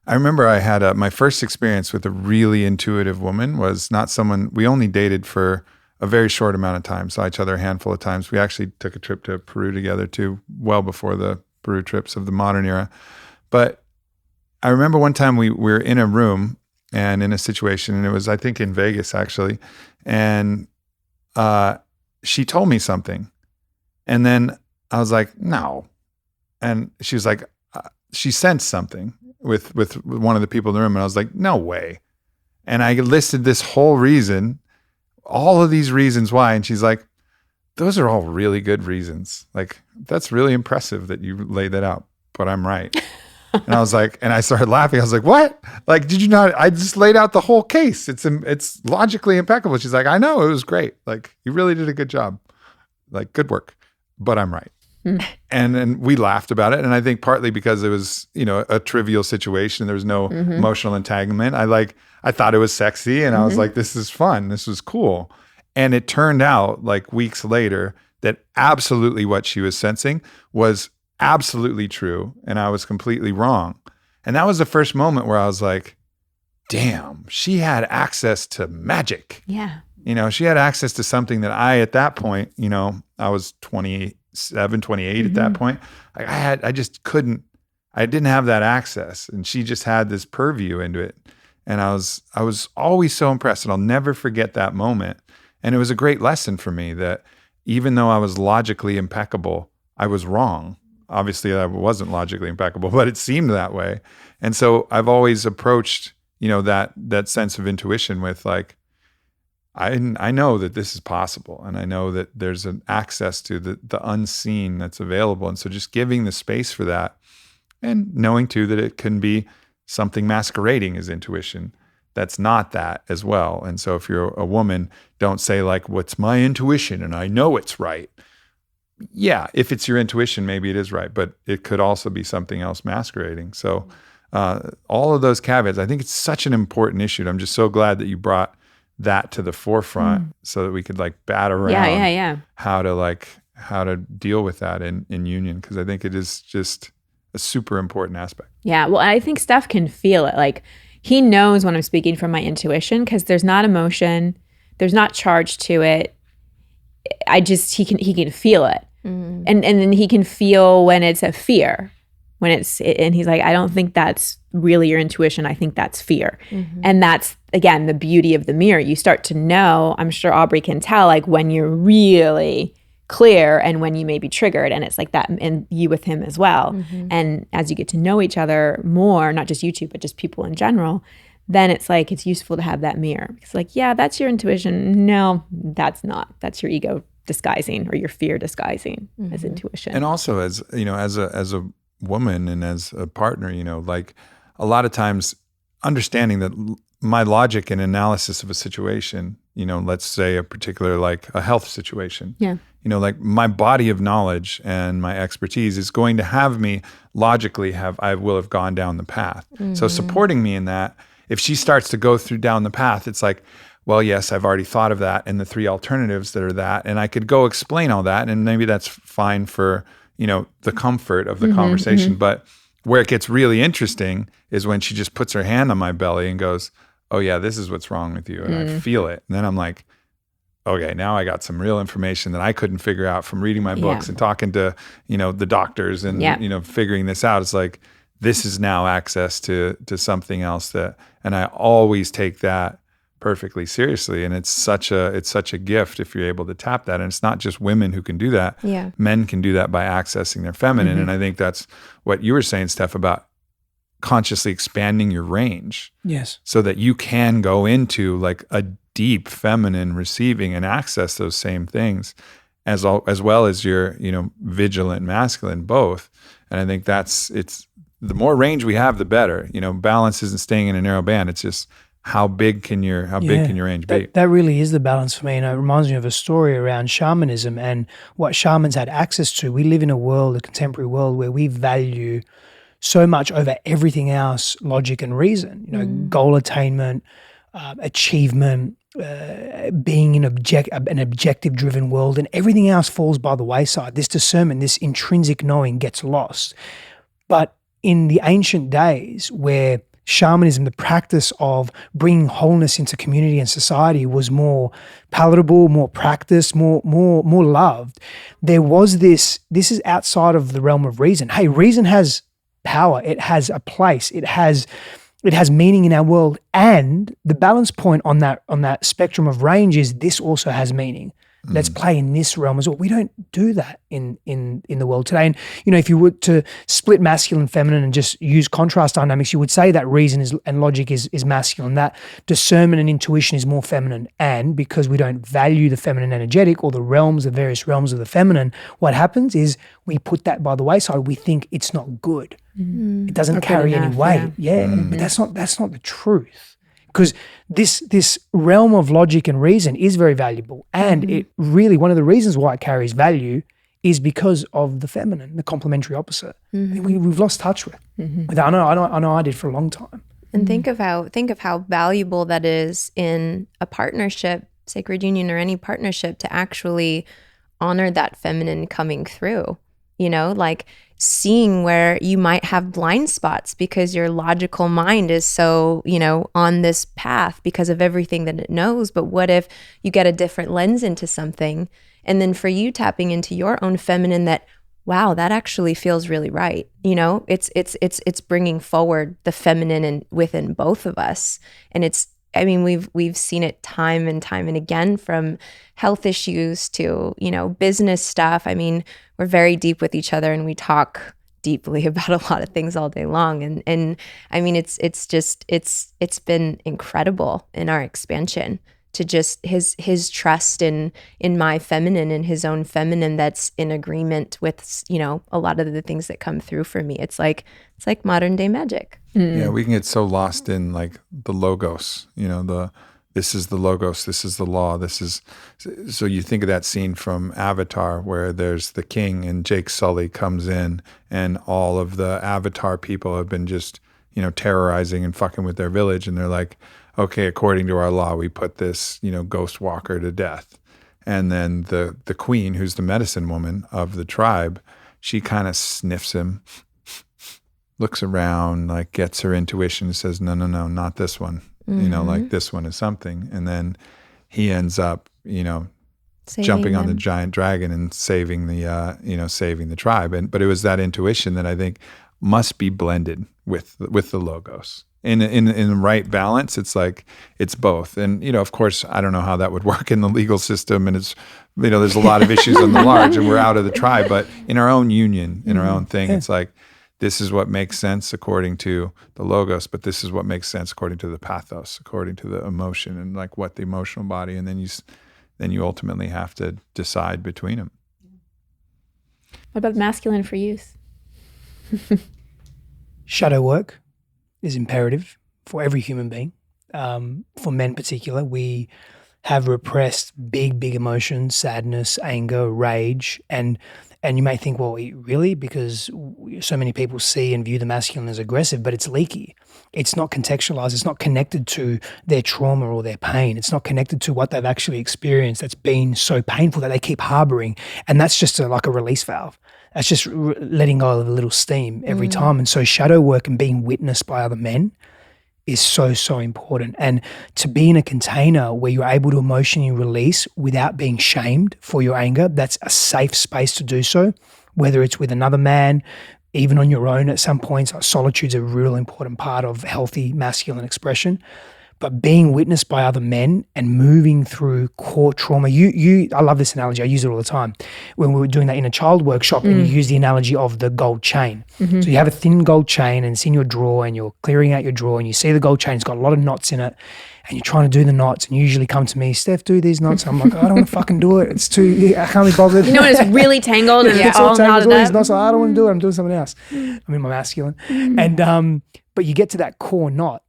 I remember I had my first experience with a really intuitive woman was not someone, we only dated for a very short amount of time, saw each other a handful of times. We actually took a trip to Peru together too, well before the Peru trips of the modern era. But I remember one time we were in a room and in a situation, and it was, I think, in Vegas actually, and she told me something, and then I was like, no. And she was like, she sensed something with one of the people in the room, and I was like, no way. And I listed this whole reason, all of these reasons why, and she's like, those are all really good reasons. Like, that's really impressive that you laid that out, but I'm right. And I was like, and I started laughing. I was like, what? Like, did you not? I just laid out the whole case. It's logically impeccable. She's like, I know, it was great. Like, you really did a good job. Like, good work, but I'm right. And we laughed about it. And I think partly because it was, a trivial situation. There was no emotional entanglement. I thought it was sexy, and I was like, this is fun. This was cool. And it turned out like weeks later that absolutely what she was sensing was absolutely true, and I was completely wrong. And that was the first moment where I was like, damn, she had access to magic.
Yeah.
She had access to something that I, at that point, I was 27, 28 at that point. I just couldn't, I didn't have that access, and she just had this purview into it. And I was always so impressed, and I'll never forget that moment. And it was a great lesson for me that even though I was logically impeccable, I was wrong. Obviously, I wasn't logically impeccable, but it seemed that way. And so I've always approached, that sense of intuition with like, I know that this is possible, and I know that there's an access to the unseen that's available. And so just giving the space for that And knowing too that it can be something masquerading as intuition that's not that as well. And so if you're a woman, don't say like, what's my intuition and I know it's right. Yeah, if it's your intuition, maybe it is right, but it could also be something else masquerading. So all of those caveats, I think it's such an important issue. And I'm just so glad that you brought that to the forefront so that we could like bat around how to deal with that in union, because I think it is just a super important aspect.
Yeah, well, I think Steph can feel it. Like he knows when I'm speaking from my intuition because there's not emotion, there's not charge to it. He can feel it. Mm-hmm. And then he can feel when it's a fear, and he's like, I don't think that's really your intuition. I think that's fear. Mm-hmm. And that's, again, the beauty of the mirror. You start to know, I'm sure Aubrey can tell, like when you're really clear and when you may be triggered. And it's like that, and you with him as well. Mm-hmm. And as you get to know each other more, not just you two, but just people in general, then it's like, it's useful to have that mirror. It's like, yeah, that's your intuition. No, that's not. That's your ego disguising, or your fear disguising as intuition.
And also as, you know, as a woman and as a partner, you know, like a lot of times understanding that my logic and analysis of a situation, you know, let's say a particular, like a health situation, you know, like my body of knowledge and my expertise is going to have me logically I will have gone down the path. Mm-hmm. So supporting me in that, if she starts to go down the path, it's like, well, yes, I've already thought of that and the three alternatives that are that, and I could go explain all that, and maybe that's fine for, you know, the comfort of the conversation. Mm-hmm. But where it gets really interesting is when she just puts her hand on my belly and goes, oh yeah, this is what's wrong with you. And I feel it. And then I'm like, okay, now I got some real information that I couldn't figure out from reading my books and talking to, you know, the doctors and, you know, figuring this out. It's like, this is now access to something else and I always take that perfectly seriously. And it's such a gift if you're able to tap that. And it's not just women who can do that. Yeah. Men can do that by accessing their feminine. Mm-hmm. And I think that's what you were saying, Steph, about consciously expanding your range.
Yes.
So that you can go into like a deep feminine receiving and access those same things as well as your, you know, vigilant masculine both. And I think it's the more range we have, the better. You know, balance isn't staying in a narrow band. It's just how big can your range be?
That really is the balance for me. And it reminds me of a story around shamanism and what shamans had access to. We live in a contemporary world where we value so much over everything else, logic and reason, you know, goal attainment, achievement, being in an objective driven world, and everything else falls by the wayside. This discernment, this intrinsic knowing gets lost. But in the ancient days where shamanism, the practice of bringing wholeness into community and society, was more palatable, more practiced, more loved, there was this is outside of the realm of reason. Hey, reason has power. It has a place. It has meaning in our world. And the balance point on that spectrum of range is this also has meaning. Let's play in this realm as well. We don't do that in the world today. And, you know, if you were to split masculine and feminine and just use contrast dynamics, you would say that reason and logic is masculine, that discernment and intuition is more feminine. And because we don't value the feminine energetic or the various realms of the feminine, what happens is we put that by the wayside. We think it's not good. It doesn't carry any weight. But that's not the truth. Because this realm of logic and reason is very valuable. And it really, one of the reasons why it carries value is because of the feminine, the complementary opposite. We've lost touch with. I know I did for a long time.
And think of how valuable that is in a partnership, sacred union or any partnership, to actually honor that feminine coming through. You know, like seeing where you might have blind spots because your logical mind is so, you know, on this path because of everything that it knows. But what if you get a different lens into something, and then for you tapping into your own feminine, that, wow, that actually feels really right. You know, it's bringing forward the feminine within both of us. And we've seen it time and again, from health issues to, you know, business stuff. I mean, we're very deep with each other and we talk deeply about a lot of things all day long. And I mean, it's been incredible in our expansion to just his trust in my feminine and his own feminine that's in agreement with, you know, a lot of the things that come through for me. It's like modern day magic.
Yeah, we can get so lost in like the logos, you know, this is the logos, this is the law, this is, so you think of that scene from Avatar where there's the king and Jake Sully comes in and all of the Avatar people have been just, you know, terrorizing and fucking with their village, and they're like, okay, according to our law, we put this, you know, ghost walker to death. And then the queen, who's the medicine woman of the tribe, she kind of sniffs him, looks around, like gets her intuition, says, no, not this one. You know, like this one is something. And then he ends up, you know, jumping on the giant dragon and saving the, saving the tribe. But it was that intuition that I think must be blended with the logos. In the right balance, it's like, it's both. And, you know, of course, I don't know how that would work in the legal system. And it's, you know, there's a lot of issues on the large and we're out of the tribe. But in our own union, in our own thing, it's like, this is what makes sense according to the logos, but this is what makes sense according to the pathos, according to the emotion and like what the emotional body, and then you ultimately have to decide between them.
What about masculine for use?
Shadow work is imperative for every human being. For men in particular, we have repressed big emotions, sadness, anger, rage, and you may think, well, really? Because so many people see and view the masculine as aggressive, but it's leaky. It's not contextualized. It's not connected to their trauma or their pain. It's not connected to what they've actually experienced that's been so painful that they keep harboring. And that's just like a release valve. That's just letting go of a little steam every time. And so shadow work and being witnessed by other men is so important. And to be in a container where you're able to emotionally release without being shamed for your anger, that's a safe space to do so, whether it's with another man, even on your own at some points. Solitude's a real important part of healthy masculine expression. But being witnessed by other men and moving through core trauma. I love this analogy. I use it all the time. When we were doing that in a child workshop, and you use the analogy of the gold chain. So you have a thin gold chain and it's in your drawer and you're clearing out your drawer and you see the gold chain, it's got a lot of knots in it and you're trying to do the knots and you usually come to me, Steph, do these knots. I'm like, I don't want to fucking do it. It's too, I can't be bothered.
You know when it's really tangled and
it's
all knotted
these
up?
knots, I don't want to do it. I'm doing something else. I'm in my masculine. And but you get to that core knot,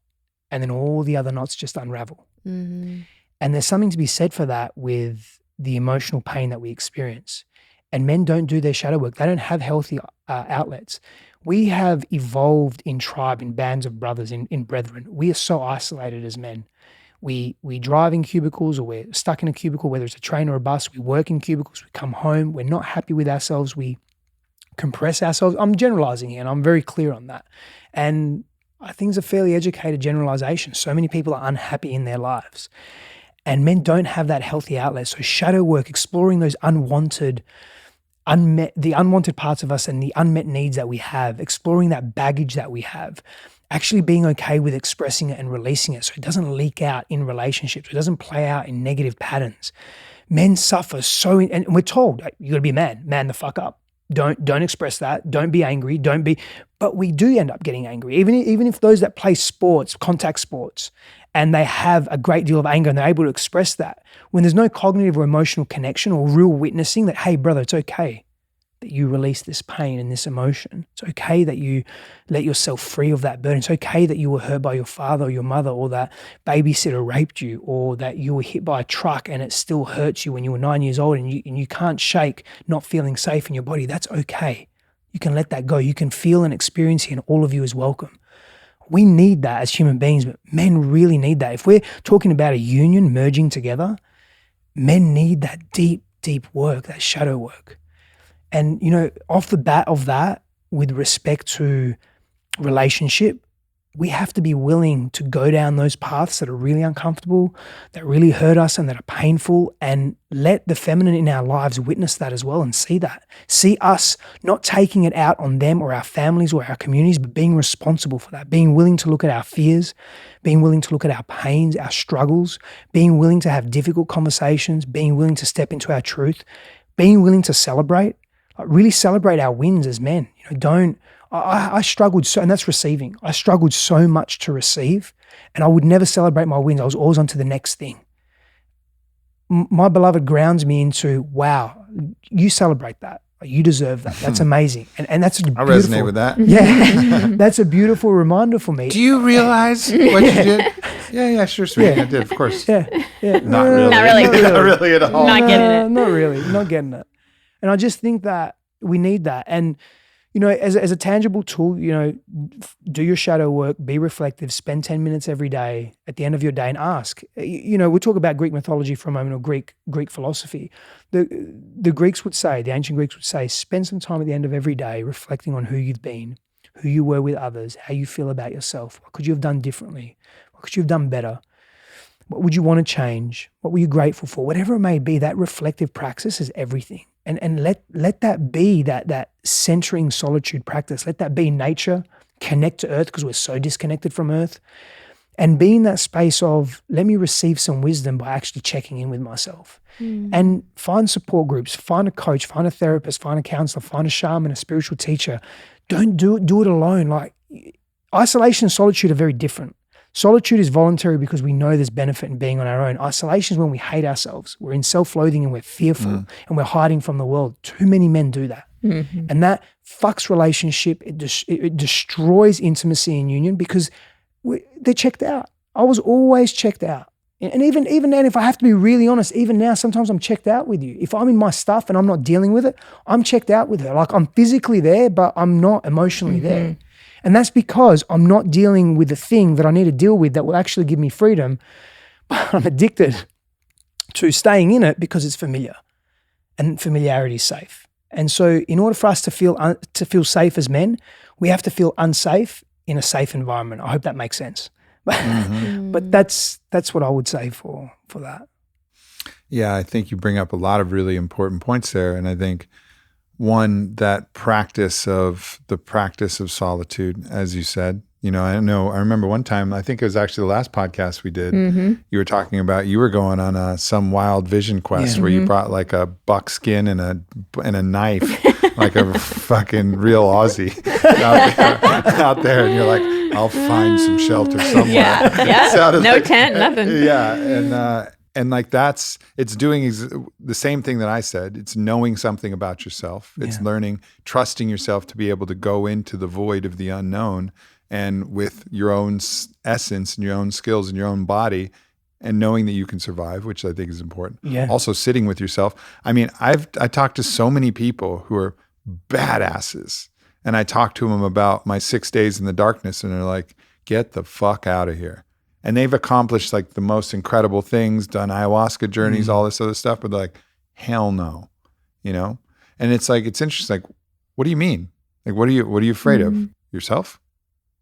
and then all the other knots just unravel. And there's something to be said for that with the emotional pain that we experience. And men don't do their shadow work. They don't have healthy outlets. We have evolved in tribe, in bands of brothers, in brethren. We are so isolated as men. We drive in cubicles, or we're stuck in a cubicle, whether it's a train or a bus. We work in cubicles. We come home. We're not happy with ourselves. We compress ourselves. I'm generalizing here, and I'm very clear on that. And I think it's a fairly educated generalization. So many people are unhappy in their lives, and men don't have that healthy outlet. So shadow work, exploring those the unwanted parts of us and the unmet needs that we have, exploring that baggage that we have, actually being okay with expressing it and releasing it so it doesn't leak out in relationships. It doesn't play out in negative patterns. Men suffer and we're told, you got to be a man the fuck up. Don't express that. Don't be angry. But we do end up getting angry. Even if those that play sports, contact sports, and they have a great deal of anger and they're able to express that, when there's no cognitive or emotional connection or real witnessing that, hey, brother, it's okay that you release this pain and this emotion. It's okay that you let yourself free of that burden. It's okay that you were hurt by your father or your mother, or that babysitter raped you, or that you were hit by a truck and it still hurts you when you were 9 years old and you can't shake not feeling safe in your body. That's okay. You can let that go. You can feel and experience it, and all of you is welcome. We need that as human beings, but men really need that. If we're talking about a union merging together, men need that deep work, that shadow work. And, you know, off the bat of that, with respect to relationship, we have to be willing to go down those paths that are really uncomfortable, that really hurt us and that are painful, and let the feminine in our lives witness that as well and see that. See us not taking it out on them or our families or our communities, but being responsible for that, being willing to look at our fears, being willing to look at our pains, our struggles, being willing to have difficult conversations, being willing to step into our truth, being willing to celebrate. Like really celebrate our wins as men. You know, I struggled so, and that's receiving. I struggled so much to receive, and I would never celebrate my wins. I was always on to the next thing. my beloved grounds me into, wow, you celebrate that. You deserve that. That's amazing. And that's
I resonate with that.
Yeah. That's a beautiful reminder for me.
Do you realize what you did? Yeah, sure, sweet.
Yeah.
I did, of course.
Yeah.
Not really.
Not really.
Not really at all.
Not getting it.
Not really. Not getting it. And I just think that we need that. And, you know, as a tangible tool, you know, do your shadow work, be reflective, spend 10 minutes every day at the end of your day and ask. You know, we'll talk about Greek mythology for a moment, or Greek philosophy. The Greeks would say, the ancient Greeks would say, spend some time at the end of every day reflecting on who you've been, who you were with others, how you feel about yourself. What could you have done differently? What could you have done better? What would you want to change? What were you grateful for? Whatever it may be, that reflective practice is everything. And let that be that centering solitude practice. Let that be nature, connect to earth because we're so disconnected from earth. And be in that space of, let me receive some wisdom by actually checking in with myself. And find support groups, find a coach, find a therapist, find a counselor, find a shaman, a spiritual teacher. Don't do it alone. Like, isolation and solitude are very different. Solitude is voluntary because we know there's benefit in being on our own. Isolation is when we hate ourselves. We're in self-loathing and we're fearful and we're hiding from the world. Too many men do that. And that fucks relationship. It destroys intimacy and union because they're checked out. I was always checked out. And even then, if I have to be really honest, even now, sometimes I'm checked out with you. If I'm in my stuff and I'm not dealing with it, I'm checked out with her. Like, I'm physically there, but I'm not emotionally there. And that's because I'm not dealing with the thing that I need to deal with that will actually give me freedom. But I'm addicted to staying in it because it's familiar, and familiarity is safe. And so in order for us to feel safe as men, we have to feel unsafe in a safe environment. I hope that makes sense. But that's what I would say for that.
Yeah, I think you bring up a lot of really important points there. And I think one, that practice of solitude, as you said, you know, I remember one time, I think it was actually the last podcast we did, you were talking about, you were going on some wild vision quest where you brought like a buckskin and a knife, like a fucking real Aussie out there. And you're like, I'll find some shelter somewhere.
Yeah. No tent, nothing.
Yeah. And like it's doing the same thing that I said. It's knowing something about yourself. It's learning, trusting yourself to be able to go into the void of the unknown and with your own essence and your own skills and your own body, and knowing that you can survive, which I think is important.
Yeah.
Also sitting with yourself. I mean, I talked to so many people who are badasses, and I talked to them about my 6 days in the darkness, and they're like, get the fuck out of here. And they've accomplished like the most incredible things, done ayahuasca journeys, all this other stuff, but they're like, hell no, you know? And it's like, it's interesting. Like, what do you mean? Like, what are you afraid of? Yourself?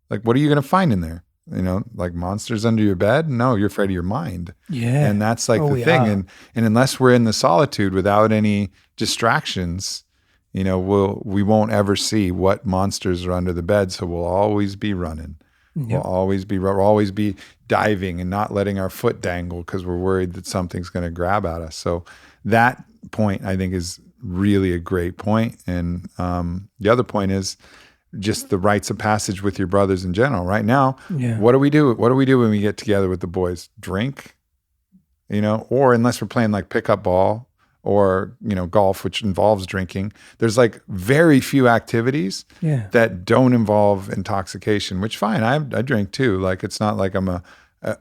Like, what are you going to find in there? You know, like monsters under your bed? No, you're afraid of your mind.
Yeah.
And that's like the thing. And unless we're in the solitude without any distractions, you know, we won't ever see what monsters are under the bed. So we'll always be running. We'll always be diving and not letting our foot dangle because we're worried that something's going to grab at us. So that point, I think, is really a great point. And the other point is just the rites of passage with your brothers in general. Right now, what do we do? What do we do when we get together with the boys? Drink, you know, or unless we're playing like pickup ball or, you know, golf, which involves drinking. There's like very few activities that don't involve intoxication, which fine, I drink too. Like, it's not like I'm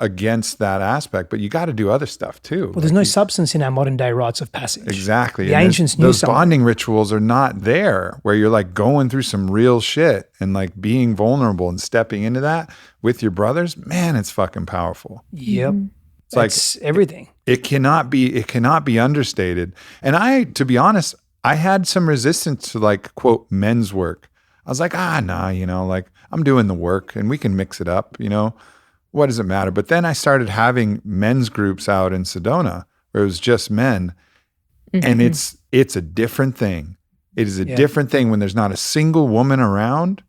against that aspect, but you got to do other stuff too.
Well, there's no substance in our modern day rites of passage.
Exactly.
The ancients knew
those
something.
bonding rituals are not there where you're like going through some real shit and like being vulnerable and stepping into that with your brothers. Man, it's fucking powerful.
Yep.
It's
like everything.
It cannot be understated. And to be honest, I had some resistance to like, quote, men's work. I was like, nah, you know, like I'm doing the work and we can mix it up, you know, what does it matter? But then I started having men's groups out in Sedona where it was just men. And it's a different thing. It is a different thing when there's not a single woman around.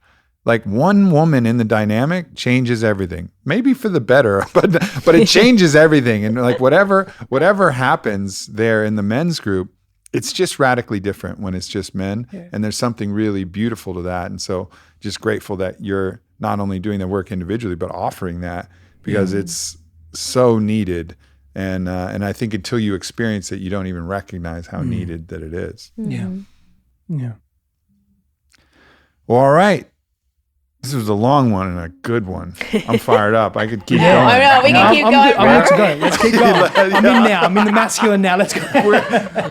Like, one woman in the dynamic changes everything. Maybe for the better, but it changes everything. And like whatever happens there in the men's group, it's just radically different when it's just men. Yeah. And there's something really beautiful to that. And so just grateful that you're not only doing the work individually, but offering that because it's so needed. And I think until you experience it, you don't even recognize how needed that it is.
Yeah. Yeah.
Well, all right. This was a long one and a good one. I'm fired up. I could keep going.
I know, we can keep going.
I'm good to go. Let's keep going. I'm in now. I'm in the masculine now. Let's go.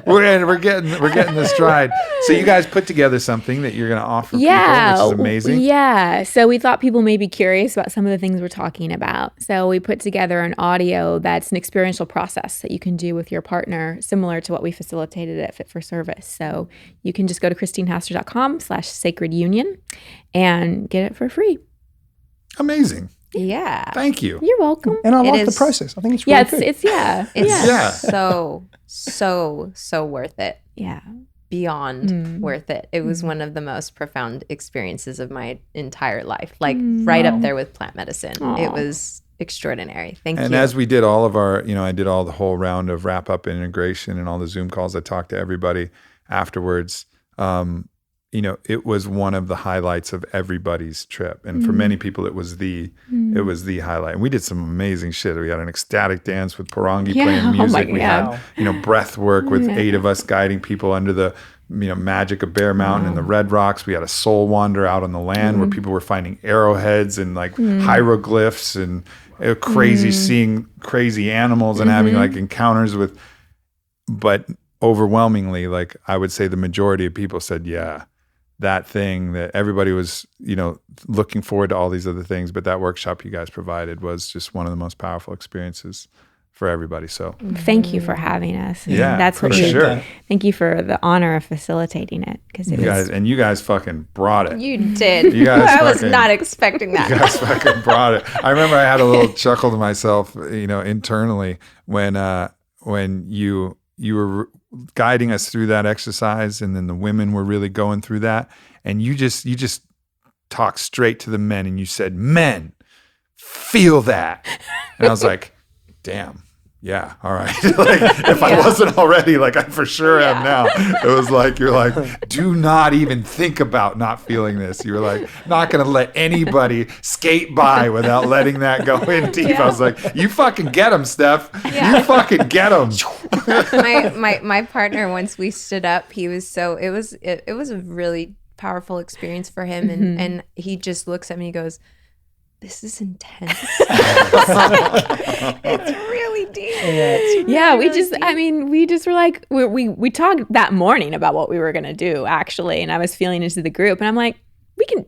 We're getting the stride. So you guys put together something that you're going to offer people, which is amazing.
Yeah. So we thought people may be curious about some of the things we're talking about. So we put together an audio that's an experiential process that you can do with your partner, similar to what we facilitated at Fit for Service. So you can just go to christinehaster.com/sacredunion and get it for free.
Amazing.
Yeah.
Thank you.
You're welcome.
And I like the process. I think it's really good.
It's so worth it.
Yeah.
Beyond worth it. It was one of the most profound experiences of my entire life. Like right up there with plant medicine.
Aww.
It was extraordinary. Thank you.
And as we did all of our, I did all the whole round of wrap up and integration and all the Zoom calls. I talked to everybody afterwards. It was one of the highlights of everybody's trip. And for many people, it was the highlight. And we did some amazing shit. We had an ecstatic dance with Parangi playing music. We had, breath work with 8 of us guiding people under the, magic of Bear Mountain and the Red Rocks. We had a soul wander out on the land where people were finding arrowheads and like hieroglyphs, and it was crazy seeing crazy animals and having like encounters with, but overwhelmingly, like I would say the majority of people said, yeah, that thing that everybody was, looking forward to all these other things, but that workshop you guys provided was just one of the most powerful experiences for everybody. So
thank you for having us.
Yeah,
that's what
sure.
Thank you for the honor of facilitating it, because
you guys fucking brought it.
You did.
You guys
I was not expecting that.
You guys fucking brought it. I remember I had a little chuckle to myself, internally when you were guiding us through that exercise, and then the women were really going through that, and you just talked straight to the men, and you said, "Men, feel that," and I was like, "Damn, yeah, all right." Like if I wasn't already, like I for sure am now. It was like you're like, do not even think about not feeling this. You were like, not gonna let anybody skate by without letting that go in deep. Yeah. I was like, you fucking get them, Steph. Yeah. You fucking get them.
my partner, once we stood up, he was it was a really powerful experience for him, and he just looks at me and goes, "This is intense." It's really deep.
We just were like, we talked that morning about what we were gonna do actually, and I was feeling into the group, and I'm like, we can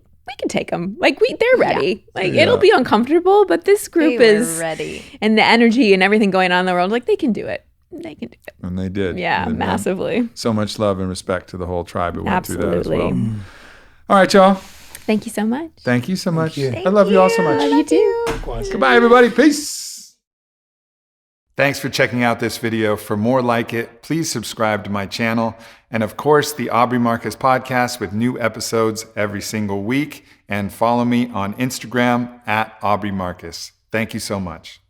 take them. Like they're ready. It'll be uncomfortable, but this group is
ready,
and the energy and everything going on in the world, like they can do it. They can do it.
And they did.
Yeah, massively.
So much love and respect to the whole tribe who went through that as well.
Absolutely.
All right, y'all.
Thank you so much.
Thank you so much.
you.
I love you all so much.
Love you too.
Goodbye, everybody. Peace. Thanks for checking out this video. For more like it, please subscribe to my channel. And of course, the Aubrey Marcus Podcast with new episodes every single week. And follow me on Instagram @Aubrey Marcus. Thank you so much.